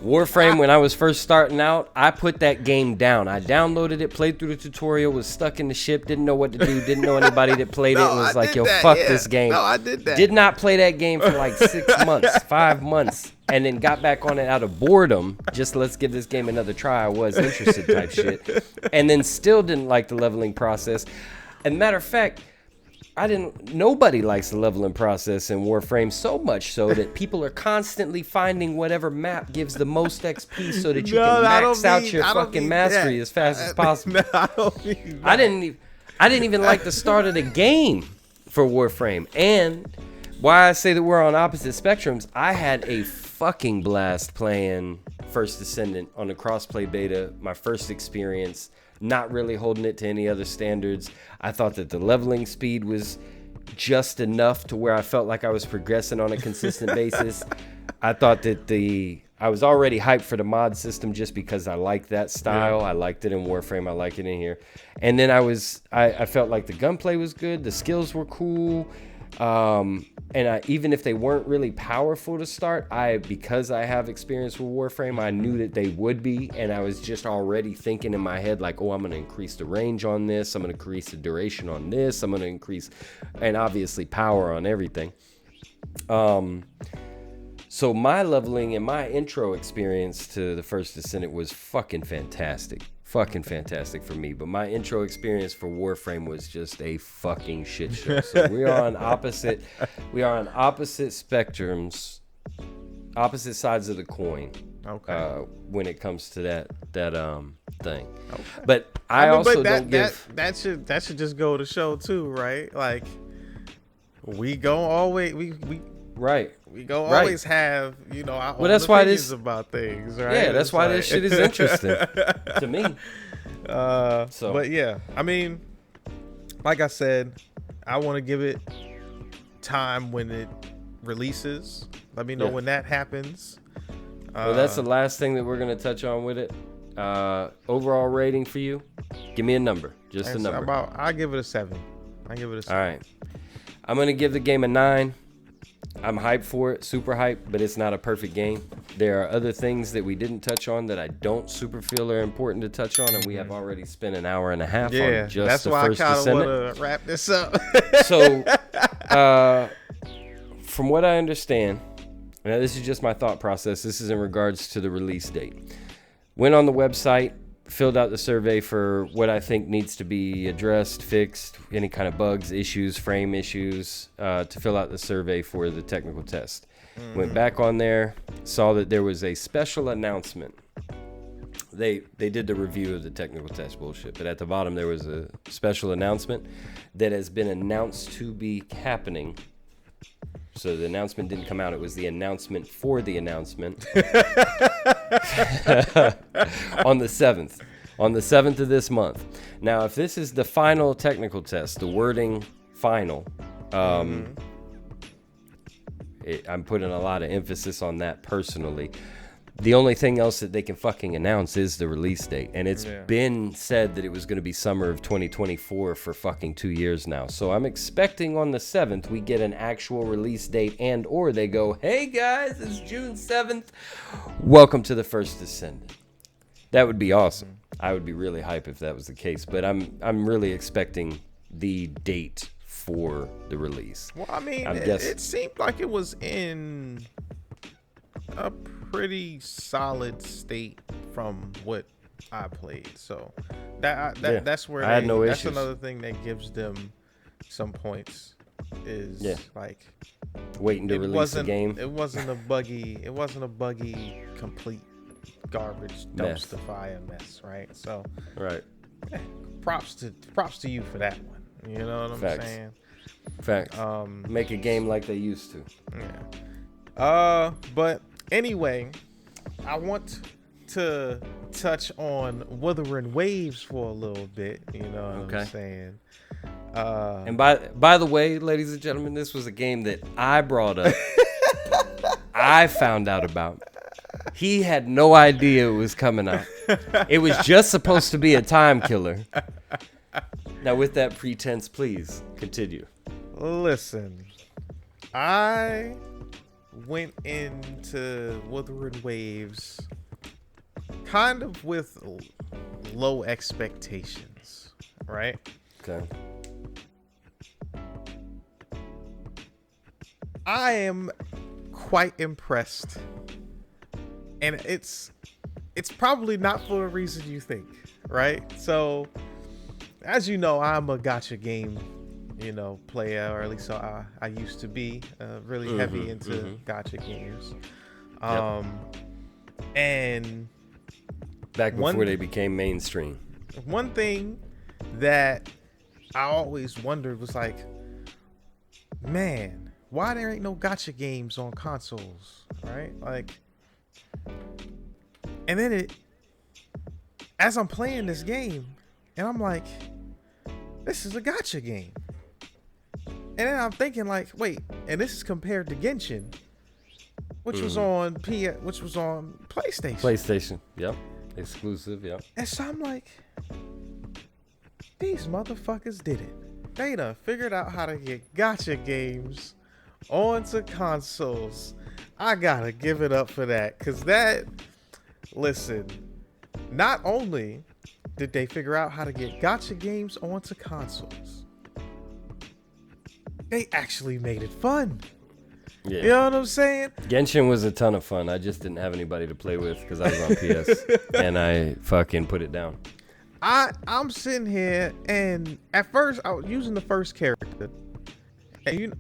[SPEAKER 1] Warframe, when I was first starting out, I put that game down. I downloaded it, played through the tutorial, was stuck in the ship, didn't know what to do, didn't know anybody that played it, and was like, yo, fuck this game.
[SPEAKER 2] No, I did that.
[SPEAKER 1] Did not play that game for like 6 months, 5 months, and then got back on it out of boredom. Just let's give this game another try. I was interested type shit. And then still didn't like the leveling process. And matter of fact, nobody likes the leveling process in Warframe, so much so that people are constantly finding whatever map gives the most XP so that you can max out your fucking mastery as fast as possible. I didn't even like the start of the game for Warframe. And why I say that we're on opposite spectrums, I had a fucking blast playing First Descendant on the crossplay beta, my first experience. Not really holding it to any other standards. I thought that the leveling speed was just enough to where I felt like I was progressing on a consistent basis. I thought that I was already hyped for the mod system just because I liked that style. Yeah. I liked it in Warframe. I like it in here. And then I felt like the gunplay was good. The skills were cool. And even if they weren't really powerful to start, because I have experience with Warframe, I knew that they would be, and I was just already thinking in my head like, oh, I'm going to increase the range on this, I'm going to increase the duration on this, I'm going to increase, and obviously power on everything. So my leveling and my intro experience to the First Descendant was fucking fantastic for me, but my intro experience for Warframe was just a fucking shit show. So we are on opposite spectrums, opposite sides of the coin. Okay. When it comes to that thing. Okay. But
[SPEAKER 2] that should just go to show too, right? Like we go always
[SPEAKER 1] right.
[SPEAKER 2] We go always have, our own
[SPEAKER 1] that's why
[SPEAKER 2] opinions about things, right?
[SPEAKER 1] Yeah, that's why this shit is interesting to me.
[SPEAKER 2] But yeah, I mean, like I said, I want to give it time when it releases. Let me know when that happens.
[SPEAKER 1] Well, that's the last thing that we're going to touch on with it. Overall rating for you, give me a number. Just a number.
[SPEAKER 2] I'll give it a 7. All
[SPEAKER 1] right. I'm going to give the game a 9. I'm hyped for it, super hyped, but it's not a perfect game. There are other things that we didn't touch on that I don't super feel are important to touch on, and we have already spent an hour and a half on just the First Descendant.
[SPEAKER 2] That's why I kind of want to wrap this up.
[SPEAKER 1] So, from what I understand, now this is just my thought process. This is in regards to the release date. Went on the website. filled out the survey for what I think needs to be addressed, fixed, any kind of bugs, issues, frame issues, to fill out the survey for the technical test. Went back on there, saw that there was a special announcement. They did the review of the technical test bullshit, but at the bottom there was a special announcement that has been announced to be happening. So the announcement didn't come out. It was the announcement for the announcement on the 7th. On the 7th of this month. Now, if this is the final technical test, the wording final, I'm putting a lot of emphasis on that personally. The only thing else that they can fucking announce is the release date. And it's been said that it was going to be summer of 2024 for fucking 2 years now. So I'm expecting on the 7th we get an actual release date, and or they go, hey guys, it's June 7th. Welcome to the first Descendant. That would be awesome. I would be really hype if that was the case. But I'm really expecting the date for the release.
[SPEAKER 2] Well, I mean, it seemed like it was in a pretty solid state from what I played, so that's where
[SPEAKER 1] I had no
[SPEAKER 2] that's
[SPEAKER 1] issues.
[SPEAKER 2] another thing that gives them some points is like
[SPEAKER 1] waiting to release the game.
[SPEAKER 2] It wasn't a buggy complete garbage dumpster fire mess, right? So props to you for that one. You know what I'm saying?
[SPEAKER 1] Facts. Make a game like they used to.
[SPEAKER 2] Yeah. But anyway, I want to touch on Wuthering Waves for a little bit. You know what I'm saying?
[SPEAKER 1] And by the way, ladies and gentlemen, this was a game that I brought up. I found out about. He had no idea it was coming out. It was just supposed to be a time killer. Now, with that pretense, please continue.
[SPEAKER 2] Listen, I went into Wuthering Waves kind of with low expectations, right?
[SPEAKER 1] Okay.
[SPEAKER 2] I am quite impressed, and it's probably not for a reason you think, right? So, as you know, I'm a gacha game, player, or at least so I used to be really heavy into gacha games. And
[SPEAKER 1] back before they became mainstream.
[SPEAKER 2] One thing that I always wondered was like, man, why there ain't no gacha games on consoles, right? Like, and then as I'm playing this game, and I'm like, this is a gacha game. And then I'm thinking like, wait, and this is compared to Genshin, which was on PlayStation.
[SPEAKER 1] PlayStation, yep. Exclusive, yep.
[SPEAKER 2] And so I'm like, these motherfuckers did it. They done figured out how to get gacha games onto consoles. I gotta give it up for that. Cause listen, not only did they figure out how to get gacha games onto consoles, they actually made it fun.
[SPEAKER 1] Yeah.
[SPEAKER 2] You know what I'm saying?
[SPEAKER 1] Genshin was a ton of fun. I just didn't have anybody to play with because I was on PS and I fucking put it down.
[SPEAKER 2] I'm sitting here, and at first I was using the first character, and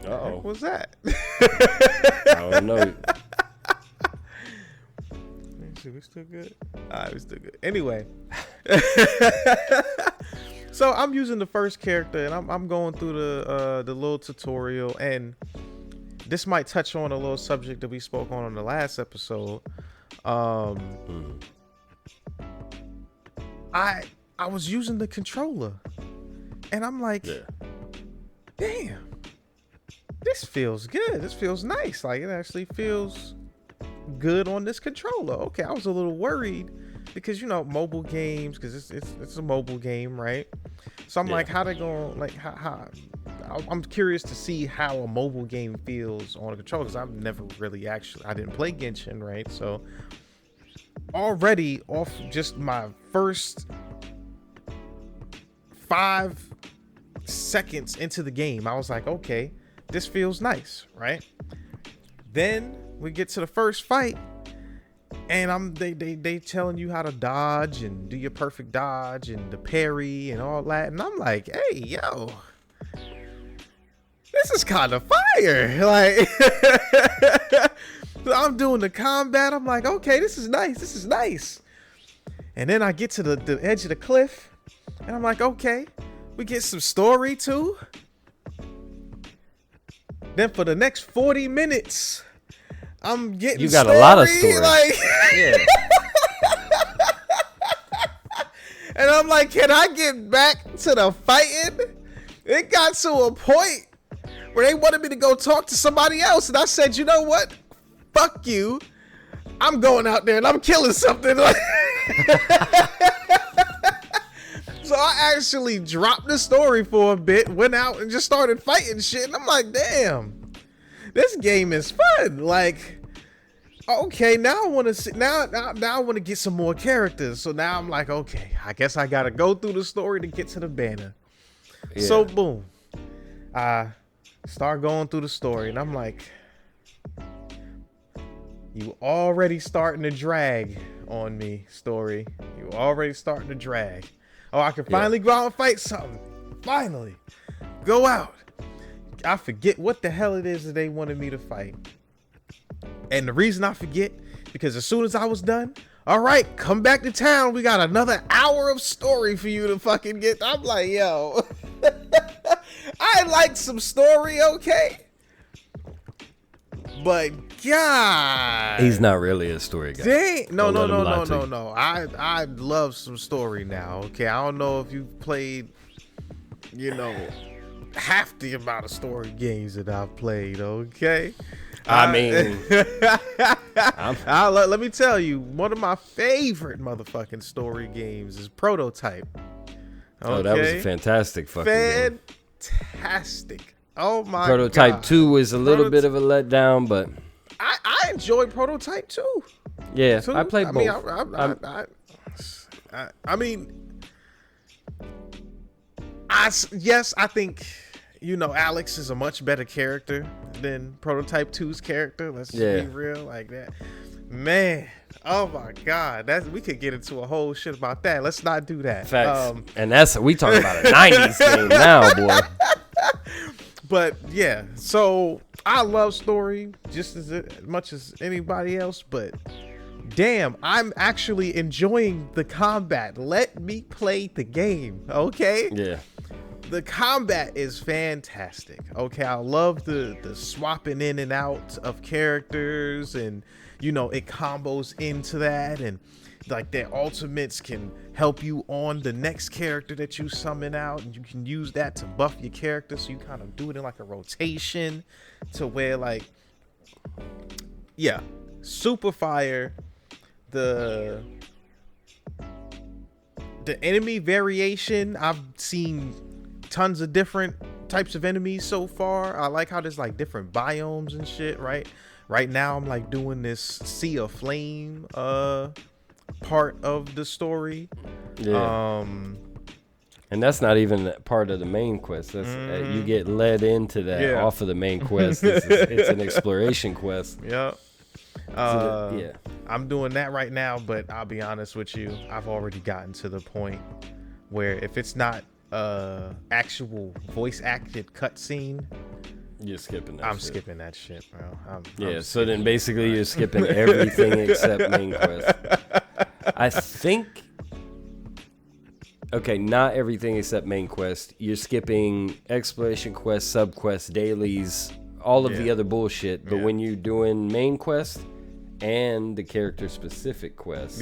[SPEAKER 2] what was that?
[SPEAKER 1] I don't know.
[SPEAKER 2] We still good? Alright, we still good. Anyway. So I'm using the first character, and I'm going through the little tutorial, and this might touch on a little subject that we spoke on the last episode. I was using the controller, and I'm like, damn, this feels good. This feels nice. Like, it actually feels good on this controller. Okay, I was a little worried because mobile games, because it's a mobile game, right? So I'm like, how they going, like, how I'm curious to see how a mobile game feels on a controller, because I've never really I didn't play Genshin, right? So already off just my first 5 seconds into the game, I was like, okay, this feels nice, right? Then we get to the first fight, and they telling you how to dodge and do your perfect dodge and the parry and all that, and I'm like, hey, yo, this is kind of fire. Like, I'm doing the combat. I'm like, okay, this is nice. And then I get to the edge of the cliff, and I'm like, okay, we get some story too. Then for the next 40 minutes, I'm getting
[SPEAKER 1] you got a lot of story.
[SPEAKER 2] Like,
[SPEAKER 1] yeah.
[SPEAKER 2] And I'm like, can I get back to the fighting? It got to a point where they wanted me to go talk to somebody else, and I said, you know what? Fuck you. I'm going out there and I'm killing something. So I actually dropped the story for a bit, went out and just started fighting shit. And I'm like, damn, this game is fun. Like, okay, now I want to see. Now I want to get some more characters. So now I'm like, okay, I guess I gotta go through the story to get to the banner. Yeah. So boom, I start going through the story, and I'm like, you already starting to drag on me, story. You already starting to drag. Oh, I can finally go out and fight something. Finally. Go out. I forget what the hell it is that they wanted me to fight. And the reason I forget, because as soon as I was done, all right, come back to town. We got another hour of story for you to fucking get. I'm like, yo, I like some story, okay? But God,
[SPEAKER 1] he's not really a story guy.
[SPEAKER 2] Dang. No. I love some story now. Okay, I don't know if you've played, half the amount of story games that I've played. Okay,
[SPEAKER 1] I mean,
[SPEAKER 2] let me tell you, one of my favorite motherfucking story games is Prototype. Okay?
[SPEAKER 1] Oh, that was a fantastic fucking game.
[SPEAKER 2] Fantastic. Oh my
[SPEAKER 1] Prototype
[SPEAKER 2] God.
[SPEAKER 1] 2 was a little bit of a letdown, but
[SPEAKER 2] I enjoyed Prototype 2.
[SPEAKER 1] Yeah, I played both.
[SPEAKER 2] I think Alex is a much better character than Prototype 2's character. Let's just be real like that. Man, oh my God, we could get into a whole shit about that. Let's not do that.
[SPEAKER 1] Facts. And we talking about a 90s game now, boy.
[SPEAKER 2] But yeah, so I love story just as much as anybody else, but damn, I'm actually enjoying the combat. Let me play the game, okay?
[SPEAKER 1] Yeah.
[SPEAKER 2] The combat is fantastic. Okay, I love the swapping in and out of characters, and it combos into that, and like their ultimates can help you on the next character that you summon out, and you can use that to buff your character, so you kind of do it in like a rotation to where super fire. The enemy variation, I've seen tons of different types of enemies so far. I like how there's like different biomes and shit. Right now I'm like doing this Sea of Flame part of the story.
[SPEAKER 1] And that's not even part of the main quest. That's you get led into that off of the main quest. It's an exploration quest.
[SPEAKER 2] Yep. I'm doing that right now, but I'll be honest with you, I've already gotten to the point where if it's not actual voice acted cutscene,
[SPEAKER 1] you're skipping that.
[SPEAKER 2] I'm skipping that shit, bro.
[SPEAKER 1] So then basically you're skipping everything except main quest. I think. Okay, not everything except main quest. You're skipping exploration quests, sub quests, dailies, all of the other bullshit. But when you're doing main quest and the character specific quests,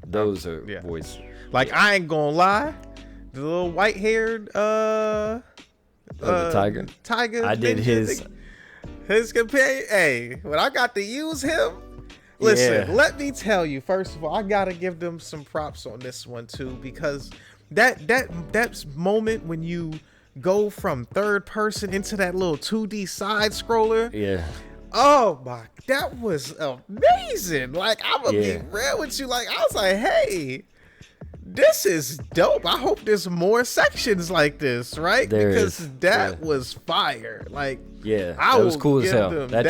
[SPEAKER 1] those are voice.
[SPEAKER 2] Like, I ain't gonna lie, the little white haired
[SPEAKER 1] the tiger.
[SPEAKER 2] I did his companion. Hey, when I got to use him. Listen, let me tell you, first of all, I gotta give them some props on this one too, because that moment when you go from third person into that little 2D side scroller.
[SPEAKER 1] Yeah.
[SPEAKER 2] Oh my, that was amazing. Like, I'm gonna be real with you. Like, I was like, hey, this is dope. I hope there's more sections like this, right? Because that was fire. Like,
[SPEAKER 1] yeah, that was cool as hell. That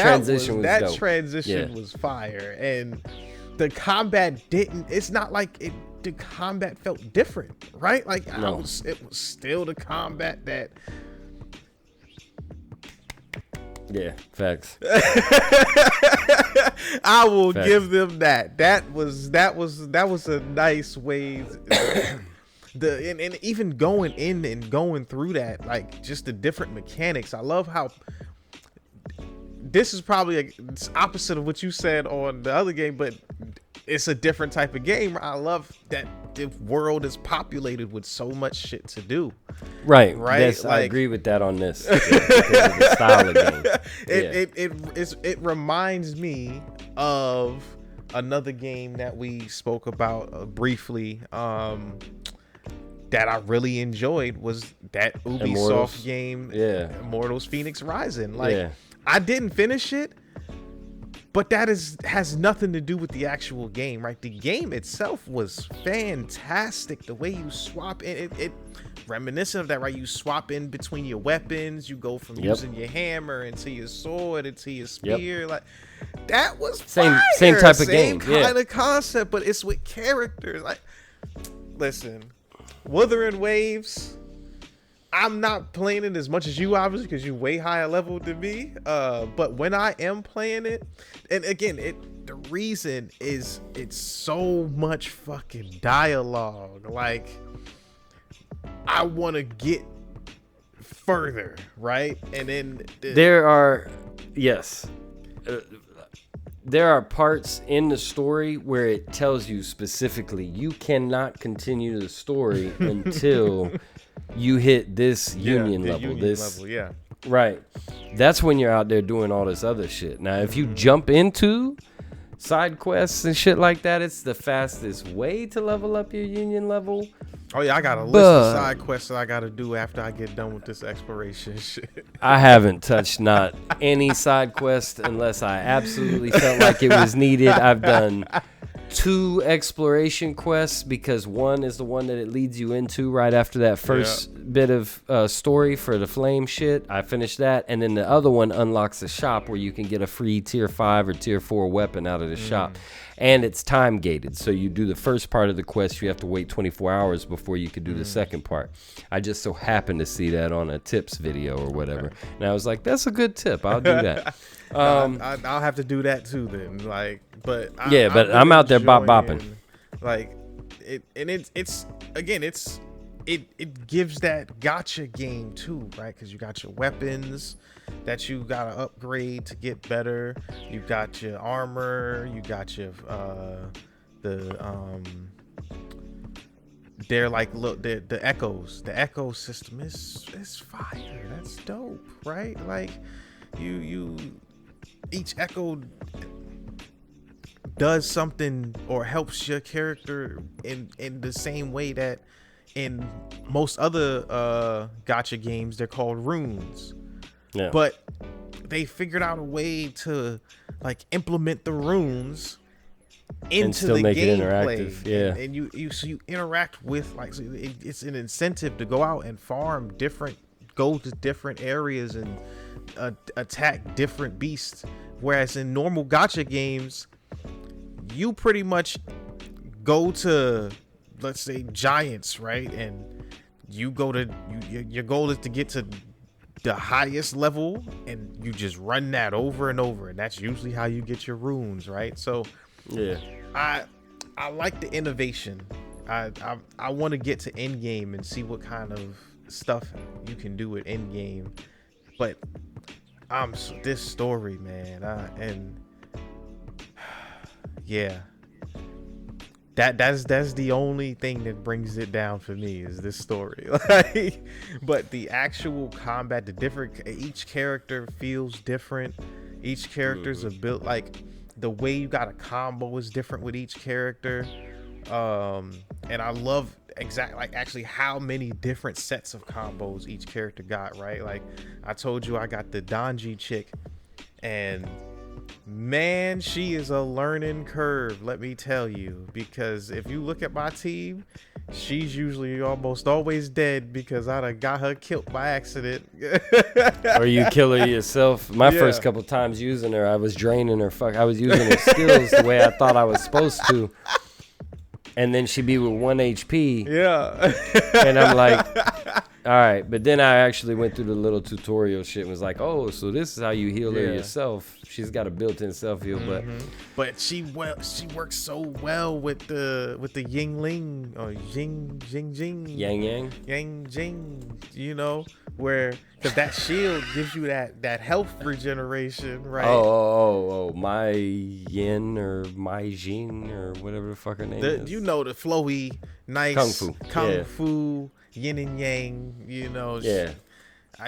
[SPEAKER 1] transition
[SPEAKER 2] was fire, and the combat didn't. It's not like it. The combat felt different, right? Like, it was still the combat that.
[SPEAKER 1] Yeah, facts.
[SPEAKER 2] I will give them that. That was a nice way. And even going in and going through that, like, just the different mechanics. I love how this is probably it's opposite of what you said on the other game, but it's a different type of game. I love that the world is populated with so much shit to do.
[SPEAKER 1] Right. Yes, like, I agree with that on this. Because of the style of game.
[SPEAKER 2] It reminds me of another game that we spoke about briefly. That I really enjoyed was that Ubisoft game, Immortals Phoenix Rising. Like, I didn't finish it, but that has nothing to do with the actual game, right? The game itself was fantastic. The way you swap it reminiscent of that, right? You swap in between your weapons. You go from using your hammer into your sword into your spear. Like, that was
[SPEAKER 1] same type of game,
[SPEAKER 2] same kind of concept, but it's with characters. Like, listen, Wuthering Waves, I'm not playing it as much as you, obviously, because you're way higher level than me. But when I am playing it, and again, the reason is it's so much fucking dialogue. Like, I want to get further, right? And then
[SPEAKER 1] there are parts in the story where it tells you specifically you cannot continue the story until you hit this union level. Right. That's when you're out there doing all this other shit. Now, if you jump into side quests and shit like that, it's the fastest way to level up your union level.
[SPEAKER 2] Oh yeah, I got a list of side quests that I gotta do after I get done with this exploration shit.
[SPEAKER 1] I haven't touched not any side quest unless I absolutely felt like it was needed. I've done 2 exploration quests because one is the one that it leads you into right after that first bit of story for the flame shit. I finished that, and then the other one unlocks a shop where you can get a free tier 5 or tier 4 weapon out of the shop. And it's time gated, so you do the first part of the quest, you have to wait 24 hours before you can do the second part. I just so happened to see that on a tips video or whatever, and I was like, that's a good tip, I'll do that.
[SPEAKER 2] I'll have to do that too then. Like, but
[SPEAKER 1] I'm out there bopping.
[SPEAKER 2] Like, it gives that gotcha game too, right? Because you got your weapons that you gotta upgrade to get better. You got your armor. You got your they're like, look, the echoes. The echo system is fire. That's dope, right? Like, you each echo does something or helps your character in the same way that in most other gacha games they're called runes. Yeah. But they figured out a way to, like, implement the runes into the gameplay. And you interact with, like, so it's an incentive to go out and farm go to different areas and attack different beasts. Whereas in normal gacha games, you pretty much go to, let's say, giants, right? And you go to your goal is to get to the highest level, and you just run that over and over, and that's usually how you get your runes, right? So I like the innovation. I want to get to end game and see what kind of stuff you can do at end game. But this story, man, that's the only thing that brings it down for me is this story. Like, but the actual combat, each character feels different. Each character's built, like, the way you got a combo is different with each character. And I love actually how many different sets of combos each character got, right? Like, I told you I got the Donji chick, and Man, she is a learning curve, let me tell you. Because if you look at my team, she's usually almost always dead because I done got her killed by accident.
[SPEAKER 1] Or you kill her yourself. My first couple times using her, I was draining her. I was using her skills the way I thought I was supposed to. And then she'd be with 1 HP.
[SPEAKER 2] Yeah.
[SPEAKER 1] And I'm like, all right. But then I actually went through the little tutorial shit and was like, oh, so this is how you heal her yourself. She's got a built-in self-heal,
[SPEAKER 2] but she works so well with the Yingling or Jing Yang Jing, you know, where because that shield gives you that health regeneration, right?
[SPEAKER 1] Oh, my Yin or my Jing or whatever the fuck her name is.
[SPEAKER 2] You know, the flowy, nice Kung Fu, yin and yang, you know.
[SPEAKER 1] Yeah.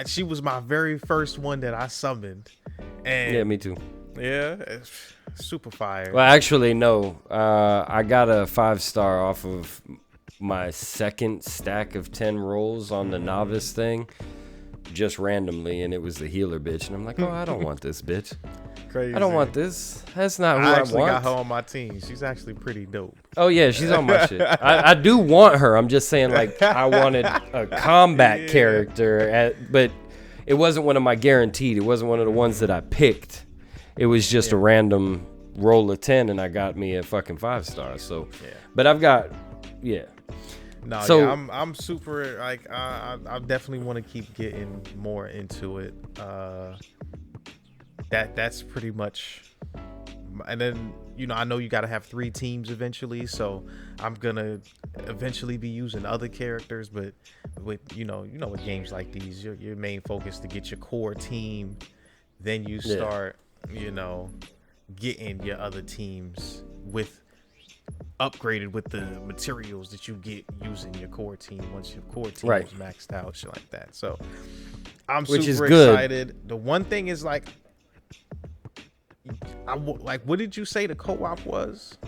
[SPEAKER 2] She was my very first one that I summoned. And
[SPEAKER 1] yeah, me too.
[SPEAKER 2] Yeah, it's super fire.
[SPEAKER 1] Well, actually, no. I got a 5-star off of my second stack of 10 rolls on the novice thing, just randomly, and it was the healer bitch. And I'm like, oh, I don't want this bitch.
[SPEAKER 2] Crazy.
[SPEAKER 1] I don't want this. That's not who
[SPEAKER 2] I
[SPEAKER 1] I
[SPEAKER 2] actually
[SPEAKER 1] want.
[SPEAKER 2] got her on my team. She's actually pretty dope.
[SPEAKER 1] Oh, yeah, she's on my shit. I do want her. I'm just saying, like, I wanted a combat character, but it wasn't one of my guaranteed. It wasn't one of the ones that I picked. It was just a random roll of 10, and I got me a fucking 5-star. So, but I've got,
[SPEAKER 2] No,
[SPEAKER 1] so,
[SPEAKER 2] I'm super, like, I definitely want to keep getting more into it. That's pretty much, and then, you know, I know you got to have 3 teams eventually, so I'm gonna eventually be using other characters, but with, you know, with games like these, your main focus to get your core team, then you start, you know, getting your other teams upgraded with the materials that you get using your core team once your core team is maxed out, shit like that. So I'm super excited. The one thing is, like, what did you say the co-op was?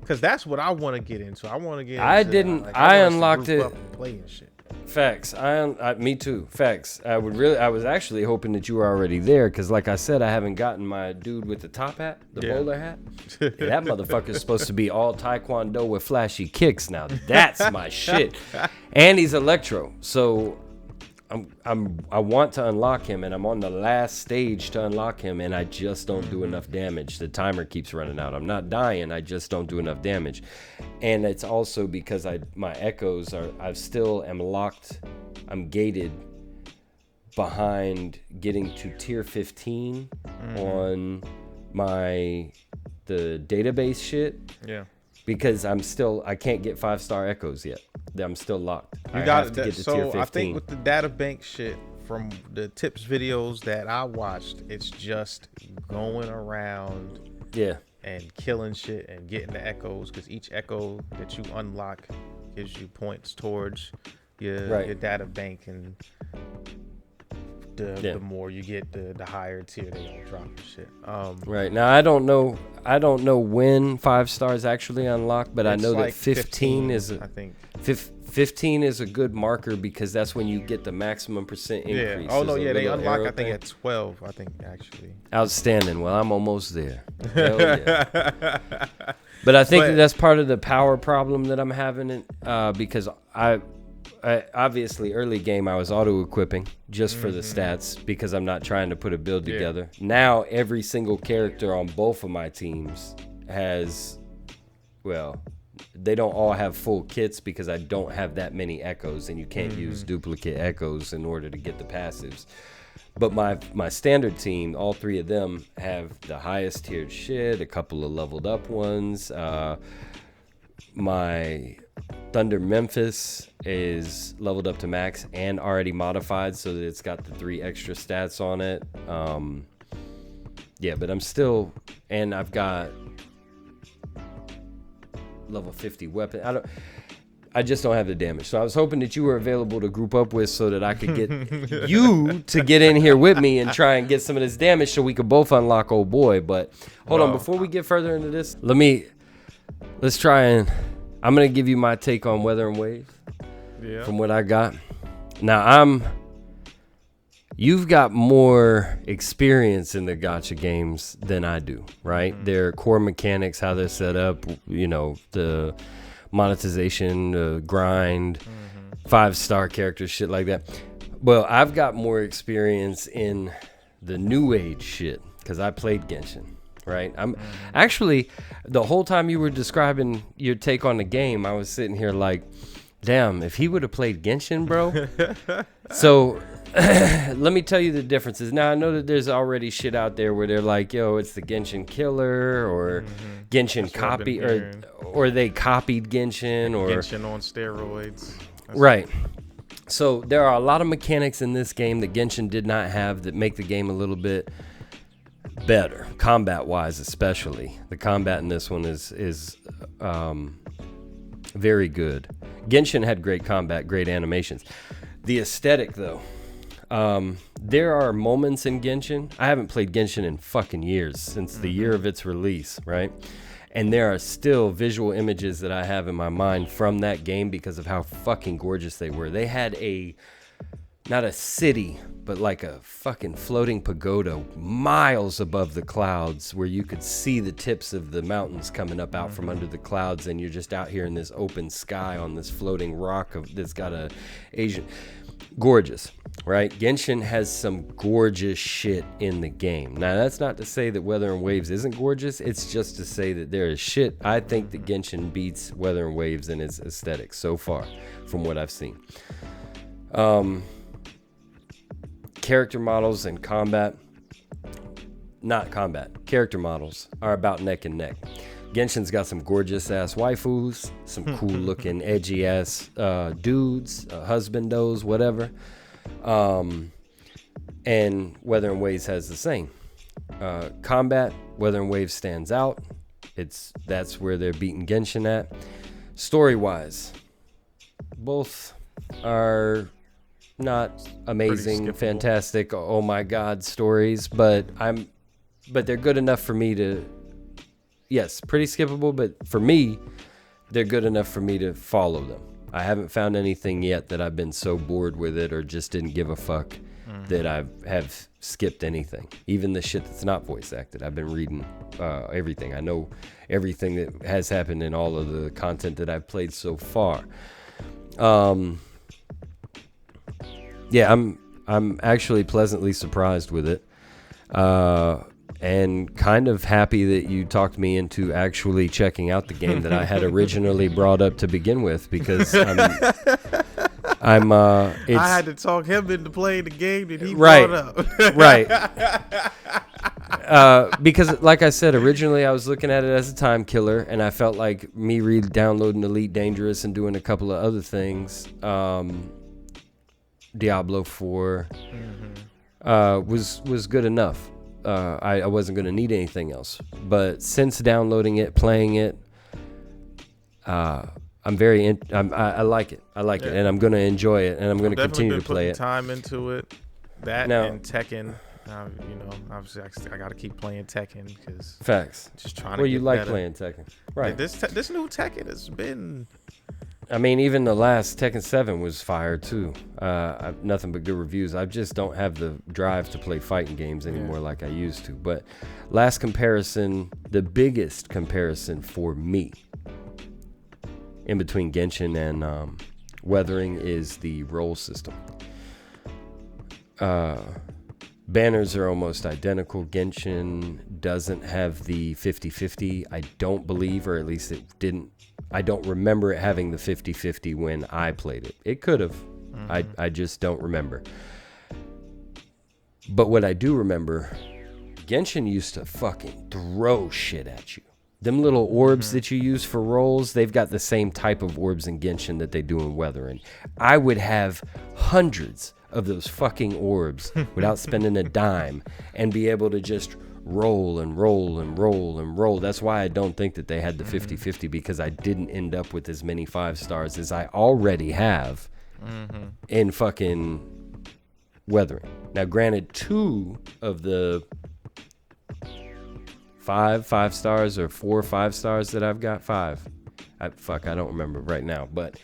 [SPEAKER 2] Because that's what I want to get into. I want to get into,
[SPEAKER 1] I unlocked it.
[SPEAKER 2] Playing shit.
[SPEAKER 1] Facts. Me too. Facts. I was actually hoping that you were already there, because like I said, I haven't gotten my dude with the top hat, the bowler hat. That motherfucker's supposed to be all taekwondo with flashy kicks now. That's my shit. And he's electro. So I want to unlock him, and I'm on the last stage to unlock him, and I just don't do enough damage. The timer keeps running out. I'm not dying, I just don't do enough damage. And it's also because my echoes I still am locked. I'm gated behind getting to tier 15 on the database shit. Yeah. Because I can't get 5-star echoes yet. I'm still locked.
[SPEAKER 2] You got to get to tier 15. I think with the data bank shit, from the tips videos that I watched, it's just going around and killing shit and getting the echoes, because each echo that you unlock gives you points towards your data bank, and the more you get, the higher tier they all drop and shit.
[SPEAKER 1] Right now, I don't know when 5 stars actually unlock, but I know like that 15 is I think 15 is a good marker, because that's when you get the maximum percent increase.
[SPEAKER 2] Oh no, they unlock I think at 12. I think actually.
[SPEAKER 1] Outstanding. Well, I'm almost there. Hell yeah. But I think that's part of the power problem that I'm having, because I obviously early game I was auto equiping just for the stats, because I'm not trying to put a build together. Now every single character on both of my teams has, well, they don't all have full kits, because I don't have that many echoes, and you can't use duplicate echoes in order to get the passives. But my standard team, all 3 of them have the highest tiered shit, a couple of leveled up ones. My Thunder Memphis is leveled up to max and already modified, so that it's got the 3 extra stats on it. But I'm still, and I've got level 50 weapon. I just don't have the damage. So I was hoping that you were available to group up with, so that I could get you to get in here with me and try and get some of this damage, so we could both unlock old boy. But hold on, before we get further into this, let's try and I'm gonna give you my take on Weather and Wave from what I got. Now you've got more experience in the gacha games than I do, right? Their core mechanics, how they're set up, the monetization, grind, 5-star characters, shit like that. Well, I've got more experience in the new age shit because I played Genshin, right? I'm actually, the whole time you were describing your take on the game, I was sitting here like, damn, if he would have played Genshin, bro. So let me tell you the differences. Now, I know that there's already shit out there where they're like, yo, it's the Genshin killer, or Genshin copy, or they copied Genshin, or
[SPEAKER 2] Genshin on steroids.
[SPEAKER 1] Right. So there are a lot of mechanics in this game that Genshin did not have that make the game a little bit better, combat-wise especially. The combat in this one is very good. Genshin had great combat, great animations. The aesthetic, though. There are moments in Genshin. I haven't played Genshin in fucking years, since the year of its release, right? And there are still visual images that I have in my mind from that game because of how fucking gorgeous they were. They had not a city, but like a fucking floating pagoda miles above the clouds where you could see the tips of the mountains coming up out from under the clouds, and you're just out here in this open sky on this floating rock that's got a Asian... Gorgeous, right? Genshin has some gorgeous shit in the game. Now, that's not to say that Weather and Waves isn't gorgeous. It's just to say that there is shit. I think that Genshin beats Weather and Waves in its aesthetics so far, from what I've seen. Character models and character models are about neck and neck. Genshin's got some gorgeous ass waifus, some cool looking edgy ass dudes, husbandos, whatever. And Weather and Waves has the same. Combat, Weather and Waves stands out. That's where they're beating Genshin at. Story wise, both are not amazing, fantastic, oh my god stories, but they're good enough for me to... Yes, pretty skippable, but for me, they're good enough for me to follow them. I haven't found anything yet that I've been so bored with it or just didn't give a fuck that I have skipped anything. Even the shit that's not voice acted. I've been reading everything. I know everything that has happened in all of the content that I've played so far. Yeah, I'm actually pleasantly surprised with it. And kind of happy that you talked me into actually checking out the game that I had originally brought up to begin with, because I
[SPEAKER 2] had to talk him into playing the game that he brought up.
[SPEAKER 1] Right. Because like I said, originally I was looking at it as a time killer, and I felt like me downloading Elite Dangerous and doing a couple of other things, Diablo 4 was good enough. I wasn't going to need anything else. But since downloading it, playing it, I like it. I like it, and I'm going to enjoy it, and I'm going to continue to play it.
[SPEAKER 2] Time into it. And Tekken. Obviously I got to keep playing Tekken because
[SPEAKER 1] facts.
[SPEAKER 2] Just trying to.
[SPEAKER 1] Well, you like
[SPEAKER 2] better.
[SPEAKER 1] Playing Tekken, right?
[SPEAKER 2] This new Tekken has been.
[SPEAKER 1] I mean, even the last Tekken 7 was fire too. I've nothing but good reviews. I just don't have the drive to play fighting games anymore like I used to. But last comparison, the biggest comparison for me in between Genshin and Weathering is the role system. Banners are almost identical. Genshin doesn't have the 50-50, I don't believe, or at least it didn't. I don't remember it having the 50-50 when I played it. It could have. I just don't remember. But what I do remember, Genshin used to fucking throw shit at you. Them little orbs that you use for rolls, they've got the same type of orbs in Genshin that they do in Weathering. I would have hundreds of those fucking orbs without spending a dime and be able to just roll and roll and roll and roll. That's why I don't think that they had the 50-50, because I didn't end up with as many 5 stars as I already have in fucking Weathering. Now, granted, 2 of the 5 stars or 4 5 stars that I've got, 5. I don't remember right now, but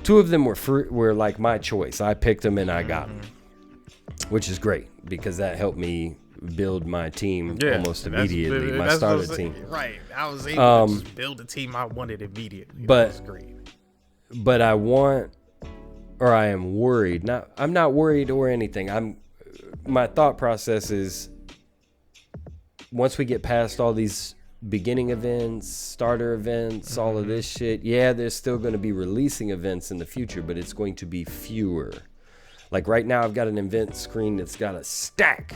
[SPEAKER 1] 2 of them were like my choice. I picked them and I got them. which is great because that helped me build my team almost
[SPEAKER 2] that's
[SPEAKER 1] immediately. My starter team.
[SPEAKER 2] Right. I was able to just build a team I wanted immediately.
[SPEAKER 1] But
[SPEAKER 2] that's great.
[SPEAKER 1] But I am worried. I'm not worried or anything. My thought process is once we get past all these beginning events, starter events, all of this shit, there's still going to be releasing events in the future, but it's going to be fewer. Like right now, I've got an event screen that's got a stack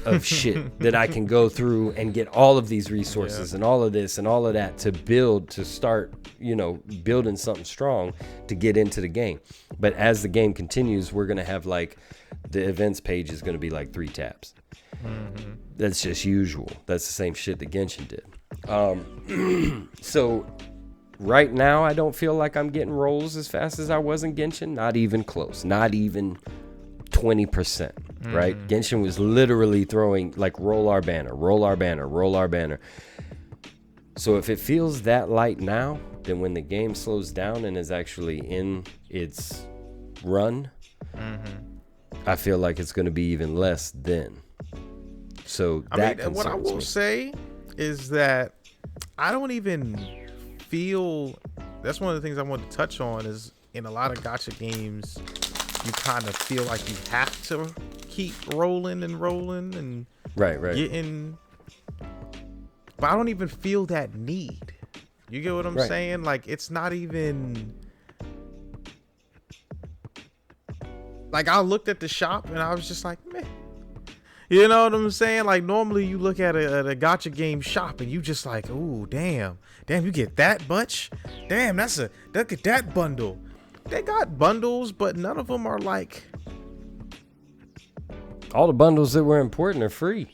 [SPEAKER 1] of shit that I can go through and get all of these resources and all of this and all of that to start, building something strong to get into the game. But as the game continues, we're going to have like the events page is going to be like 3 tabs. That's just usual. That's the same shit that Genshin did. So right now, I don't feel like I'm getting rolls as fast as I was in Genshin. Not even close. Not even 20%. Right? Genshin was literally throwing like roll our banner, roll our banner, roll our banner. So if it feels that light now, then when the game slows down and is actually in its run, I feel like it's going to be even less then. So
[SPEAKER 2] what I will say is that I don't even feel. That's one of the things I want to touch on is in a lot of gacha games, you kind of feel like you have to keep rolling and
[SPEAKER 1] right
[SPEAKER 2] getting. But I don't even feel that need. You get what I'm saying? Like it's not even. Like I looked at the shop and I was just like, meh. You know what I'm saying? Like normally you look at a gacha game shop and you just like, ooh, damn, you get that much? Damn, look at that bundle. They got bundles, but none of them are like.
[SPEAKER 1] All the bundles that were important are free.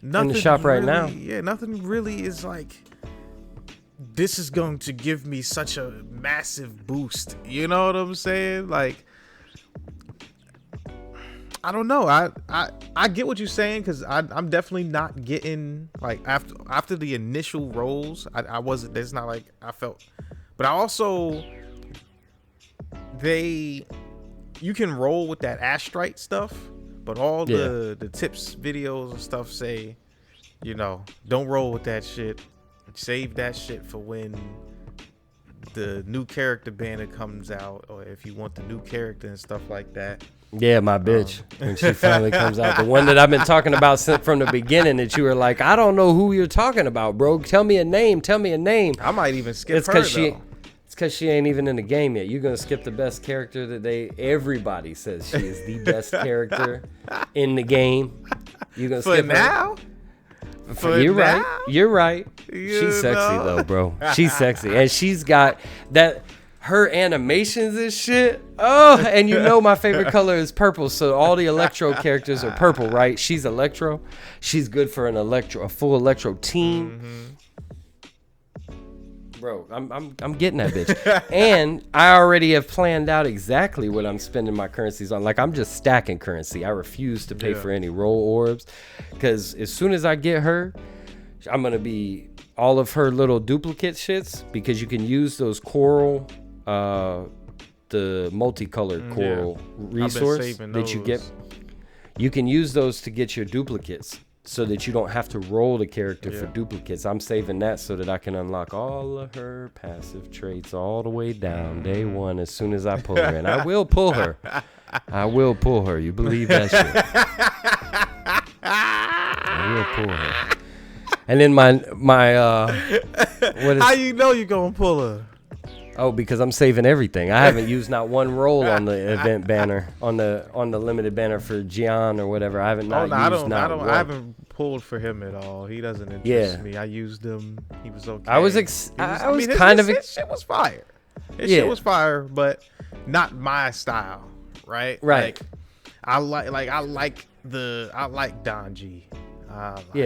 [SPEAKER 1] In the shop right now.
[SPEAKER 2] Yeah, nothing really is like. This is going to give me such a massive boost. You know what I'm saying? Like. I don't know. I get what you're saying because I'm definitely not getting like after the initial rolls. I wasn't. It's not like I felt, but I also you can roll with that Astrite stuff, but all the tips videos and stuff say, don't roll with that shit. Save that shit for when the new character banner comes out, or if you want the new character and stuff like that.
[SPEAKER 1] Yeah, my bitch. When she finally comes out. The one that I've been talking about from the beginning that you were like, I don't know who you're talking about, bro. Tell me a name.
[SPEAKER 2] I might even skip her,
[SPEAKER 1] It's because she ain't even in the game yet. You're going to skip the best character that everybody says she is the best character in the game. You're going to skip
[SPEAKER 2] now?
[SPEAKER 1] You're right. She's sexy, though, bro. She's sexy. And she's got that... Her animations and shit. Oh, and my favorite color is purple. So all the Electro characters are purple, right? She's Electro. She's good for a full Electro team. Bro, I'm getting that bitch. And I already have planned out exactly what I'm spending my currencies on. Like I'm just stacking currency. I refuse to pay for any roll orbs because as soon as I get her, I'm gonna be all of her little duplicate shits because you can use those coral. The multicolored coral resource that you get, you can use those to get your duplicates so that you don't have to roll the character for duplicates. I'm saving that so that I can unlock all of her passive traits all the way down day one as soon as I pull her. And I will pull her. You believe that shit? I will pull her. And then my what is,
[SPEAKER 2] how you know you're gonna pull her?
[SPEAKER 1] Oh, because I'm saving everything. I haven't used not one roll on the event banner, on the limited banner for Gian or whatever. I haven't
[SPEAKER 2] one.
[SPEAKER 1] I
[SPEAKER 2] haven't pulled for him at all. He doesn't interest me. I used him. He was okay.
[SPEAKER 1] His shit
[SPEAKER 2] was fire. His shit was fire, but not my style. Right.
[SPEAKER 1] Right.
[SPEAKER 2] Like, I like Donji.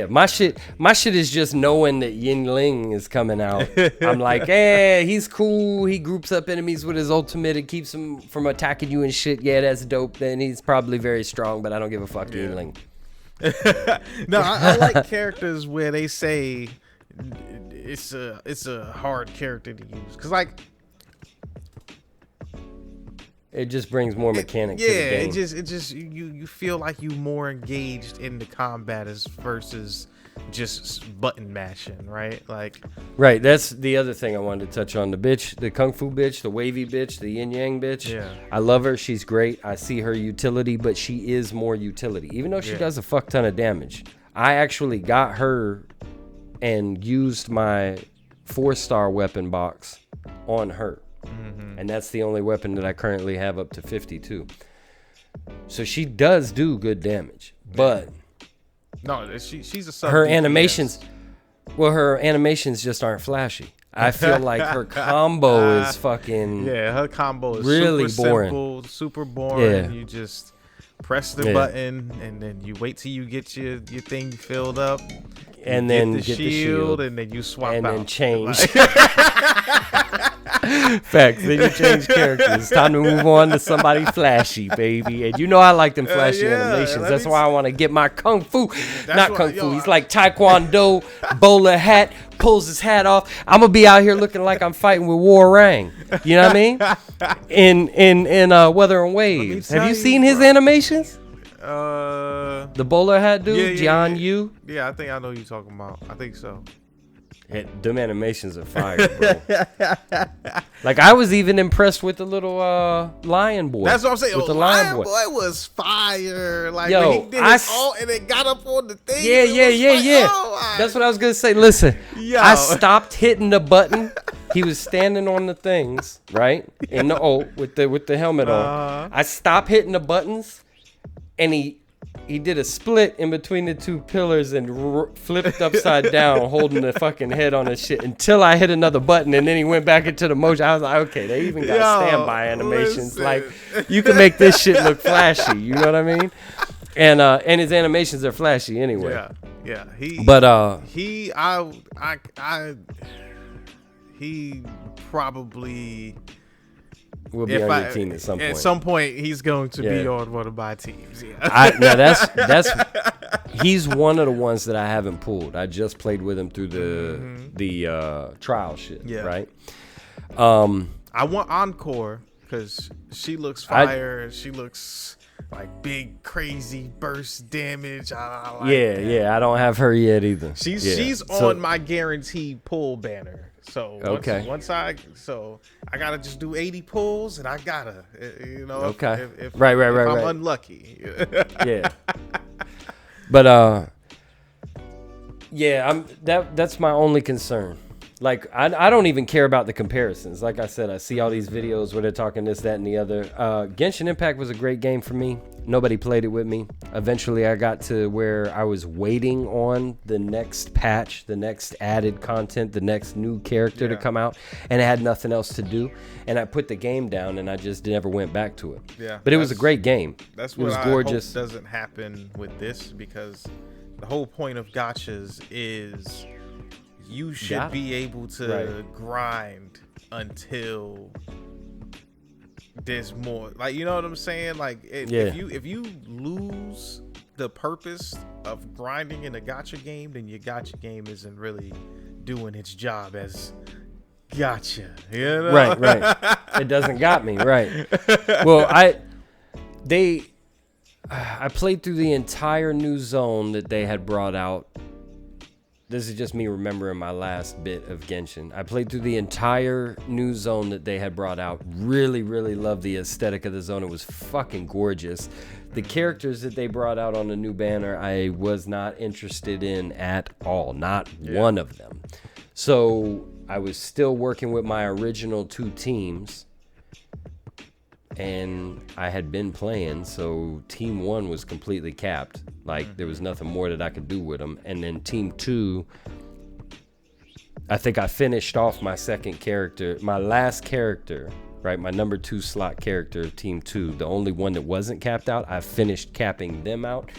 [SPEAKER 1] My shit is just knowing that Yingling is coming out. I'm like, hey, he's cool. He groups up enemies with his ultimate. It keeps him from attacking you and shit. Yeah, that's dope. Then he's probably very strong, but I don't give a fuck, Yingling.
[SPEAKER 2] No, I like characters where they say it's a hard character to use. Cause like
[SPEAKER 1] It just brings more mechanic to the game.
[SPEAKER 2] it just you feel like you more engaged in the combat as versus just button mashing, right? Like,
[SPEAKER 1] right. That's the other thing I wanted to touch on. The bitch, the kung fu bitch, the wavy bitch, the yin yang bitch.
[SPEAKER 2] Yeah.
[SPEAKER 1] I love her. She's great. I see her utility, but she is more utility, even though she does a fuck ton of damage. I actually got her and used my 4-star weapon box on her. And that's the only weapon that I currently have up to 52. So she does do good damage, but
[SPEAKER 2] no, she's a sub
[SPEAKER 1] her
[SPEAKER 2] DPS.
[SPEAKER 1] animations, well, her animations just aren't flashy. I feel like her combo is fucking
[SPEAKER 2] her combo is
[SPEAKER 1] really
[SPEAKER 2] super
[SPEAKER 1] boring.
[SPEAKER 2] simple, super boring.
[SPEAKER 1] Yeah.
[SPEAKER 2] You just press the button and then you wait till you get your thing filled up,
[SPEAKER 1] and then
[SPEAKER 2] get the shield, and then you swap
[SPEAKER 1] and
[SPEAKER 2] out
[SPEAKER 1] then change. Facts. Then you change characters. It's time to move on to somebody flashy, baby. And you know I like them flashy animations. That's why I want to get my kung fu. Not kung fu. He's like taekwondo, bowler hat, pulls his hat off. I'm gonna be out here looking like I'm fighting with Warang. You know what I mean? In Weather and Waves. Have you seen his animations? The bowler hat dude, John Yu.
[SPEAKER 2] Yeah, I think I know who you're talking about. I think so.
[SPEAKER 1] Them animations are fire, bro. Like, I was even impressed with the little lion boy.
[SPEAKER 2] That's what I'm saying.
[SPEAKER 1] With the
[SPEAKER 2] lion boy was fire. Like,
[SPEAKER 1] yo,
[SPEAKER 2] when he did his ult and it got up on the thing.
[SPEAKER 1] Yeah. That's what I was gonna say. Listen, I stopped hitting the button. He was standing on the things, right, in the ult with the helmet on. I stopped hitting the buttons, and he did a split in between the two pillars and flipped upside down, holding the fucking head on his shit until I hit another button, and then he went back into the motion. I was like, okay, they even got standby animations. Like, you can make this shit look flashy. You know what I mean? And his animations are flashy anyway.
[SPEAKER 2] Yeah. He probably
[SPEAKER 1] will be on your team at some point.
[SPEAKER 2] At some point, he's going to be on one of my teams. Yeah.
[SPEAKER 1] That's he's one of the ones that I haven't pulled. I just played with him through the trial shit. Yeah. Right.
[SPEAKER 2] I want Encore because she looks fire. She looks like big, crazy burst damage. I like that.
[SPEAKER 1] I don't have her yet either.
[SPEAKER 2] She's on my guaranteed pull banner. So once I gotta just do 80 pulls and I gotta, you know.
[SPEAKER 1] Okay.
[SPEAKER 2] If
[SPEAKER 1] right.
[SPEAKER 2] I'm unlucky.
[SPEAKER 1] Yeah. But that's my only concern. Like, I don't even care about the comparisons. Like I said, I see all these videos where they're talking this, that, and the other. Genshin Impact was a great game for me. Nobody played it with me. Eventually, I got to where I was waiting on the next patch, the next added content, the next new character to come out, and I had nothing else to do. And I put the game down, and I just never went back to it. Yeah, but it was a great game.
[SPEAKER 2] That's what I hope doesn't happen with this, because the whole point of gachas is you should be able to grind until there's more. Like, you know what I'm saying? Like, if you lose the purpose of grinding in a gacha game, then your gacha game isn't really doing its job as gacha. You know?
[SPEAKER 1] Right. It doesn't got me right. Well, I played through the entire new zone that they had brought out. This is just me remembering my last bit of Genshin. I played through the entire new zone that they had brought out. Really, really loved the aesthetic of the zone. It was fucking gorgeous. The characters that they brought out on the new banner, I was not interested in at all. Not one of them. So I was still working with my original 2 teams. And I had been playing, so Team 1 was completely capped. Like, there was nothing more that I could do with them. And then Team 2, I think I finished off my second character, my last character, right? My number 2 slot character of Team 2, the only one that wasn't capped out. I finished capping them out.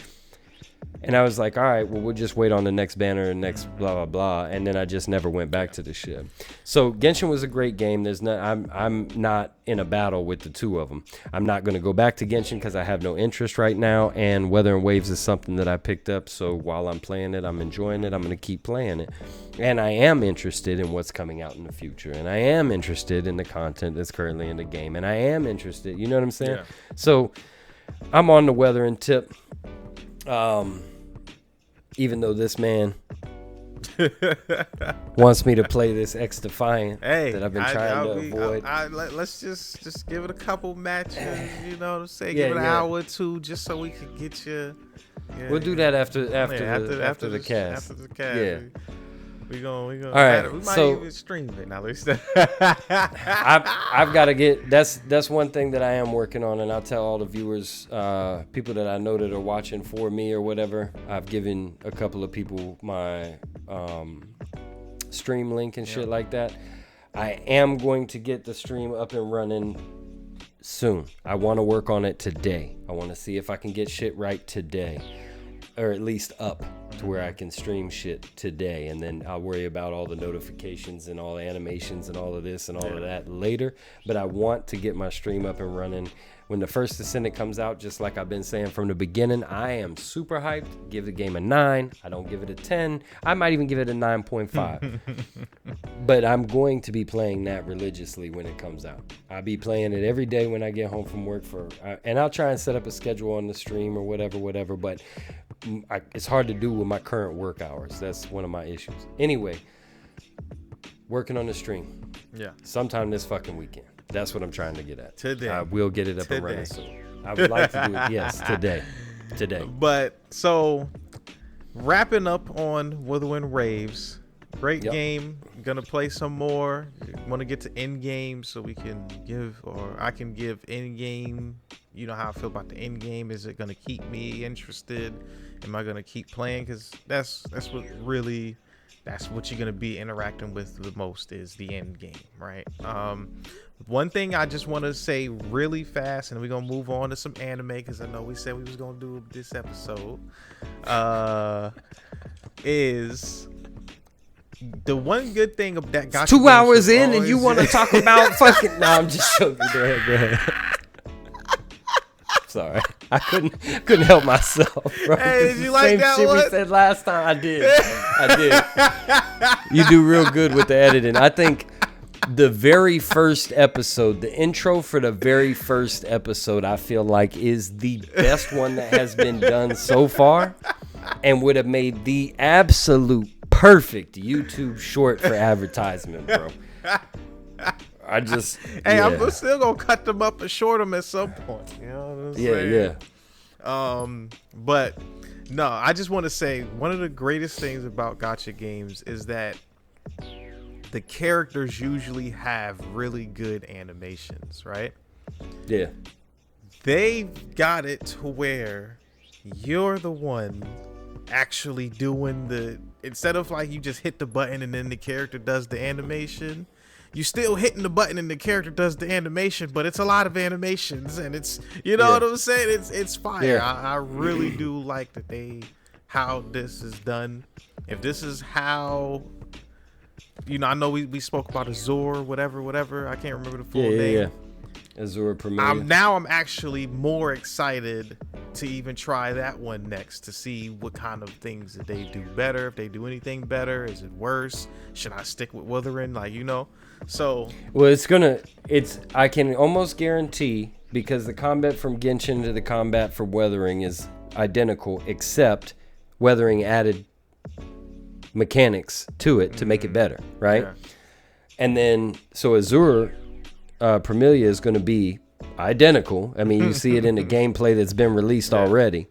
[SPEAKER 1] And I was like, all right, well, we'll just wait on the next banner and next blah, blah, blah. And then I just never went back to the shit. So Genshin was a great game. I'm not in a battle with the two of them. I'm not going to go back to Genshin because I have no interest right now. And Weather and Waves is something that I picked up. So while I'm playing it, I'm enjoying it. I'm going to keep playing it. And I am interested in what's coming out in the future. And I am interested in the content that's currently in the game. And I am interested. You know what I'm saying?
[SPEAKER 2] Yeah.
[SPEAKER 1] So I'm on the Weathering tip. Even though this man wants me to play this X Defiant that I've been trying to avoid.
[SPEAKER 2] Let's just give it a couple matches, you know what I'm saying? Give it an hour or two just so we can get you. Yeah,
[SPEAKER 1] we'll do that after the cast.
[SPEAKER 2] After the cast.
[SPEAKER 1] Yeah.
[SPEAKER 2] We gonna.
[SPEAKER 1] All right.
[SPEAKER 2] We might even stream it now.
[SPEAKER 1] I've got to get. That's one thing that I am working on, and I'll tell all the viewers, people that I know that are watching for me or whatever. I've given a couple of people my stream link and shit like that. I am going to get the stream up and running soon. I want to work on it today. I want to see if I can get shit right today, or at least up to where I can stream shit today, and then I'll worry about all the notifications and all the animations and all of this and all of that later. But I want to get my stream up and running when the first Descendant comes out. Just like I've been saying from the beginning, I am super hyped. Give the game a 9. I don't give it a 10. I might even give it a 9.5. But I'm going to be playing that religiously when it comes out. I'll be playing it every day when I get home from work and I'll try and set up a schedule on the stream or whatever. But it's hard to do with my current work hours. That's one of my issues. Anyway, working on the stream.
[SPEAKER 2] Yeah. Sometime
[SPEAKER 1] this fucking weekend. That's what I'm trying to get at.
[SPEAKER 2] Today.
[SPEAKER 1] I will get it up and running soon. I would like to do it. Yes, today.
[SPEAKER 2] But so wrapping up on Wuthering Waves. Great game. Gonna play some more. Want to get to end game so we can I can give end game. You know how I feel about the end game. Is it gonna keep me interested? Am I gonna keep playing? Because that's what you're gonna be interacting with the most is the end game, right? One thing I just want to say really fast, and we're gonna move on to some anime because I know we said we was gonna do this episode. Is the one good thing of that got
[SPEAKER 1] 2 hours in and you want to talk about fucking? No, I'm just joking. Go ahead. Sorry, I couldn't help myself, bro.
[SPEAKER 2] Hey, did you like that
[SPEAKER 1] shit
[SPEAKER 2] one?
[SPEAKER 1] We said last time. I did. You do real good with the editing. I think the very first episode, the intro for the very first episode, I feel like is the best one that has been done so far, and would have made the absolute perfect YouTube short for advertisement, bro. I'm
[SPEAKER 2] still gonna cut them up and short them at some point. You know what I'm saying?
[SPEAKER 1] Yeah.
[SPEAKER 2] But no, I just want to say one of the greatest things about gacha games is that the characters usually have really good animations, right?
[SPEAKER 1] Yeah.
[SPEAKER 2] They've got it to where you're the one actually doing instead of like you just hit the button and then the character does the animation. You still hitting the button and the character does the animation, but it's a lot of animations and it's, you know what I'm saying? It's fire.
[SPEAKER 1] Yeah.
[SPEAKER 2] I really do like how this is done. If this is how, I know we spoke about Azure, whatever. I can't remember the full name.
[SPEAKER 1] Yeah. Azure Premier.
[SPEAKER 2] Now I'm actually more excited to even try that one next to see what kind of things that they do better. If they do anything better, is it worse? Should I stick with Wuthering? So. Well,
[SPEAKER 1] I can almost guarantee, because the combat from Genshin to the combat for Wuthering is identical, except Wuthering added mechanics to it to make it better, right?
[SPEAKER 2] Yeah.
[SPEAKER 1] And then, so Azure Premier is going to be identical. I mean, you see it in the gameplay that's been released already.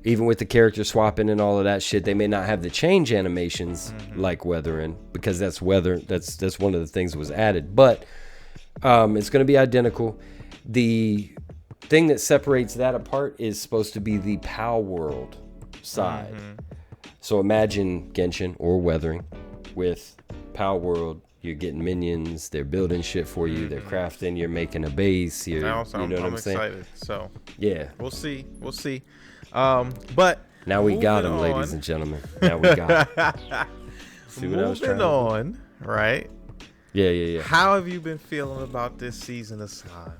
[SPEAKER 1] Even with the character swapping and all of that shit, they may not have the change animations like Wuthering, because that's one of the things that was added. But it's going to be identical. The thing that separates that apart is supposed to be the POW world side. So imagine Genshin or Wuthering with POW world. You're getting minions. They're building shit for you. They're crafting. You're making a base. You know what I'm saying?
[SPEAKER 2] Excited. So
[SPEAKER 1] yeah,
[SPEAKER 2] we'll see. But
[SPEAKER 1] now we got him, ladies and gentlemen. Now we got him. See what I was trying
[SPEAKER 2] moving on, right?
[SPEAKER 1] Yeah.
[SPEAKER 2] How have you been feeling about this season of Slime?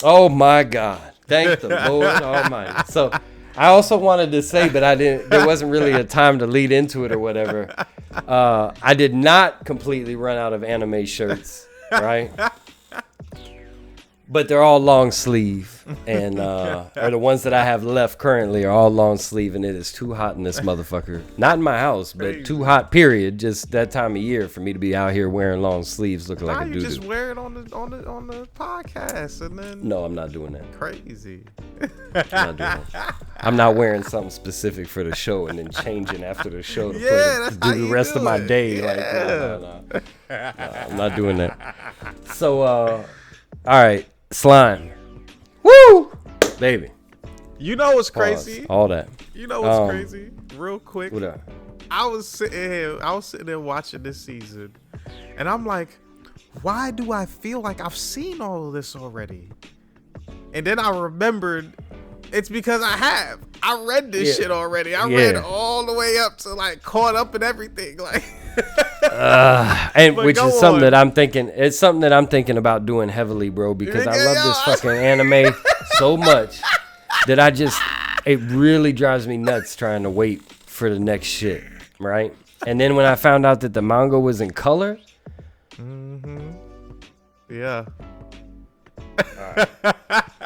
[SPEAKER 1] Oh my God. Thank the Lord Almighty. So I also wanted to say, but I didn't, there wasn't really a time to lead into it or whatever. I did not completely run out of anime shirts, right? But they're all long sleeve, and or the ones that I have left currently are all long sleeve, and it is too hot in this motherfucker. Not in my house, but too hot. Period. Just that time of year for me to be out here wearing long sleeves, looking like a dude.
[SPEAKER 2] You just wear it on the podcast, and then
[SPEAKER 1] no, I'm not doing that.
[SPEAKER 2] Crazy.
[SPEAKER 1] I'm not doing that. I'm not wearing something specific for the show and then changing after the show to do the rest of my day.
[SPEAKER 2] Yeah.
[SPEAKER 1] Like, no, I'm not doing that. So, all right. Slime. Woo! Baby.
[SPEAKER 2] You know what's crazy?
[SPEAKER 1] All that.
[SPEAKER 2] You know what's crazy? Real quick.
[SPEAKER 1] What up?
[SPEAKER 2] I was sitting there watching this season, and I'm like, why do I feel like I've seen all of this already? And then I remembered it's because I have. I read this shit already. I read all the way up to like caught up and everything. Like
[SPEAKER 1] and which is something that I'm thinking. It's something that I'm thinking about doing heavily, bro, because I love this fucking anime so much that it really drives me nuts trying to wait for the next shit, right? And then when I found out that the manga was in color,
[SPEAKER 2] yeah.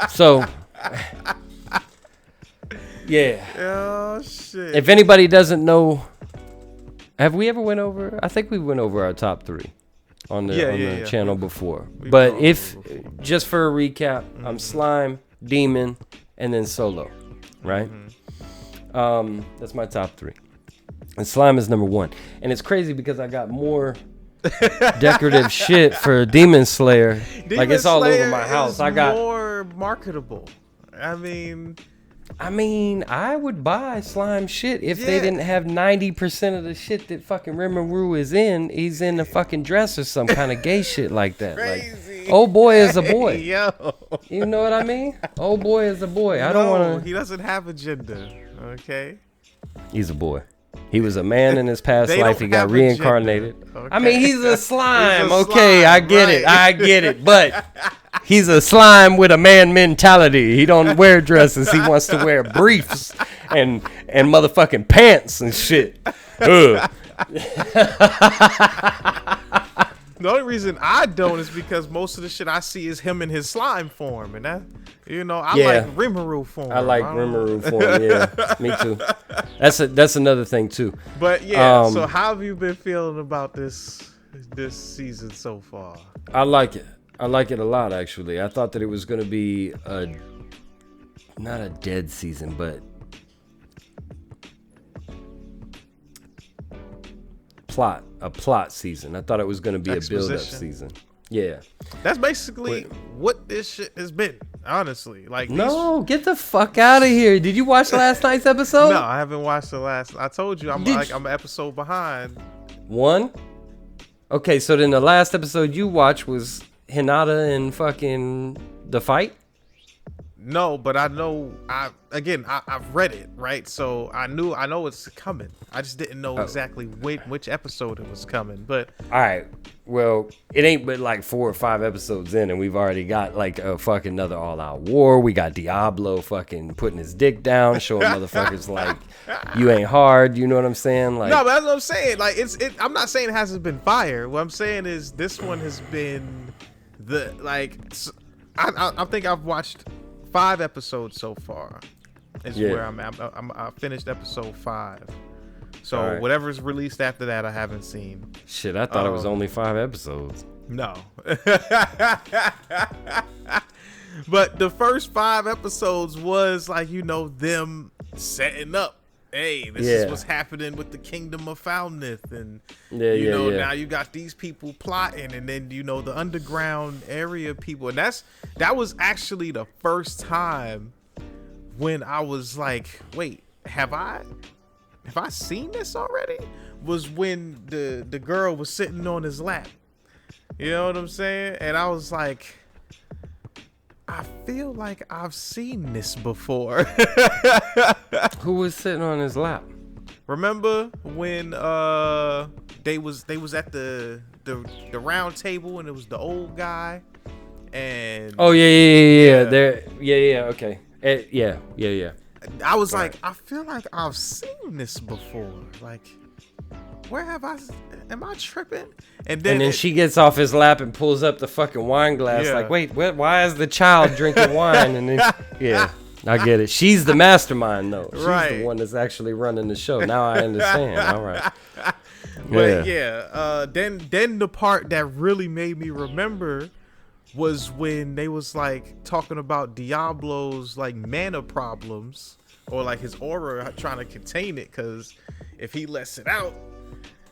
[SPEAKER 1] So, yeah.
[SPEAKER 2] Oh shit.
[SPEAKER 1] If anybody doesn't know, have we ever went over? I think we went over our top 3 on the channel before. But just for a recap, I'm Slime, Demon, and then Solo, right? That's my top 3. And Slime is number 1. And it's crazy because I got more decorative shit for Demon Slayer. Like it's all over my house. I got
[SPEAKER 2] more marketable. I mean,
[SPEAKER 1] I would buy Slime shit if they didn't have 90% of the shit that fucking Rimuru is in. He's in a fucking dress or some kind of gay shit like that.
[SPEAKER 2] Crazy.
[SPEAKER 1] Like, old boy is a boy.
[SPEAKER 2] Yo.
[SPEAKER 1] You know what I mean? Old boy is a boy. I don't want to.
[SPEAKER 2] He doesn't have a gender. Okay.
[SPEAKER 1] He's a boy. He was a man in his past life. He got reincarnated.
[SPEAKER 2] Okay.
[SPEAKER 1] I mean, he's a slime.
[SPEAKER 2] He's a
[SPEAKER 1] okay,
[SPEAKER 2] slime,
[SPEAKER 1] I get
[SPEAKER 2] right.
[SPEAKER 1] it. I get it. But he's a slime with a man mentality. He don't wear dresses. He wants to wear briefs and motherfucking pants and shit. Ugh.
[SPEAKER 2] The only reason I don't is because most of the shit I see is him in his slime form, and that, I like Rimuru form.
[SPEAKER 1] I like Rimuru form. Yeah, me too. That's another thing too.
[SPEAKER 2] But yeah, so how have you been feeling about this season so far?
[SPEAKER 1] I like it. I like it a lot, actually. I thought that it was going to be not a dead season, but a plot season. I thought it was going to be a build-up season. Yeah.
[SPEAKER 2] That's basically what this shit has been, honestly. Like,
[SPEAKER 1] get the fuck out of here. Did you watch last night's episode?
[SPEAKER 2] No, I haven't watched the last. I told you I'm an episode behind.
[SPEAKER 1] 1? Okay, so then the last episode you watched was Hinata and fucking the fight?
[SPEAKER 2] No, but I know I've read it, right? So I know it's coming. I just didn't know exactly which episode it was coming. But
[SPEAKER 1] all right, well, it ain't but like 4 or 5 episodes in, and we've already got like a fucking another all-out war. We got Diablo fucking putting his dick down, showing motherfuckers like you ain't hard. You know what I'm saying? Like,
[SPEAKER 2] no, but that's what I'm saying. Like I'm not saying it hasn't been fire. What I'm saying is this one has been I think I've watched 5 episodes so far is where I'm at. I finished episode 5. So whatever's released after that, I haven't seen.
[SPEAKER 1] Shit, I thought it was only 5 episodes.
[SPEAKER 2] No. But the first 5 episodes was like, them setting up. Hey, this is what's happening with the Kingdom of Foulness, and now you got these people plotting, and then the underground area people, and that was actually the first time when I was like, wait, have I seen this already? Was when the girl was sitting on his lap, you know what I'm saying? And I was like, I feel like I've seen this before.
[SPEAKER 1] Who was sitting on his lap?
[SPEAKER 2] Remember when they was at the round table and it was the old guy and
[SPEAKER 1] Oh yeah. There, yeah. Okay. Yeah.
[SPEAKER 2] I was like, I feel like I've seen this before. Like, where have I? Am I tripping? And then
[SPEAKER 1] she gets off his lap and pulls up the fucking wine glass.
[SPEAKER 2] Yeah.
[SPEAKER 1] Like, wait, why is the child drinking wine? And then, yeah, I get it. She's the mastermind, though. She's
[SPEAKER 2] Right.
[SPEAKER 1] the one that's actually running the show. Now I understand. All right.
[SPEAKER 2] But then the part that really made me remember was when they was like talking about Diablo's like mana problems or like his aura trying to contain it, because if he lets it out,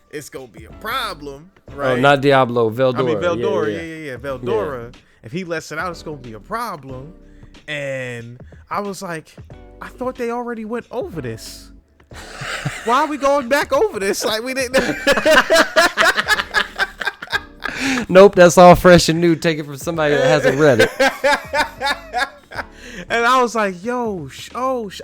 [SPEAKER 2] it's gonna be a problem, right?
[SPEAKER 1] Oh, not Diablo, Veldora.
[SPEAKER 2] I mean Veldora,
[SPEAKER 1] Yeah.
[SPEAKER 2] Veldora. If he lets it out, it's gonna be a problem. And I was like, I thought they already went over this. Why are we going back over this? Like we didn't.
[SPEAKER 1] Nope, that's all fresh and new. Take it from somebody that hasn't read it.
[SPEAKER 2] And I was like, yo,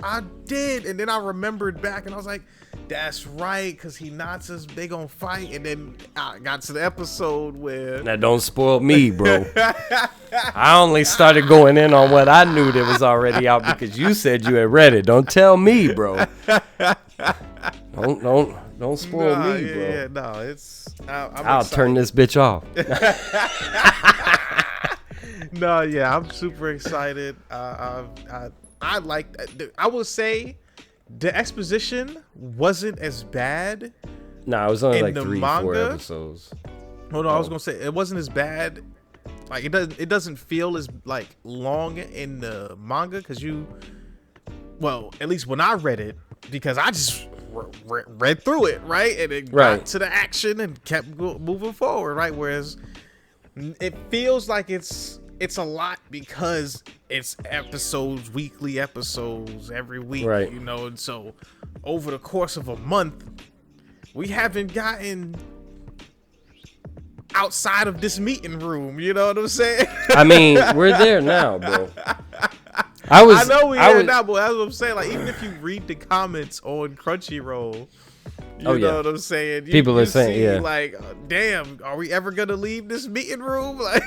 [SPEAKER 2] I did. And then I remembered back and I was like, that's right, because he knocks us, they gonna fight. And then I got to the episode where...
[SPEAKER 1] Now, don't spoil me, bro. I only started going in on what I knew that was already out because you said you had read it. Don't tell me, bro. Don't spoil me, bro.
[SPEAKER 2] Yeah, no, it's...
[SPEAKER 1] I'll turn this bitch off.
[SPEAKER 2] No, yeah, I'm super excited. I like that. I will say the exposition wasn't as bad.
[SPEAKER 1] Nah, it was only like
[SPEAKER 2] the
[SPEAKER 1] 3-4
[SPEAKER 2] manga?
[SPEAKER 1] episodes.
[SPEAKER 2] Hold on, I was gonna say it wasn't as bad. Like it doesn't feel as like long in the manga because at least when I read it, because I just read through it, right, and it got to the action and kept moving forward, right. Whereas it feels like it's a lot because it's episodes, weekly episodes every week,
[SPEAKER 1] right.
[SPEAKER 2] You know, and so over the course of a month, we haven't gotten outside of this meeting room, you know what I'm saying?
[SPEAKER 1] I mean, we're there now, bro.
[SPEAKER 2] I know we're there now, but that's what I'm saying. Like, even if you read the comments on Crunchyroll, you know what I'm saying?
[SPEAKER 1] People are saying,
[SPEAKER 2] like, damn, are we ever gonna leave this meeting room? Like,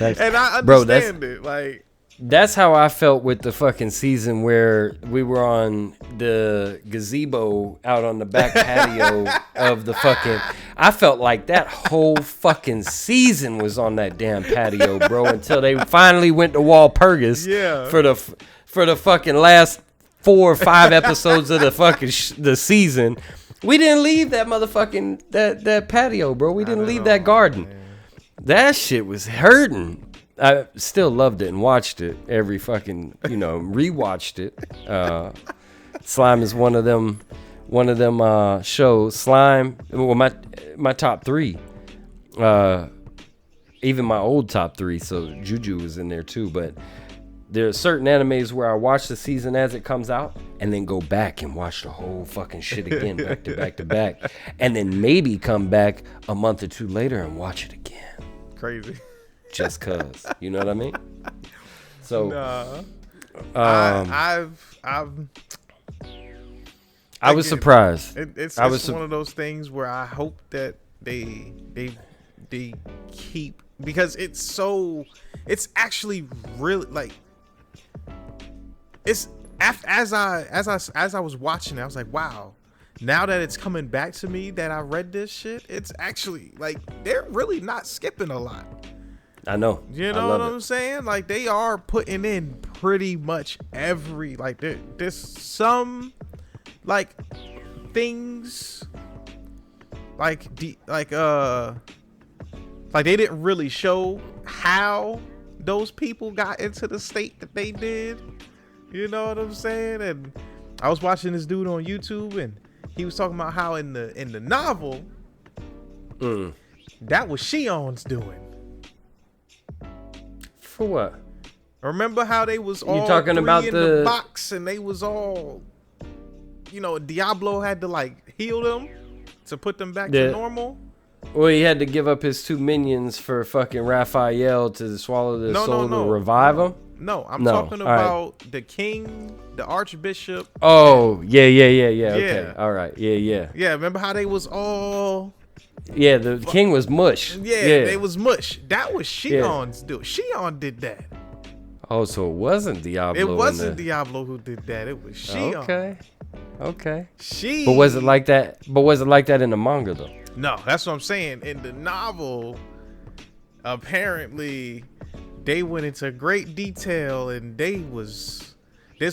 [SPEAKER 2] and I understand it. Like,
[SPEAKER 1] that's how I felt with the fucking season where we were on the gazebo out on the back patio of the fucking... I felt like that whole fucking season was on that damn patio, bro, until they finally went to Walpurgis for the fucking last 4 or 5 episodes of the fucking the season. We didn't leave that motherfucking that patio, bro. We didn't leave that garden. Man. That shit was hurting. I still loved it and watched it every fucking, rewatched it. Slime is one of them shows. Slime, well, my top 3, even my old top 3. So Juju was in there too. But there are certain animes where I watch the season as it comes out and then go back and watch the whole fucking shit again, back to back to back, and then maybe come back a month or 2 later and watch it again.
[SPEAKER 2] Crazy.
[SPEAKER 1] Just cause, you know what I mean? So,
[SPEAKER 2] I
[SPEAKER 1] was surprised.
[SPEAKER 2] It's one of those things where I hope that they keep, because it's actually really like, it's as I was watching it, I was like, wow. Now that it's coming back to me that I read this shit, it's actually like they're really not skipping a lot.
[SPEAKER 1] I know.
[SPEAKER 2] You know what I'm saying? Like, they are putting in pretty much every, like, there's some, like, things, like they didn't really show how those people got into the state that they did. You know what I'm saying? And I was watching this dude on YouTube, and he was talking about how in the novel, that was Shion's doing.
[SPEAKER 1] For what?
[SPEAKER 2] Remember how they was all
[SPEAKER 1] you talking about
[SPEAKER 2] in the box, and they was all, Diablo had to like heal them to put them back to normal.
[SPEAKER 1] Well, he had to give up his 2 minions for fucking Raphael to swallow the soul to revive him.
[SPEAKER 2] No, I'm talking about the king, the archbishop.
[SPEAKER 1] Oh, yeah. Okay, all right, yeah.
[SPEAKER 2] Yeah, remember how they was all...
[SPEAKER 1] Yeah, the king was mush.
[SPEAKER 2] Yeah, they was mush. That was Shion's dude. Shion did that.
[SPEAKER 1] Oh, so it wasn't Diablo.
[SPEAKER 2] It wasn't Diablo who did that. It was Shion.
[SPEAKER 1] Okay. But was it like that? But was it like that in the manga though?
[SPEAKER 2] No, that's what I'm saying. In the novel, apparently, they went into great detail, and there's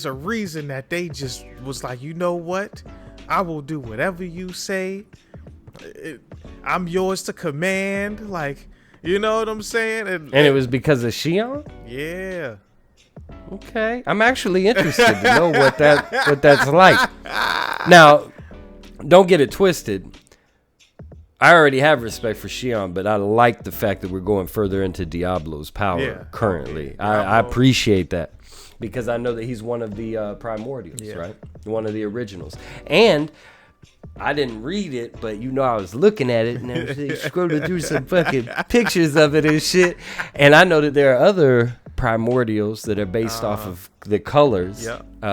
[SPEAKER 2] a reason that they just was like, you know what? I will do whatever you say. I'm yours to command. Like, you know what I'm saying? And
[SPEAKER 1] it was because of Shion?
[SPEAKER 2] Yeah.
[SPEAKER 1] Okay. I'm actually interested to know what that's like. Now, don't get it twisted. I already have respect for Shion, but I like the fact that we're going further into Diablo's power currently. I appreciate that because I know that he's one of the primordials, right? One of the originals. And I didn't read it, but I was looking at it and I was scrolling through some fucking pictures of it and shit. And I know that there are other primordials that are based off of the colors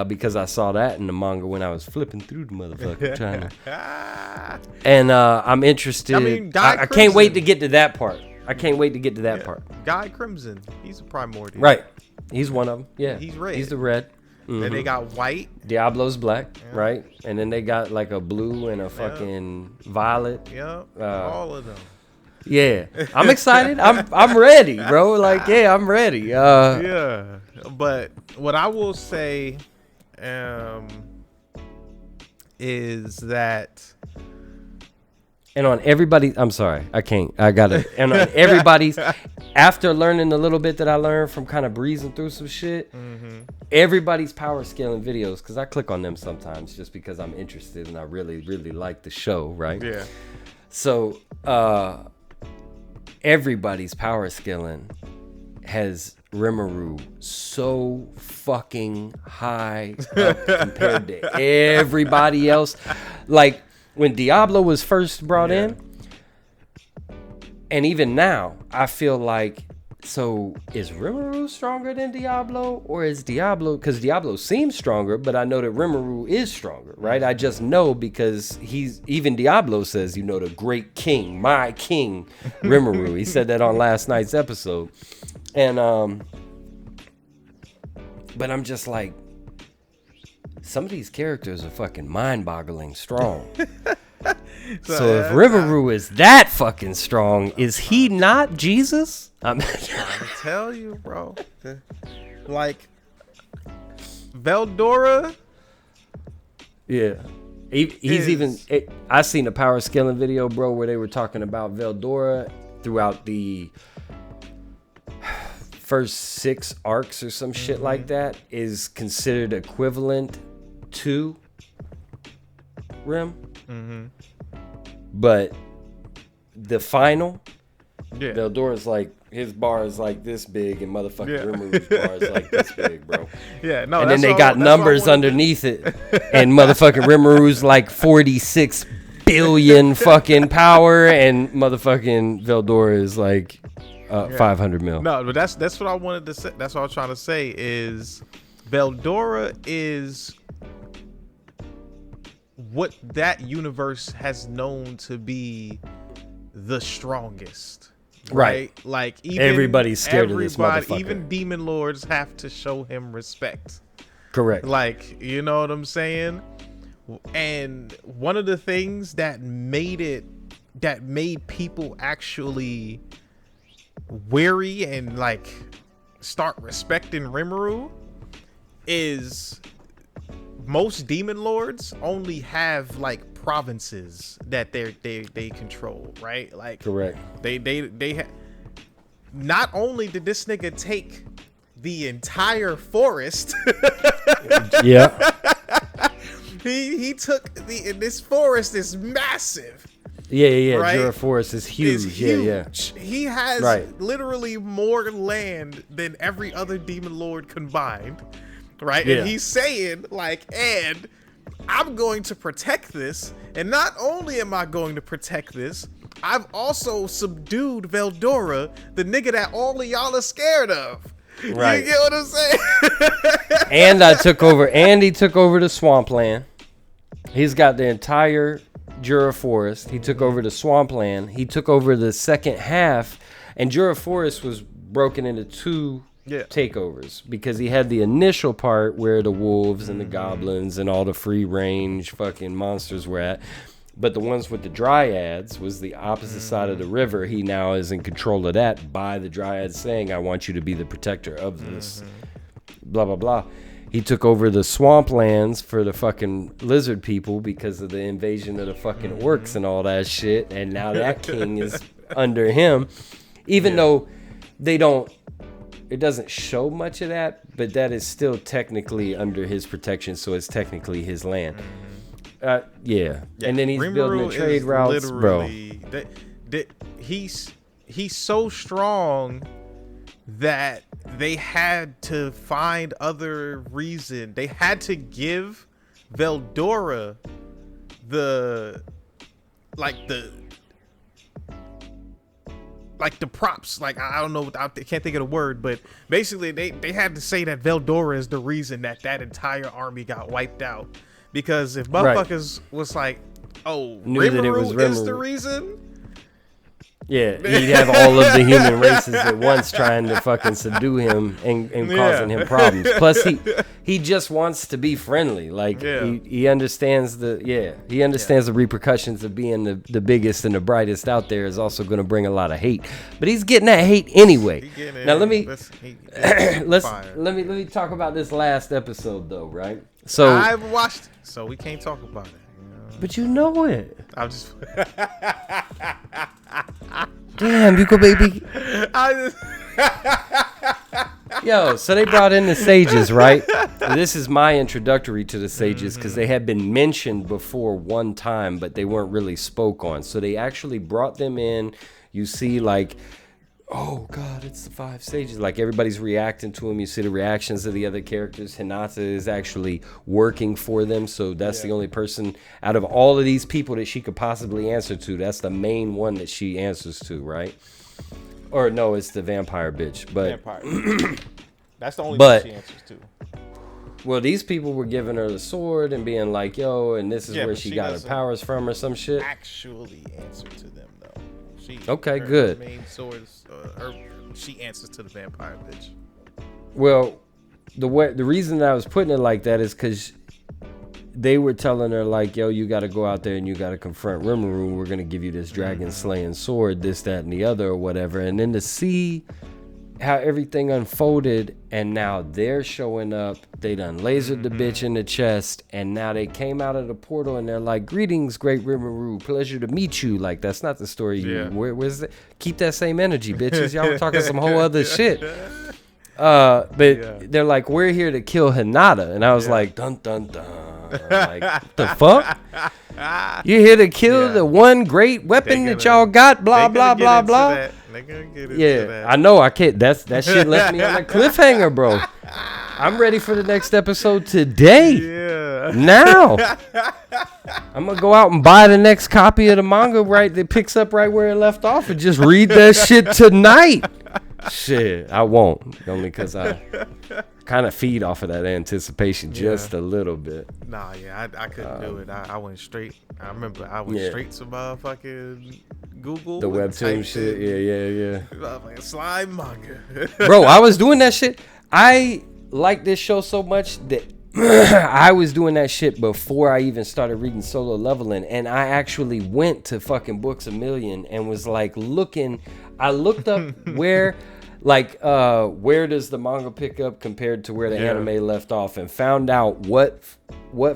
[SPEAKER 1] because I saw that in the manga when I was flipping through the motherfucker trying to. And I'm interested. I can't wait to get to that part. Guy
[SPEAKER 2] Crimson, he's a primordial.
[SPEAKER 1] Right. He's one of them. Yeah.
[SPEAKER 2] He's red.
[SPEAKER 1] He's the red. Mm-hmm.
[SPEAKER 2] Then they got white.
[SPEAKER 1] Diablo's black, right? And then they got like a blue and a fucking violet.
[SPEAKER 2] Yep. All of them.
[SPEAKER 1] Yeah. I'm excited. I'm ready, bro. Like, yeah, I'm ready.
[SPEAKER 2] Yeah. But what I will say is that...
[SPEAKER 1] And on everybody, I'm sorry, I can't. I gotta. And on everybody's, after learning a little bit that I learned from kind of breezing through some shit, everybody's power scaling videos, because I click on them sometimes just because I'm interested and I really, really like the show, right?
[SPEAKER 2] Yeah.
[SPEAKER 1] So, everybody's power scaling has Rimuru so fucking high up compared to everybody else. Like, when Diablo was first brought in, and even now, I feel like, so is Rimuru stronger than Diablo, or is Diablo, because Diablo seems stronger, but I know that Rimuru is stronger, right? I just know because even Diablo says, the great king, my king, Rimuru. He said that on last night's episode. And, but I'm just like, some of these characters are fucking mind-boggling strong. So if Rimuru is that fucking strong, is he not Jesus?
[SPEAKER 2] I'm tell you, bro. Like, Veldora.
[SPEAKER 1] Yeah. I seen a power scaling video, bro, where they were talking about Veldora throughout the first 6 arcs or some shit like that is considered equivalent to Rim. But the final, Veldora's like, his bar is like this big, and motherfucking Rimuru's bar is like this big, bro.
[SPEAKER 2] Yeah, no.
[SPEAKER 1] And then they got numbers underneath it, and motherfucking Rimuru's like 46 billion fucking power, and motherfucking Veldora is like 500 mil.
[SPEAKER 2] No, but that's what I wanted to say. That's what I was trying to say is Veldora is what that universe has known to be the strongest. Right? Like, even
[SPEAKER 1] everybody's scared of this motherfucker.
[SPEAKER 2] Even demon lords have to show him respect.
[SPEAKER 1] Correct.
[SPEAKER 2] Like, you know what I'm saying? And one of the things that made people actually wary and like start respecting Rimuru is most demon lords only have like provinces that they control, right? Like,
[SPEAKER 1] correct.
[SPEAKER 2] Not only did this nigga take the entire forest,
[SPEAKER 1] yeah,
[SPEAKER 2] he took this forest is massive.
[SPEAKER 1] Yeah,
[SPEAKER 2] right?
[SPEAKER 1] Jura Forest is huge.
[SPEAKER 2] It's huge.
[SPEAKER 1] Yeah.
[SPEAKER 2] He has literally more land than every other demon lord combined, right?
[SPEAKER 1] Yeah.
[SPEAKER 2] And he's saying like, and I'm going to protect this, and not only am I going to protect this, I've also subdued Veldora, the nigga that all of y'all are scared of.
[SPEAKER 1] Right.
[SPEAKER 2] You get what I'm saying?
[SPEAKER 1] And I took over. Andy took over the swampland. He's got the entire Jura Forest. He took over the swampland. He took over the second half, and Jura Forest was broken into two takeovers because he had the initial part where the wolves and the goblins and all the free range fucking monsters were at. But the ones with the dryads was the opposite side of the river. He now is in control of that by the dryads saying, I want you to be the protector of this. Blah, blah, blah. He took over the swamplands for the fucking lizard people because of the invasion of the fucking orcs and all that shit. And now that king is under him. Even though they don't, it doesn't show much of that, but that is still technically under his protection. So it's technically his land. Yeah. And then he's building the trade routes, bro.
[SPEAKER 2] He's so strong that they had to find other reason. They had to give Veldora the props. Like, I don't know, I can't think of the word, but basically they had to say that Veldora is the reason that entire army got wiped out. Because if motherfuckers was like, oh,
[SPEAKER 1] knew that it was
[SPEAKER 2] Rimuru is the reason.
[SPEAKER 1] Yeah, he'd have all of the human races at once trying to fucking subdue him and causing him problems. Plus, he just wants to be friendly. Like, he understands the the repercussions of being the biggest and the brightest out there is also going to bring a lot of hate. But he's getting that hate anyway. Now, let me talk about this last episode, though, right? So
[SPEAKER 2] I've watched it, so we can't talk about it.
[SPEAKER 1] But you know it.
[SPEAKER 2] I'm just...
[SPEAKER 1] Damn, you go, baby. Yo, so they brought in the sages, right? This is my introductory to the sages because they had been mentioned before one time, but they weren't really spoke on. So they actually brought them in. You see, like, oh, God, it's the 5 sages. Like, everybody's reacting to them. You see the reactions of the other characters. Hinata is actually working for them. So that's the only person out of all of these people that she could possibly answer to. That's the main one that she answers to, right? Or, no, it's the vampire bitch. But
[SPEAKER 2] vampire. That's the only one she answers to.
[SPEAKER 1] Well, these people were giving her the sword and being like, yo, and this is where she got her powers from or some shit.
[SPEAKER 2] Actually answer to them, though.
[SPEAKER 1] Good.
[SPEAKER 2] Her main swords, she answers to the vampire bitch.
[SPEAKER 1] Well, the reason that I was putting it like that is because they were telling her like, yo, you got to go out there and you got to confront Rimuru. We're gonna give you this dragon slaying sword, this, that, and the other, or whatever. And then to see how everything unfolded, and now they're showing up. They done lasered the bitch in the chest, and now they came out of the portal, and they're like, "Greetings, great Rimuru. Pleasure to meet you." Like, that's not the story. Where's that? Keep that same energy, bitches. Y'all were talking some whole other shit. But they're like, "We're here to kill Hinata," and I was like, "Dun dun dun." Like, what the fuck? You're here to kill the one great weapon that y'all got. Blah blah blah blah.
[SPEAKER 2] They gonna get into that.
[SPEAKER 1] I know. I can't. That shit left me on a cliffhanger, bro. I'm ready for the next episode today.
[SPEAKER 2] Yeah.
[SPEAKER 1] Now. I'm gonna go out and buy the next copy of the manga that picks up right where it left off and just read that shit tonight. Shit, I won't. Only because I kind of feed off of that anticipation just a little bit.
[SPEAKER 2] Nah, I couldn't do it. I went straight. I remember I went straight to motherfucking Google.
[SPEAKER 1] The webtoon shit. Yeah.
[SPEAKER 2] Like slime manga.
[SPEAKER 1] Bro, I was doing that shit. I like this show so much that I was doing that shit before I even started reading Solo Leveling, and I actually went to fucking Books A Million and was like looking. I looked up where does the manga pick up compared to where the anime left off, and found out what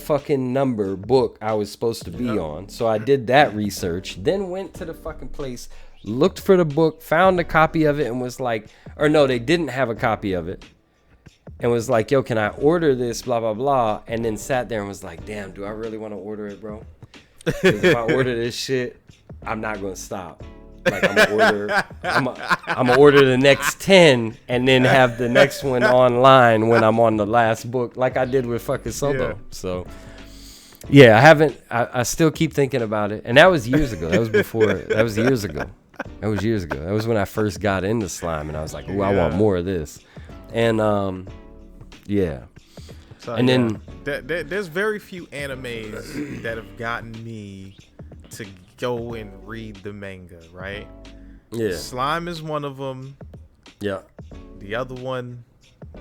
[SPEAKER 1] fucking number book I was supposed to be on. So I did that research, then went to the fucking place, looked for the book, found a copy of it, and was like, or no, they didn't have a copy of it. And was like, yo, can I order this, blah, blah, blah. And then sat there and was like, damn, do I really want to order it, bro? Because if I order this shit, I'm not going to stop. Like, I'm gonna order the next 10 and then have the next one online when I'm on the last book, like I did with fucking Solo. So Yeah, I haven't. I still keep thinking about it, and that was years ago. That was before. That was years ago. That was years ago. That was when I first got into slime, and I was like, "Ooh, I want more of this." And yeah.
[SPEAKER 2] So,
[SPEAKER 1] and then
[SPEAKER 2] there's very few animes that have gotten me to go and read the manga, right?
[SPEAKER 1] Yeah.
[SPEAKER 2] Slime is one of them.
[SPEAKER 1] Yeah.
[SPEAKER 2] The other one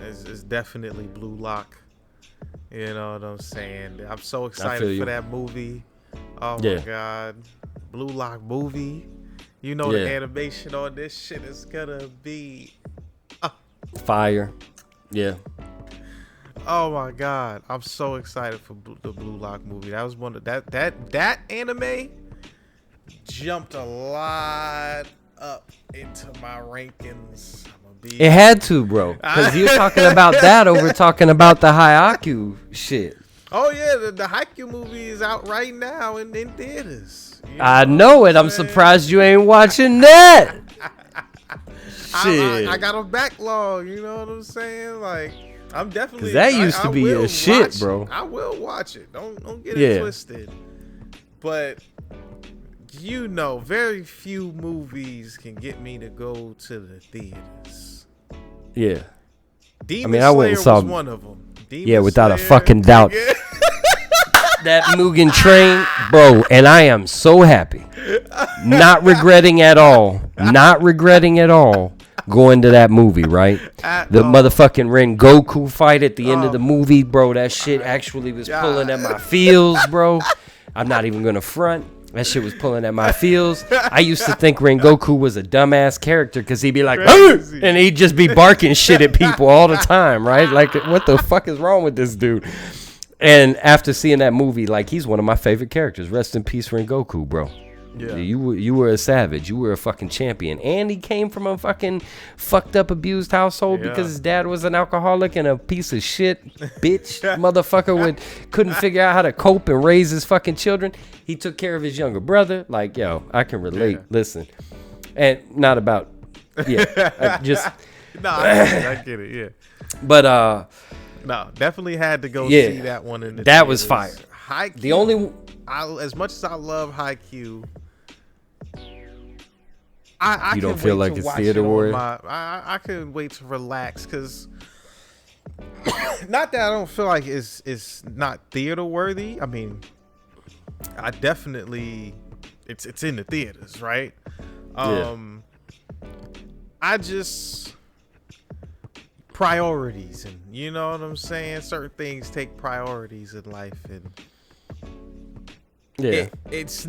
[SPEAKER 2] is definitely Blue Lock. You know what I'm saying? I'm so excited for that movie. Oh my God. Blue Lock movie. You know the animation on this shit is gonna be
[SPEAKER 1] fire. Yeah.
[SPEAKER 2] Oh my God. I'm so excited for the Blue Lock movie. That was one of that anime jumped a lot up into my rankings.
[SPEAKER 1] It had to, bro, because you're talking about that over talking about the Haikyuu shit.
[SPEAKER 2] Oh yeah, the Haikyuu movie is out right now in theaters.
[SPEAKER 1] I know it. I'm surprised you ain't watching that.
[SPEAKER 2] Shit. I got a backlog. You know what I'm saying? Like, I'm definitely.
[SPEAKER 1] Because that used to be a shit, bro.
[SPEAKER 2] I will watch it. Don't get it twisted. But very few movies can get me to go to the theaters.
[SPEAKER 1] Yeah.
[SPEAKER 2] Demon Slayer went and saw was one of them.
[SPEAKER 1] Without a fucking doubt. That Mugen Train, bro, and I am so happy. Not regretting at all. Not regretting at all going to that movie, right? The motherfucking Rengoku fight at the end of the movie, bro, that shit actually was pulling at my feels, bro. I'm not even going to front. That shit was pulling at my feels. I used to think Rengoku was a dumbass character because he'd be like, and he'd just be barking shit at people all the time, right? Like, what the fuck is wrong with this dude? And after seeing that movie, like, he's one of my favorite characters. Rest in peace, Rengoku, bro. Yeah. You were a savage. You were a fucking champion. And he came from a fucking fucked up, abused household because his dad was an alcoholic and a piece of shit bitch motherfucker couldn't figure out how to cope and raise his fucking children. He took care of his younger brother. Like, yo, I can relate. Yeah. Listen. And not about, just.
[SPEAKER 2] No, I get it, yeah.
[SPEAKER 1] But,
[SPEAKER 2] no, definitely had to go see that one in the
[SPEAKER 1] That was fire.
[SPEAKER 2] Haikyuu,
[SPEAKER 1] the only...
[SPEAKER 2] as much as I love Haikyuu,
[SPEAKER 1] you don't feel like it's theater worthy?
[SPEAKER 2] I can wait to relax because not that I don't feel like it's not theater worthy. I mean, I definitely it's in the theaters, right? I just priorities, and you know what I'm saying? Certain things take priorities in life, and it's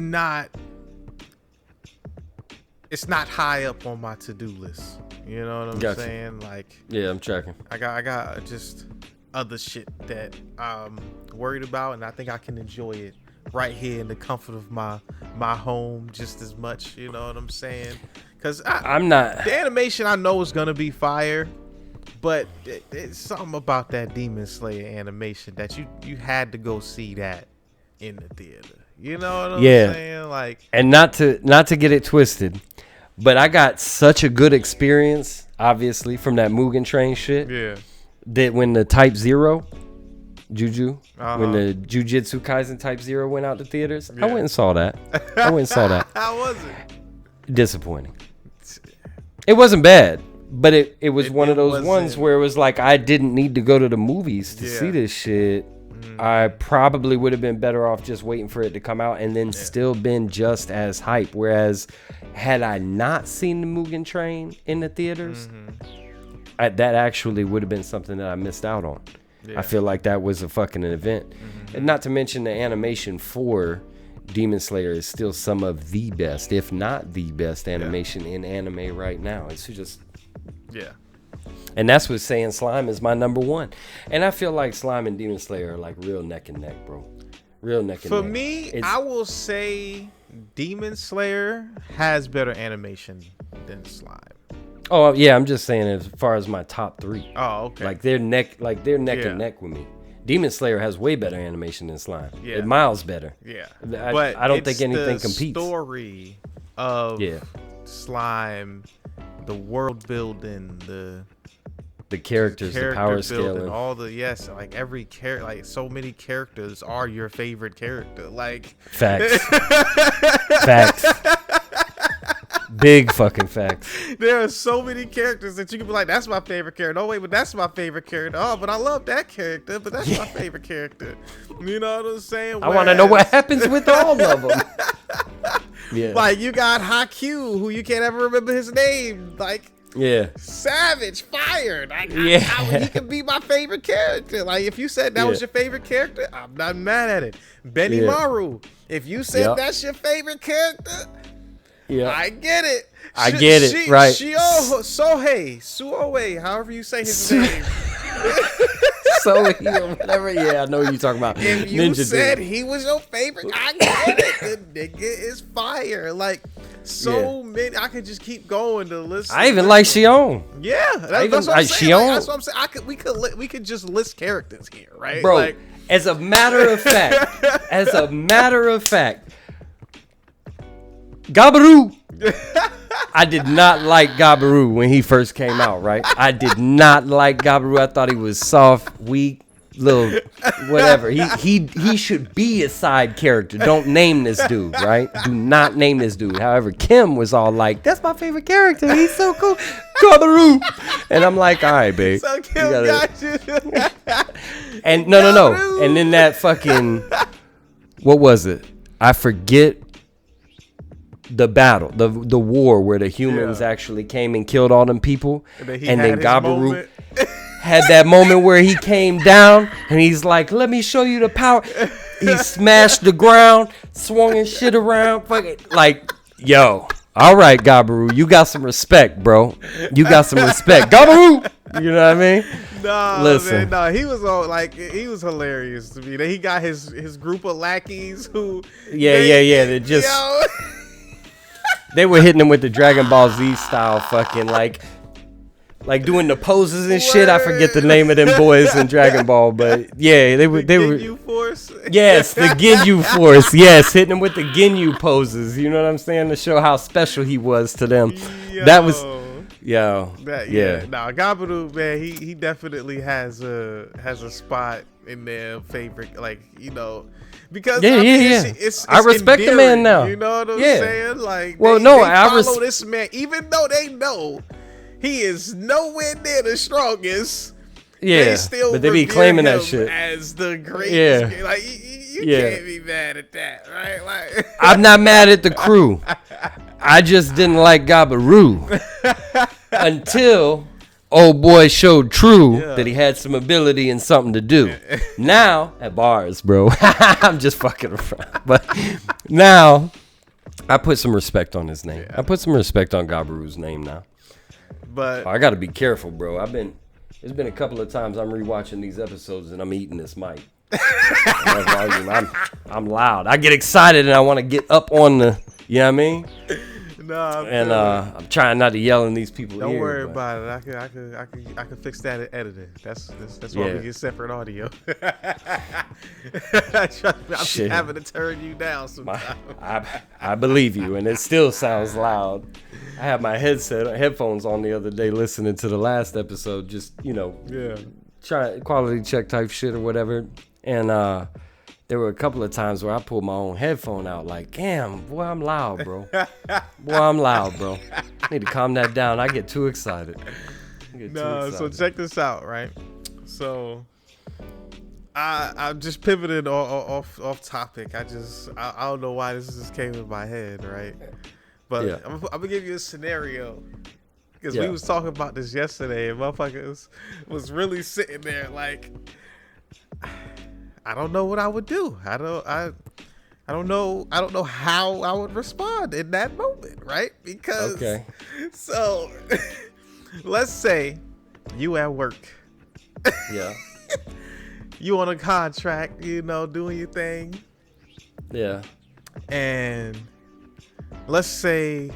[SPEAKER 2] not high up on my to-do list. You know what I'm saying? Like,
[SPEAKER 1] yeah, I'm checking.
[SPEAKER 2] I got just other shit that I'm worried about, and I think I can enjoy it right here in the comfort of my home just as much. You know what I'm saying? Because I'm not. The animation I know is gonna be fire, but it's something about that Demon Slayer animation that you had to go see that in the theater. You know what I'm saying? Like, and
[SPEAKER 1] not to get it twisted, but I got such a good experience, obviously, from that Mugen Train shit.
[SPEAKER 2] Yeah.
[SPEAKER 1] That when the Type Zero, when the Jujutsu Kaisen Type Zero went out to theaters, I went and saw that. How
[SPEAKER 2] was it?
[SPEAKER 1] Disappointing. It wasn't bad, but it was one of those ones where it was like, I didn't need to go to the movies to see this shit. I probably would have been better off just waiting for it to come out and then still been just as hype. Whereas had I not seen the Mugen Train in the theaters, that actually would have been something that I missed out on. I feel like that was a fucking event. And not to mention the animation for Demon Slayer is still some of the best, if not the best animation in anime right now. It's just...
[SPEAKER 2] Yeah.
[SPEAKER 1] And that's what saying Slime is my number one. And I feel like Slime and Demon Slayer are like real neck and neck, bro. Real neck and neck.
[SPEAKER 2] For me, I will say Demon Slayer has better animation than Slime.
[SPEAKER 1] Oh yeah, I'm just saying as far as my top three.
[SPEAKER 2] Oh, okay.
[SPEAKER 1] Like they're neck and neck with me. Demon Slayer has way better animation than Slime.
[SPEAKER 2] Yeah.
[SPEAKER 1] It miles better.
[SPEAKER 2] Yeah.
[SPEAKER 1] But I don't think anything competes.
[SPEAKER 2] The story of Slime, the world building,
[SPEAKER 1] the characters, the power scale,
[SPEAKER 2] and all the like every character, like so many characters are your favorite character. Like
[SPEAKER 1] facts, facts, big fucking facts.
[SPEAKER 2] There are so many characters that you can be like, that's my favorite character. Oh wait, but that's my favorite character. Oh, but I love that character, but that's my favorite character. You know what I'm saying?
[SPEAKER 1] I want to know what happens with all of them. Yeah.
[SPEAKER 2] Like you got Haku, who you can't ever remember his name. Like.
[SPEAKER 1] Yeah.
[SPEAKER 2] Savage, fired.
[SPEAKER 1] Yeah.
[SPEAKER 2] He could be my favorite character. Like if you said that was your favorite character, I'm not mad at it. Benny Maru. If you said that's your favorite character, I get it.
[SPEAKER 1] I get it. Right.
[SPEAKER 2] Suohei, however you say his name.
[SPEAKER 1] So whatever. Yeah, I know what you're talking about.
[SPEAKER 2] If you
[SPEAKER 1] Ninja
[SPEAKER 2] said he was your favorite, I get it. The nigga is fire. Like many. I could just keep going to listen.
[SPEAKER 1] I even like Xion.
[SPEAKER 2] Yeah, that's what I'm saying. That's what I'm saying. We could just list characters here, right?
[SPEAKER 1] Bro,
[SPEAKER 2] like,
[SPEAKER 1] as a matter of fact, Gabaru. I did not like Gabaru when he first came out, right? I did not like Gabaru. I thought he was soft, weak, little whatever. He should be a side character. Don't name this dude, right? Do not name this dude. However, Kim was all like, that's my favorite character. He's so cool. Gabaru. And I'm like, all right, babe.
[SPEAKER 2] So Kim got you.
[SPEAKER 1] And no. And then that fucking, what was it? I forget. The battle, the war where the humans actually came and killed all them people, and then Gabaru had that moment where he came down and he's like, "Let me show you the power." He smashed the ground, swung his shit around, fucking like, yo, all right, Gabaru, you got some respect, bro. You got some respect, Gabaru. You know what I mean?
[SPEAKER 2] No,
[SPEAKER 1] listen,
[SPEAKER 2] man, no, he was all like, he was hilarious to me. Then he got his group of lackeys who,
[SPEAKER 1] they just. Yo. They were hitting him with the Dragon Ball Z style fucking like doing the poses and shit. I forget the name of them boys in Dragon Ball, but yeah, they were
[SPEAKER 2] Ginyu Force.
[SPEAKER 1] Yes, the Ginyu Force. Yes, hitting him with the Ginyu poses. You know what I'm saying? To show how special he was to them.
[SPEAKER 2] Yo.
[SPEAKER 1] That was
[SPEAKER 2] Nah, Gabaru, man, he definitely has a spot in their favorite, like, you know. Because it's
[SPEAKER 1] I respect
[SPEAKER 2] endearing,
[SPEAKER 1] the man now.
[SPEAKER 2] You know what I'm saying? Like,
[SPEAKER 1] well,
[SPEAKER 2] they follow this man, even though they know he is nowhere near the strongest.
[SPEAKER 1] Yeah,
[SPEAKER 2] they still
[SPEAKER 1] but they be claiming
[SPEAKER 2] him
[SPEAKER 1] that shit
[SPEAKER 2] as the greatest. Yeah, like you can't be mad at that, right? Like,
[SPEAKER 1] I'm not mad at the crew. I just didn't like Gabaru until old boy showed True that he had some ability and something to do. Now, at bars, bro. I'm just fucking around. But now, I put some respect on his name. Yeah. I put some respect on Gabaru's name now.
[SPEAKER 2] But
[SPEAKER 1] I got to be careful, bro. There's been a couple of times I'm rewatching these episodes and I'm eating this mic. I'm loud. I get excited and I want to get up on the, you know what I mean?
[SPEAKER 2] No,
[SPEAKER 1] I'm trying not to yell in these people's ears.
[SPEAKER 2] Don't worry about it. I can fix that in editing. That's why we get separate audio. I'm having to turn you down sometimes.
[SPEAKER 1] I believe you, and it still sounds loud. I had my headphones on the other day listening to the last episode, just try quality check type shit or whatever, and there were a couple of times where I pulled my own headphone out like, damn, boy, I'm loud, bro. Need to calm that down. I get too excited.
[SPEAKER 2] So check this out, right? So I just pivoted off topic. I don't know why this just came in my head, right? But I'm gonna give you a scenario. Because we was talking about this yesterday and motherfuckers was really sitting there like, I don't know what I would do. I don't know how I would respond in that moment, right? Because so let's say you at work.
[SPEAKER 1] Yeah.
[SPEAKER 2] You on a contract, doing your thing.
[SPEAKER 1] Yeah.
[SPEAKER 2] And let's say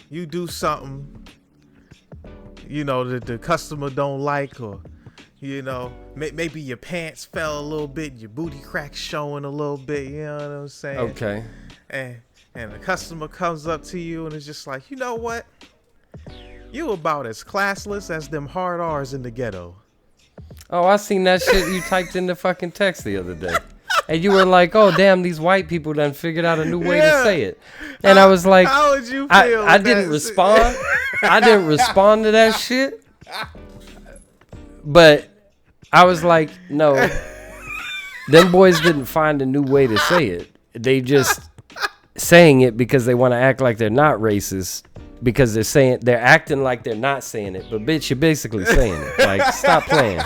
[SPEAKER 2] you do something, that the customer don't like, or maybe your pants fell a little bit, your booty crack showing a little bit, you know what I'm saying?
[SPEAKER 1] Okay.
[SPEAKER 2] And the customer comes up to you and is just like, you know what? You about as classless as them hard R's in the ghetto.
[SPEAKER 1] Oh, I seen that shit you typed in the fucking text the other day. And you were like, oh, damn, these white people done figured out a new way to say it. And I was like,
[SPEAKER 2] how would you feel?
[SPEAKER 1] I didn't respond. I didn't respond to that shit. But I was like, no, them boys didn't find a new way to say it. They just saying it because they want to act like they're not racist because they're acting like they're not saying it. But bitch, you're basically saying it. Like, stop playing.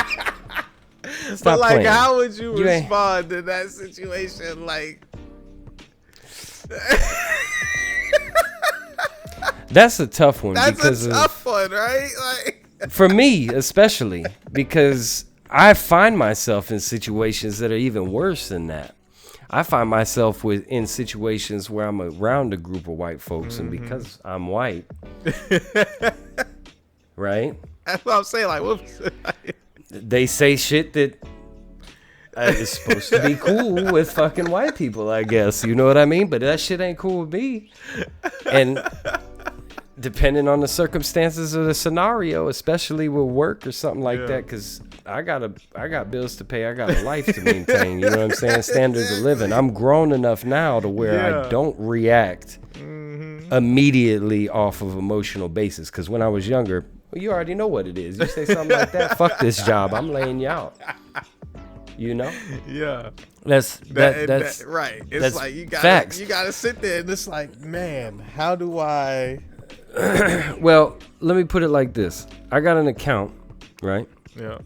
[SPEAKER 2] Stop playing. How would you respond to that situation? Like,
[SPEAKER 1] that's a tough one.
[SPEAKER 2] That's a tough one, right? Like,
[SPEAKER 1] for me, especially because I find myself in situations that are even worse than that. I find myself in situations where I'm around a group of white folks, and because I'm white, right?
[SPEAKER 2] That's what I'm saying. Like, whoops.
[SPEAKER 1] They say shit that is supposed to be cool with fucking white people, I guess. You know what I mean? But that shit ain't cool with me. And depending on the circumstances of the scenario, especially with work or something like that, because I got bills to pay. I got a life to maintain. You know what I'm saying? Standards of living. I'm grown enough now to where I don't react immediately off of emotional basis. Because when I was younger, well, you already know what it is. You say something like that, fuck this job, I'm laying you out. You know?
[SPEAKER 2] Yeah.
[SPEAKER 1] That's
[SPEAKER 2] right. It's
[SPEAKER 1] that's
[SPEAKER 2] like you
[SPEAKER 1] facts.
[SPEAKER 2] gotta sit there and it's like, man, how do I?
[SPEAKER 1] Well, let me put it like this. I got an account, right?
[SPEAKER 2] Yeah.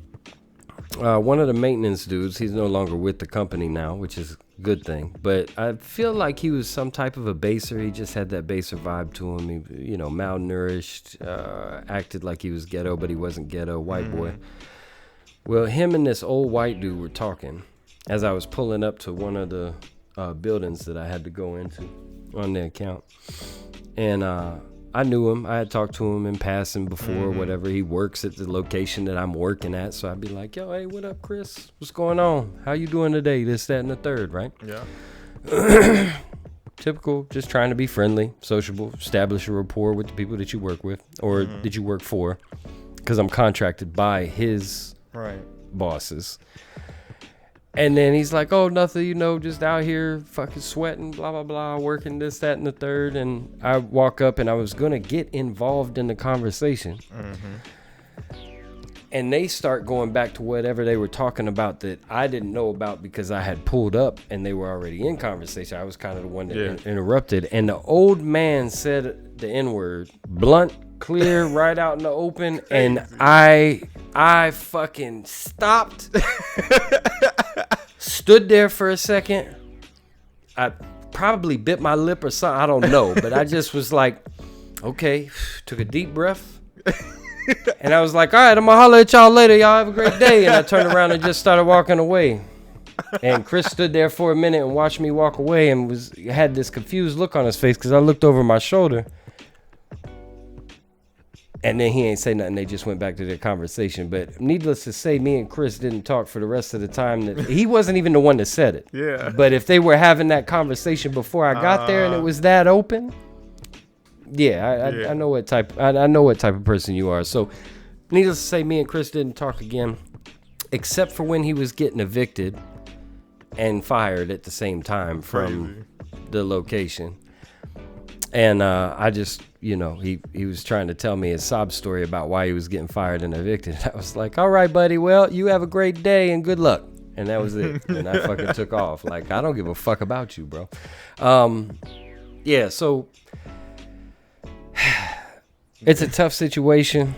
[SPEAKER 1] One of the maintenance dudes, he's no longer with the company now, which is a good thing. But I feel like he was some type of a baser. He just had that baser vibe to him. He, you know, malnourished, acted like he was ghetto, but he wasn't ghetto, white boy. Well, him and this old white dude were talking as I was pulling up to one of the buildings that I had to go into on the account. And I knew him. I had talked to him in passing before, whatever. He works at the location that I'm working at. So I'd be like, yo, hey, what up, Chris? What's going on? How you doing today? This, that, and the third, right?
[SPEAKER 2] Yeah.
[SPEAKER 1] Typical, just trying to be friendly, sociable, establish a rapport with the people that you work with or that you work for. Because I'm contracted by his bosses. And then he's like, oh, nothing, you know, just out here fucking sweating, blah, blah, blah, working this, that, and the third. And I walk up and I was going to get involved in the conversation. And they start going back to whatever they were talking about that I didn't know about because I had pulled up and they were already in conversation. I was kind of the one that interrupted. And the old man said the N-word, blunt, clear, right out in the open. And I fucking stopped. Stood there for a second. I probably bit my lip or something. I don't know. But I just was like, okay. Took a deep breath. And I was like, all right, I'm going to holler at y'all later. Y'all have a great day. And I turned around and just started walking away. And Chris stood there for a minute and watched me walk away and had this confused look on his face because I looked over my shoulder. And then he ain't say nothing. They just went back to their conversation. But needless to say, me and Chris didn't talk for the rest of the time. That he wasn't even the one that said it.
[SPEAKER 2] Yeah.
[SPEAKER 1] But if they were having that conversation before I got there and it was that open, I know what type. I know what type of person you are. So, needless to say, me and Chris didn't talk again, except for when he was getting evicted and fired at the same time from the location. And I just, you know, he was trying to tell me his sob story about why he was getting fired and evicted. I was like, all right, buddy, well, you have a great day and good luck. And that was it. And I fucking took off. Like, I don't give a fuck about you, bro. Yeah, so it's a tough situation.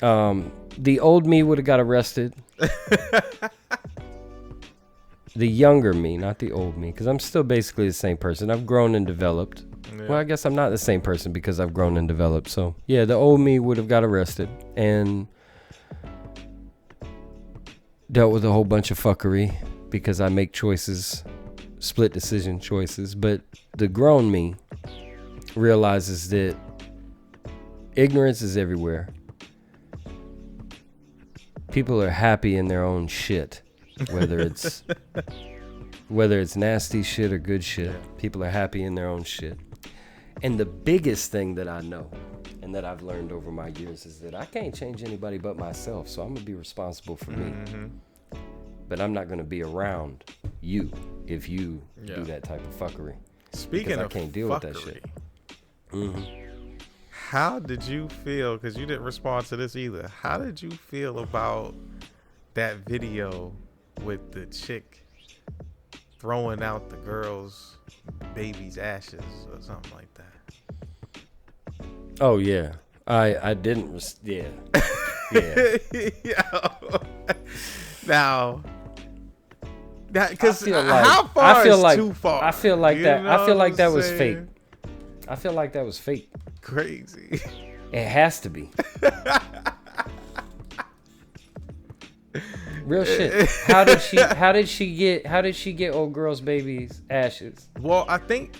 [SPEAKER 1] The old me would have got arrested. The younger me, not the old me, because I'm still basically the same person. I've grown and developed. Yeah. Well, I guess I'm not the same person because I've grown and developed. So, yeah, the old me would have got arrested and dealt with a whole bunch of fuckery because I make choices, split decision choices. But the grown me realizes that ignorance is everywhere. People are happy in their own shit, whether it's nasty shit or good shit. People are happy in their own shit. And the biggest thing that I know, and that I've learned over my years is that I can't change anybody but myself. So I'm gonna be responsible for me. But I'm not gonna be around you if you do that type of fuckery.
[SPEAKER 2] Speaking of
[SPEAKER 1] I can't deal with that shit.
[SPEAKER 2] How did you feel? Because you didn't respond to this either. How did you feel about that video with the chick throwing out the girl's baby's ashes or something like that?
[SPEAKER 1] Oh yeah, I didn't. Yeah.
[SPEAKER 2] Now, because
[SPEAKER 1] like,
[SPEAKER 2] how far is
[SPEAKER 1] like,
[SPEAKER 2] too far?
[SPEAKER 1] I feel like that. I feel like that was fake.
[SPEAKER 2] saying?
[SPEAKER 1] I feel like that was fake.
[SPEAKER 2] Crazy.
[SPEAKER 1] It has to be. Real shit. How did she get old girl's baby's ashes?
[SPEAKER 2] Well, I think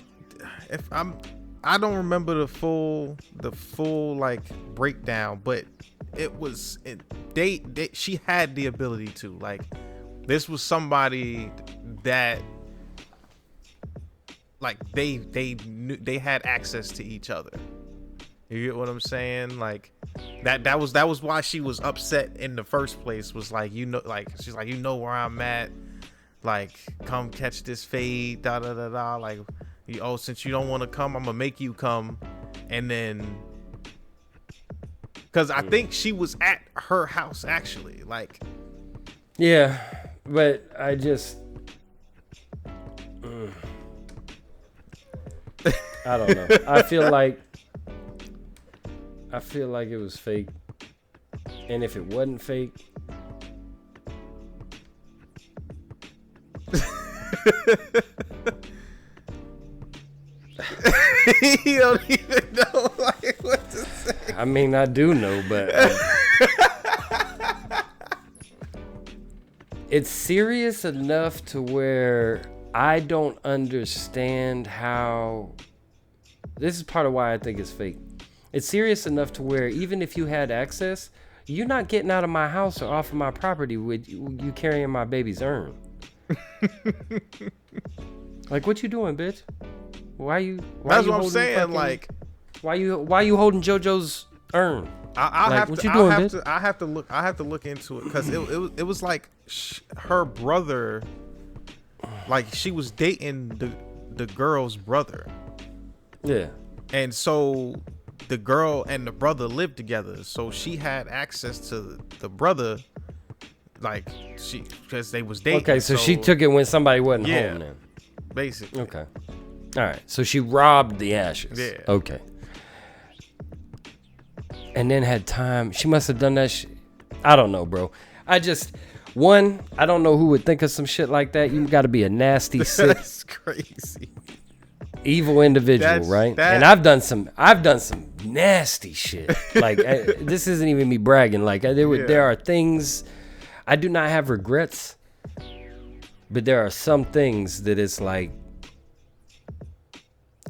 [SPEAKER 2] I don't remember the full like breakdown, but she had the ability to, like, this was somebody that, like, they knew, they had access to each other. You get what I'm saying? Like, that was why she was upset in the first place, was like, like, she's like, where I'm at, like, come catch this fade, da da da da, like, since you don't want to come, I'm gonna make you come. And then, because I think she was at her house actually, like,
[SPEAKER 1] yeah, but I just I don't know. I feel like it was fake. And if it wasn't fake,
[SPEAKER 2] you don't even know, like, what to say.
[SPEAKER 1] I mean, I do know, but it's serious enough to where I don't understand how. This is part of why I think it's fake. It's serious enough to where even if you had access, you're not getting out of my house or off of my property with you carrying my baby's urn. Like, what you doing, bitch? Why
[SPEAKER 2] That's
[SPEAKER 1] you
[SPEAKER 2] what I'm saying.
[SPEAKER 1] fucking,
[SPEAKER 2] like,
[SPEAKER 1] why you holding JoJo's urn?
[SPEAKER 2] I
[SPEAKER 1] like,
[SPEAKER 2] have
[SPEAKER 1] what
[SPEAKER 2] to.
[SPEAKER 1] you doing,
[SPEAKER 2] I have to look into it, because it was like her brother. Like, she was dating the girl's brother.
[SPEAKER 1] Yeah.
[SPEAKER 2] And so the girl and the brother lived together, so she had access to the brother, like, because they was dating.
[SPEAKER 1] Okay, so she took it when somebody wasn't home then.
[SPEAKER 2] Basically.
[SPEAKER 1] Okay. All right. So she robbed the ashes.
[SPEAKER 2] Yeah.
[SPEAKER 1] Okay. And then had time. She must have done that. I don't know, bro. I don't know who would think of some shit like that. You got to be a nasty, sick,
[SPEAKER 2] That's crazy,
[SPEAKER 1] evil individual, right? And I've done some nasty shit. Like, this isn't even me bragging. Like, there are things. I do not have regrets, but there are some things that it's like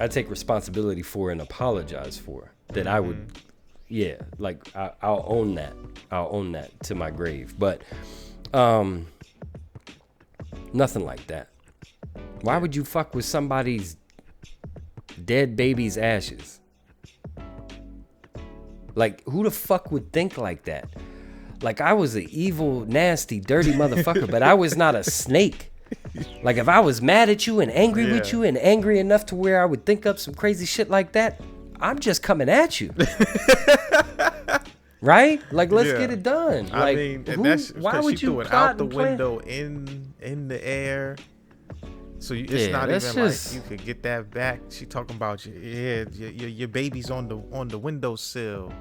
[SPEAKER 1] I take responsibility for and apologize for, that I would, like, I'll own that. I'll own that to my grave. But nothing like that. Why would you fuck with somebody's dead baby's ashes? Like, who the fuck would think like that? Like, I was an evil, nasty, dirty motherfucker, but I was not a snake. Like, if I was mad at you and angry with you and angry enough to where I would think up some crazy shit like that, I'm just coming at you. Right? Like, let's get it done. Like,
[SPEAKER 2] I mean,
[SPEAKER 1] why would you
[SPEAKER 2] threw it out the window in the air? So it's not even like you could get that back. She talking about your baby's on the windowsill.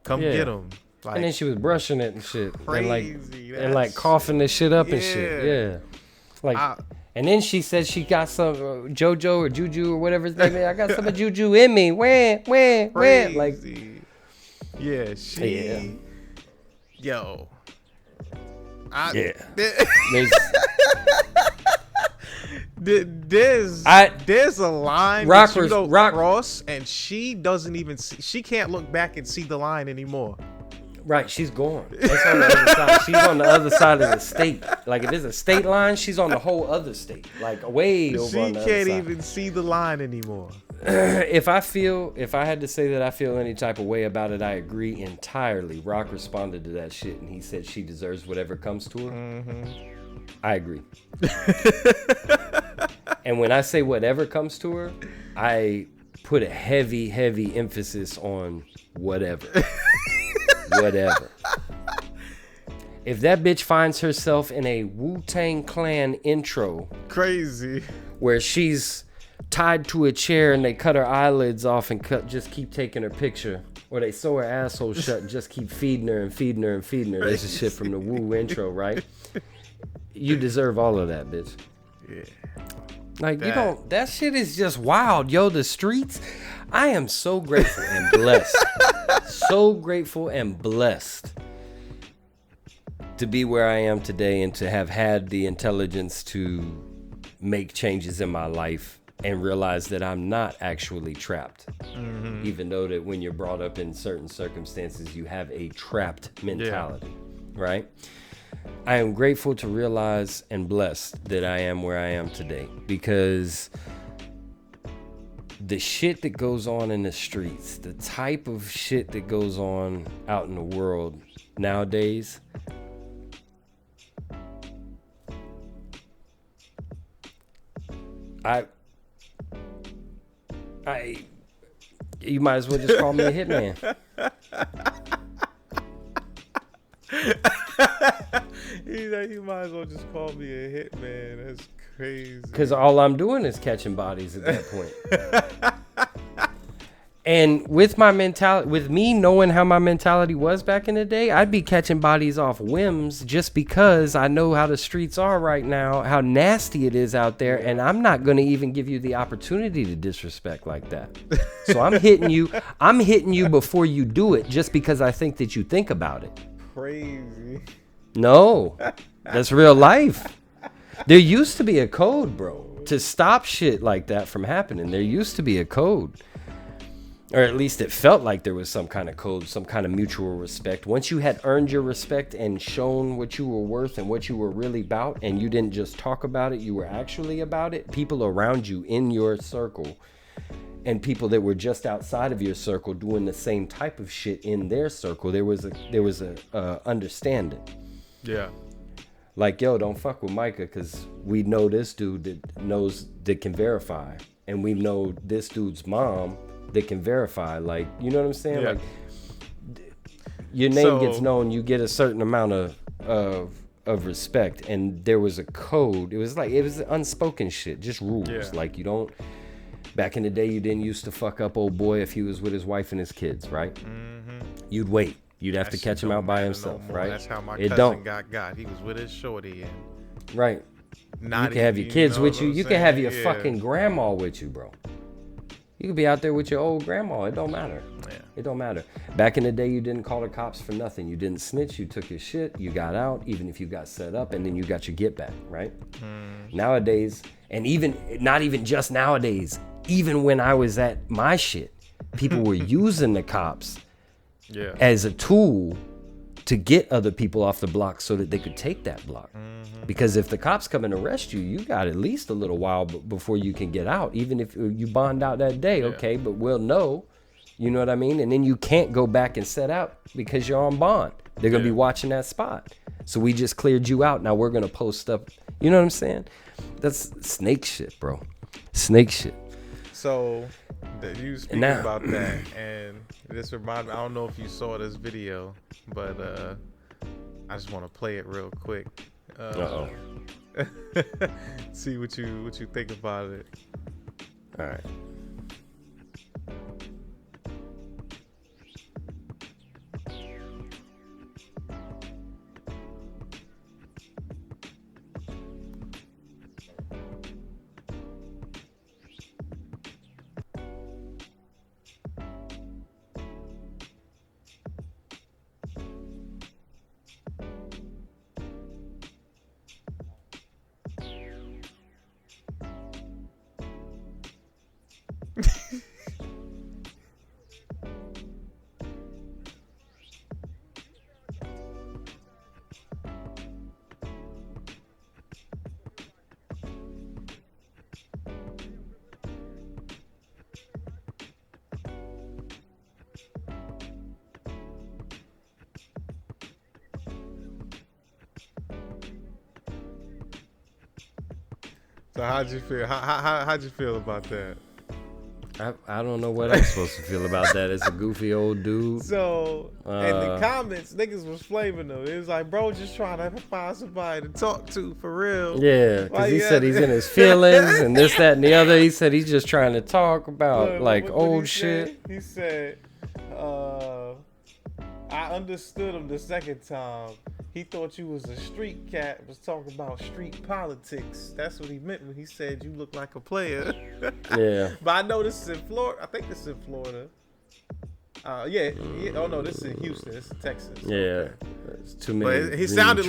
[SPEAKER 2] Come get him. Like,
[SPEAKER 1] and then she was brushing it and shit.
[SPEAKER 2] Crazy.
[SPEAKER 1] And like coughing this shit up and shit. Yeah. Like, and then she said she got some JoJo or Juju or whatever his name is. I got some of Juju in me. When. Like,
[SPEAKER 2] yo. There's a line that you don't cross, and she doesn't even see. She can't look back and see the line anymore.
[SPEAKER 1] Right, she's gone. It's on the other side. She's on the other side of the state. Like, if it's a state line, she's on the whole other state. Like, way over on the other side.
[SPEAKER 2] She can't even see the line anymore.
[SPEAKER 1] if I had to say that I feel any type of way about it, I agree entirely. Rock responded to that shit and he said she deserves whatever comes to her. Mm-hmm. I agree. And when I say whatever comes to her, I put a heavy, heavy emphasis on whatever. Whatever. If that bitch finds herself in a Wu-Tang Clan intro,
[SPEAKER 2] crazy,
[SPEAKER 1] where she's tied to a chair and they cut her eyelids off and just keep taking her picture, or they sew her asshole shut and just keep feeding her and feeding her and feeding her. This is shit from the Wu intro, right? You deserve all of that, bitch.
[SPEAKER 2] Yeah.
[SPEAKER 1] Like, you don't, that shit is just wild, yo. The streets, I am so grateful and blessed. So grateful and blessed to be where I am today and to have had the intelligence to make changes in my life and realize that I'm not actually trapped. Mm-hmm. Even though that when you're brought up in certain circumstances, you have a trapped mentality, right? I am grateful to realize and blessed that I am where I am today, because the shit that goes on in the streets, the type of shit that goes on out in the world nowadays, you might as well just call me a hitman.
[SPEAKER 2] You might as well just call me a hitman. That's crazy.
[SPEAKER 1] Because all I'm doing is catching bodies at that point. And with my mentality, with me knowing how my mentality was back in the day, I'd be catching bodies off whims just because I know how the streets are right now, how nasty it is out there, and I'm not going to even give you the opportunity to disrespect like that. So I'm hitting you before you do it just because I think that you think about it.
[SPEAKER 2] Crazy.
[SPEAKER 1] No, that's real life. There used to be a code, bro, to stop shit like that from happening. There used to be a code. Or at least it felt like there was some kind of code, some kind of mutual respect. Once you had earned your respect and shown what you were worth and what you were really about, and you didn't just talk about it, you were actually about it, people around you in your circle and people that were just outside of your circle doing the same type of shit in their circle, there was a understanding.
[SPEAKER 2] Yeah.
[SPEAKER 1] Like, yo, don't fuck with Micah because we know this dude that can verify. And we know this dude's mom that can verify. Like, you know what I'm saying?
[SPEAKER 2] Yeah.
[SPEAKER 1] Like, your name gets known, you get a certain amount of respect. And there was a code. It was unspoken shit, just rules.
[SPEAKER 2] Yeah.
[SPEAKER 1] Like, you don't, back in the day, you didn't used to fuck up old boy if he was with his wife and his kids, right? Mm-hmm. You'd wait. You'd have to catch him out by himself, right?
[SPEAKER 2] That's how my cousin got. He was with his shorty. And
[SPEAKER 1] right. You can have your kids with you. You can have your fucking grandma with you, bro. You could be out there with your old grandma. It don't matter.
[SPEAKER 2] Yeah.
[SPEAKER 1] It don't matter. Back in the day, you didn't call the cops for nothing. You didn't snitch. You took your shit. You got out, even if you got set up, and then you got your get back, right? Nowadays, and even not even just nowadays, even when I was at my shit, people were using the cops as a tool to get other people off the block so that they could take that block. Because if the cops come and arrest you, you got at least a little while before you can get out. Even if you bond out that day, okay, but we'll know. You know what I mean? And then you can't go back and set out because you're on bond. They're going to be watching that spot. So we just cleared you out. Now we're going to post up. You know what I'm saying? That's snake shit, bro. Snake shit.
[SPEAKER 2] So you speaking about that, and this reminded me, I don't know if you saw this video, but I just want to play it real quick. See what you think about it.
[SPEAKER 1] All right.
[SPEAKER 2] So how'd you feel? How'd you feel about that?
[SPEAKER 1] I don't know what I'm supposed to feel about that. It's a goofy old dude.
[SPEAKER 2] So in the comments, niggas was flaming him. It was like, bro, just trying to find somebody to talk to for real.
[SPEAKER 1] Yeah, because he said he's in his feelings and this, that, and the other. He said he's just trying to talk about like old shit.
[SPEAKER 2] He said, I understood him the second time. He thought you was a street cat, was talking about street politics. That's what he meant when he said you look like a player.
[SPEAKER 1] Yeah.
[SPEAKER 2] But I know this is in Florida. I think this is in Florida. Yeah. Oh no, this is in Houston. This is Texas.
[SPEAKER 1] Yeah. There's too many.
[SPEAKER 2] But he sounded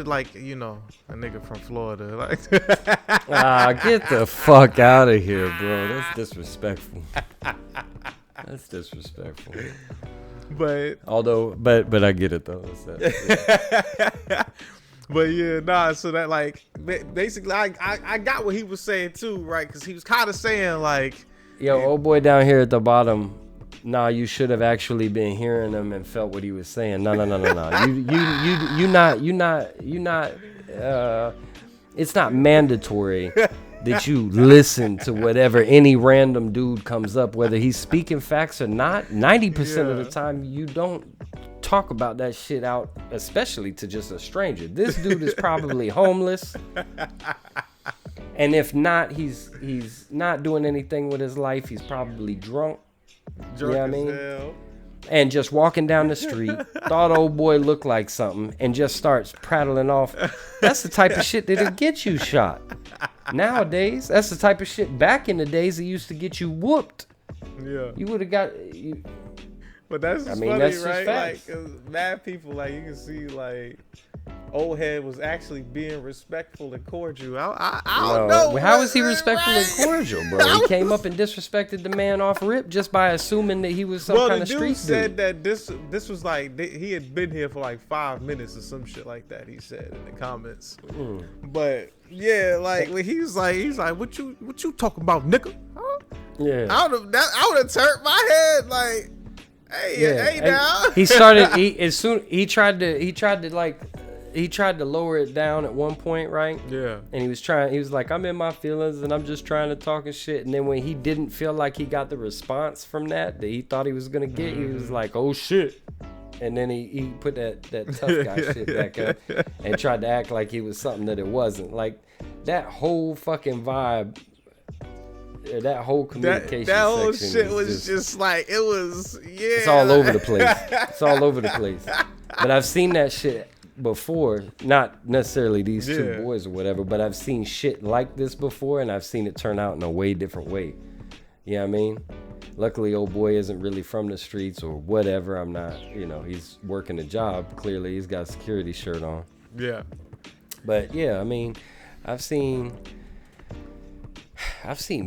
[SPEAKER 2] like you know, a nigga from Florida. Like
[SPEAKER 1] get the fuck out of here, bro. That's disrespectful. That's disrespectful.
[SPEAKER 2] But
[SPEAKER 1] I get it though.
[SPEAKER 2] But yeah, nah. So that like basically, I got what he was saying too, right? Because he was kind of saying like,
[SPEAKER 1] yo, old boy down here at the bottom. Nah, you should have actually been hearing him and felt what he was saying. No. You not. It's not mandatory that you listen to whatever any random dude comes up, whether he's speaking facts or not. 90% of the time, you don't talk about that shit out, especially to just a stranger. This dude is probably homeless. And if not, he's not doing anything with his life. He's probably drunk. You know what I mean?
[SPEAKER 2] Hell.
[SPEAKER 1] And just walking down the street, thought old boy looked like something, and just starts prattling off. That's the type of shit that'll get you shot. Nowadays, that's the type of shit back in the days that used to get you whooped.
[SPEAKER 2] Yeah.
[SPEAKER 1] You would have got.
[SPEAKER 2] But that's just funny, that's right? Like, 'cause mad people, like, you can see, like, old head was actually being respectful and cordial. I don't know.
[SPEAKER 1] How was he respectful and cordial, bro? He came up and disrespected the man off rip just by assuming that he was some kind of street dude.
[SPEAKER 2] Well, the dude said that this was like, he had been here for like 5 minutes or some shit like that, he said in the comments. But, yeah, like, when he's like, what you talking about, nigga? Huh?
[SPEAKER 1] Yeah.
[SPEAKER 2] I would have turned my head, like, hey now.
[SPEAKER 1] He started, he tried to lower it down at one point, right?
[SPEAKER 2] Yeah.
[SPEAKER 1] And he was like, I'm in my feelings and I'm just trying to talk and shit. And then when he didn't feel like he got the response from that he thought he was going to get, he was like, oh shit. And then he put that tough guy shit back up and tried to act like he was something that it wasn't. Like that whole fucking vibe, that whole communication
[SPEAKER 2] that whole
[SPEAKER 1] section
[SPEAKER 2] shit was just like, it was,
[SPEAKER 1] it's all over the place. It's all over the place. But I've seen that shit before, not necessarily these two boys or whatever, but I've seen shit like this before, and I've seen it turn out in a way different way. You know what I mean? Luckily, old boy isn't really from the streets or whatever. I'm not, he's working a job. Clearly, he's got a security shirt on.
[SPEAKER 2] Yeah.
[SPEAKER 1] But yeah, I mean, I've seen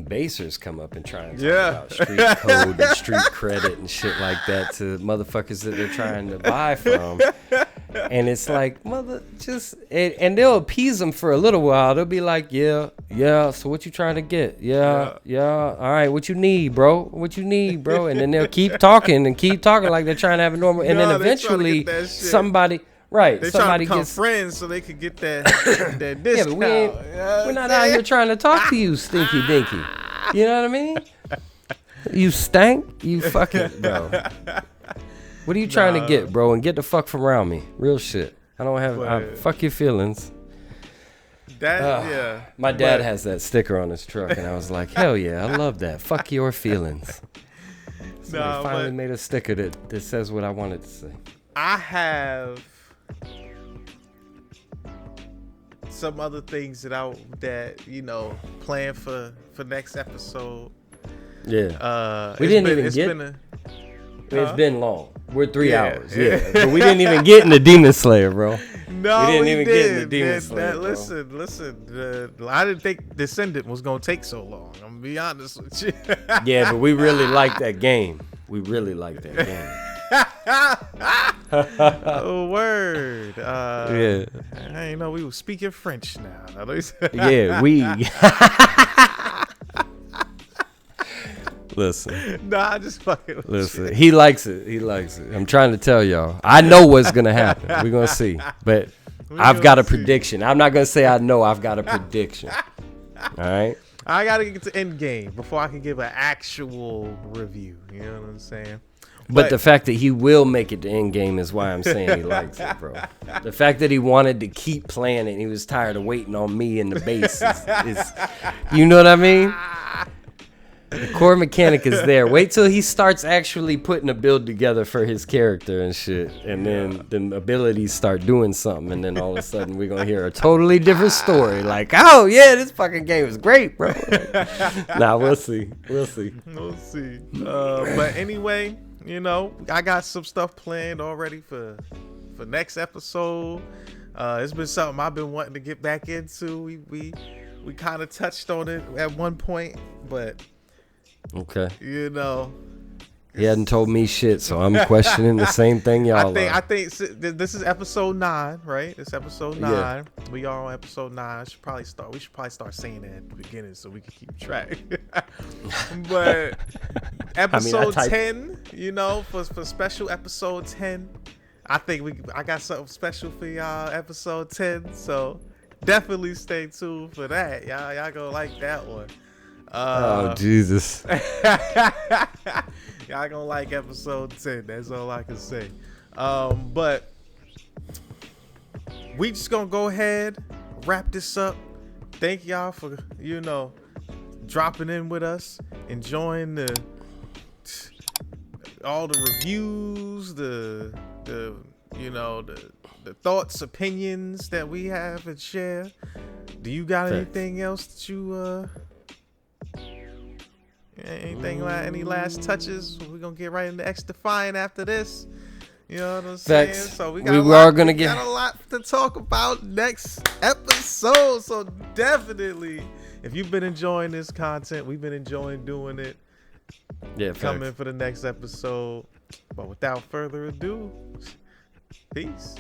[SPEAKER 1] basers come up and try and talk about street code and street credit and shit like that to motherfuckers that they're trying to buy from. And it's like, and they'll appease them for a little while. They'll be like, yeah, so what you trying to get? Yeah, all right, what you need, bro? And then they'll keep talking like they're trying to have a normal, and then eventually somebody... Right,
[SPEAKER 2] they
[SPEAKER 1] somebody
[SPEAKER 2] trying to become friends so they could get that discount.
[SPEAKER 1] Yeah, but we're not out here trying to talk to you, stinky dinky. You know what I mean? You stank, you fucking bro. What are you trying to get, bro? And get the fuck from around me. Real shit. I don't have. Fuck your feelings. My dad has that sticker on his truck, and I was like, hell yeah, I love that. Fuck your feelings. So they finally made a sticker that says what I wanted to say.
[SPEAKER 2] I have some other things that plan for next episode.
[SPEAKER 1] Yeah. We didn't even get. It's been long. We're 3 hours. Yeah. But we didn't even get into Demon Slayer, bro.
[SPEAKER 2] No,
[SPEAKER 1] we didn't even get into Demon Slayer.
[SPEAKER 2] Listen. I didn't think Descendant was gonna take so long. I'm gonna be honest with you.
[SPEAKER 1] Yeah, but we really like that game.
[SPEAKER 2] Oh, word.
[SPEAKER 1] Yeah.
[SPEAKER 2] I didn't know we were speaking French now.
[SPEAKER 1] Yeah, we. Listen.
[SPEAKER 2] Nah, I just fucking with
[SPEAKER 1] Listen, he likes it. I'm trying to tell y'all. I know what's going to happen. We're going to see. But I've got a prediction. I'm not gonna say I know. I've got a prediction. All right.
[SPEAKER 2] I gotta get to Endgame before I can give an actual review. You know what I'm saying?
[SPEAKER 1] But the fact that he will make it to Endgame is why I'm saying he likes it, bro. The fact that he wanted to keep playing it and he was tired of waiting on me in the bass is you know what I mean? The core mechanic is there. Wait till he starts actually putting a build together for his character and shit. And then the abilities start doing something. And then all of a sudden we're going to hear a totally different story. Like, oh, yeah, this fucking game is great, bro. Nah, we'll see. We'll see.
[SPEAKER 2] We'll see. But anyway, you know, I got some stuff planned already for next episode. It's been something I've been wanting to get back into. We kind of touched on it at one point, but...
[SPEAKER 1] Okay.
[SPEAKER 2] You know,
[SPEAKER 1] he hadn't told me shit, so I'm questioning the same thing y'all
[SPEAKER 2] I think this is episode 9, right? It's episode 9. Yeah. We are on episode 9. We should probably start saying that at the beginning so we can keep track. But episode 10, you know, for special episode 10, I think I got something special for y'all episode 10. So definitely stay tuned for that. Y'all gonna like that one.
[SPEAKER 1] Oh Jesus!
[SPEAKER 2] Y'all gonna like episode 10. That's all I can say. But we just gonna go ahead, wrap this up. Thank y'all for dropping in with us, enjoying all the reviews, the thoughts, opinions that we have and share. Do you got anything else that you anything like any last touches? We're gonna get right into X-Defiant after this. You know what I'm saying? So we got a lot to talk about next episode. So definitely, if you've been enjoying this content, we've been enjoying doing it.
[SPEAKER 1] Yeah,
[SPEAKER 2] come in for the next episode. But without further ado, peace.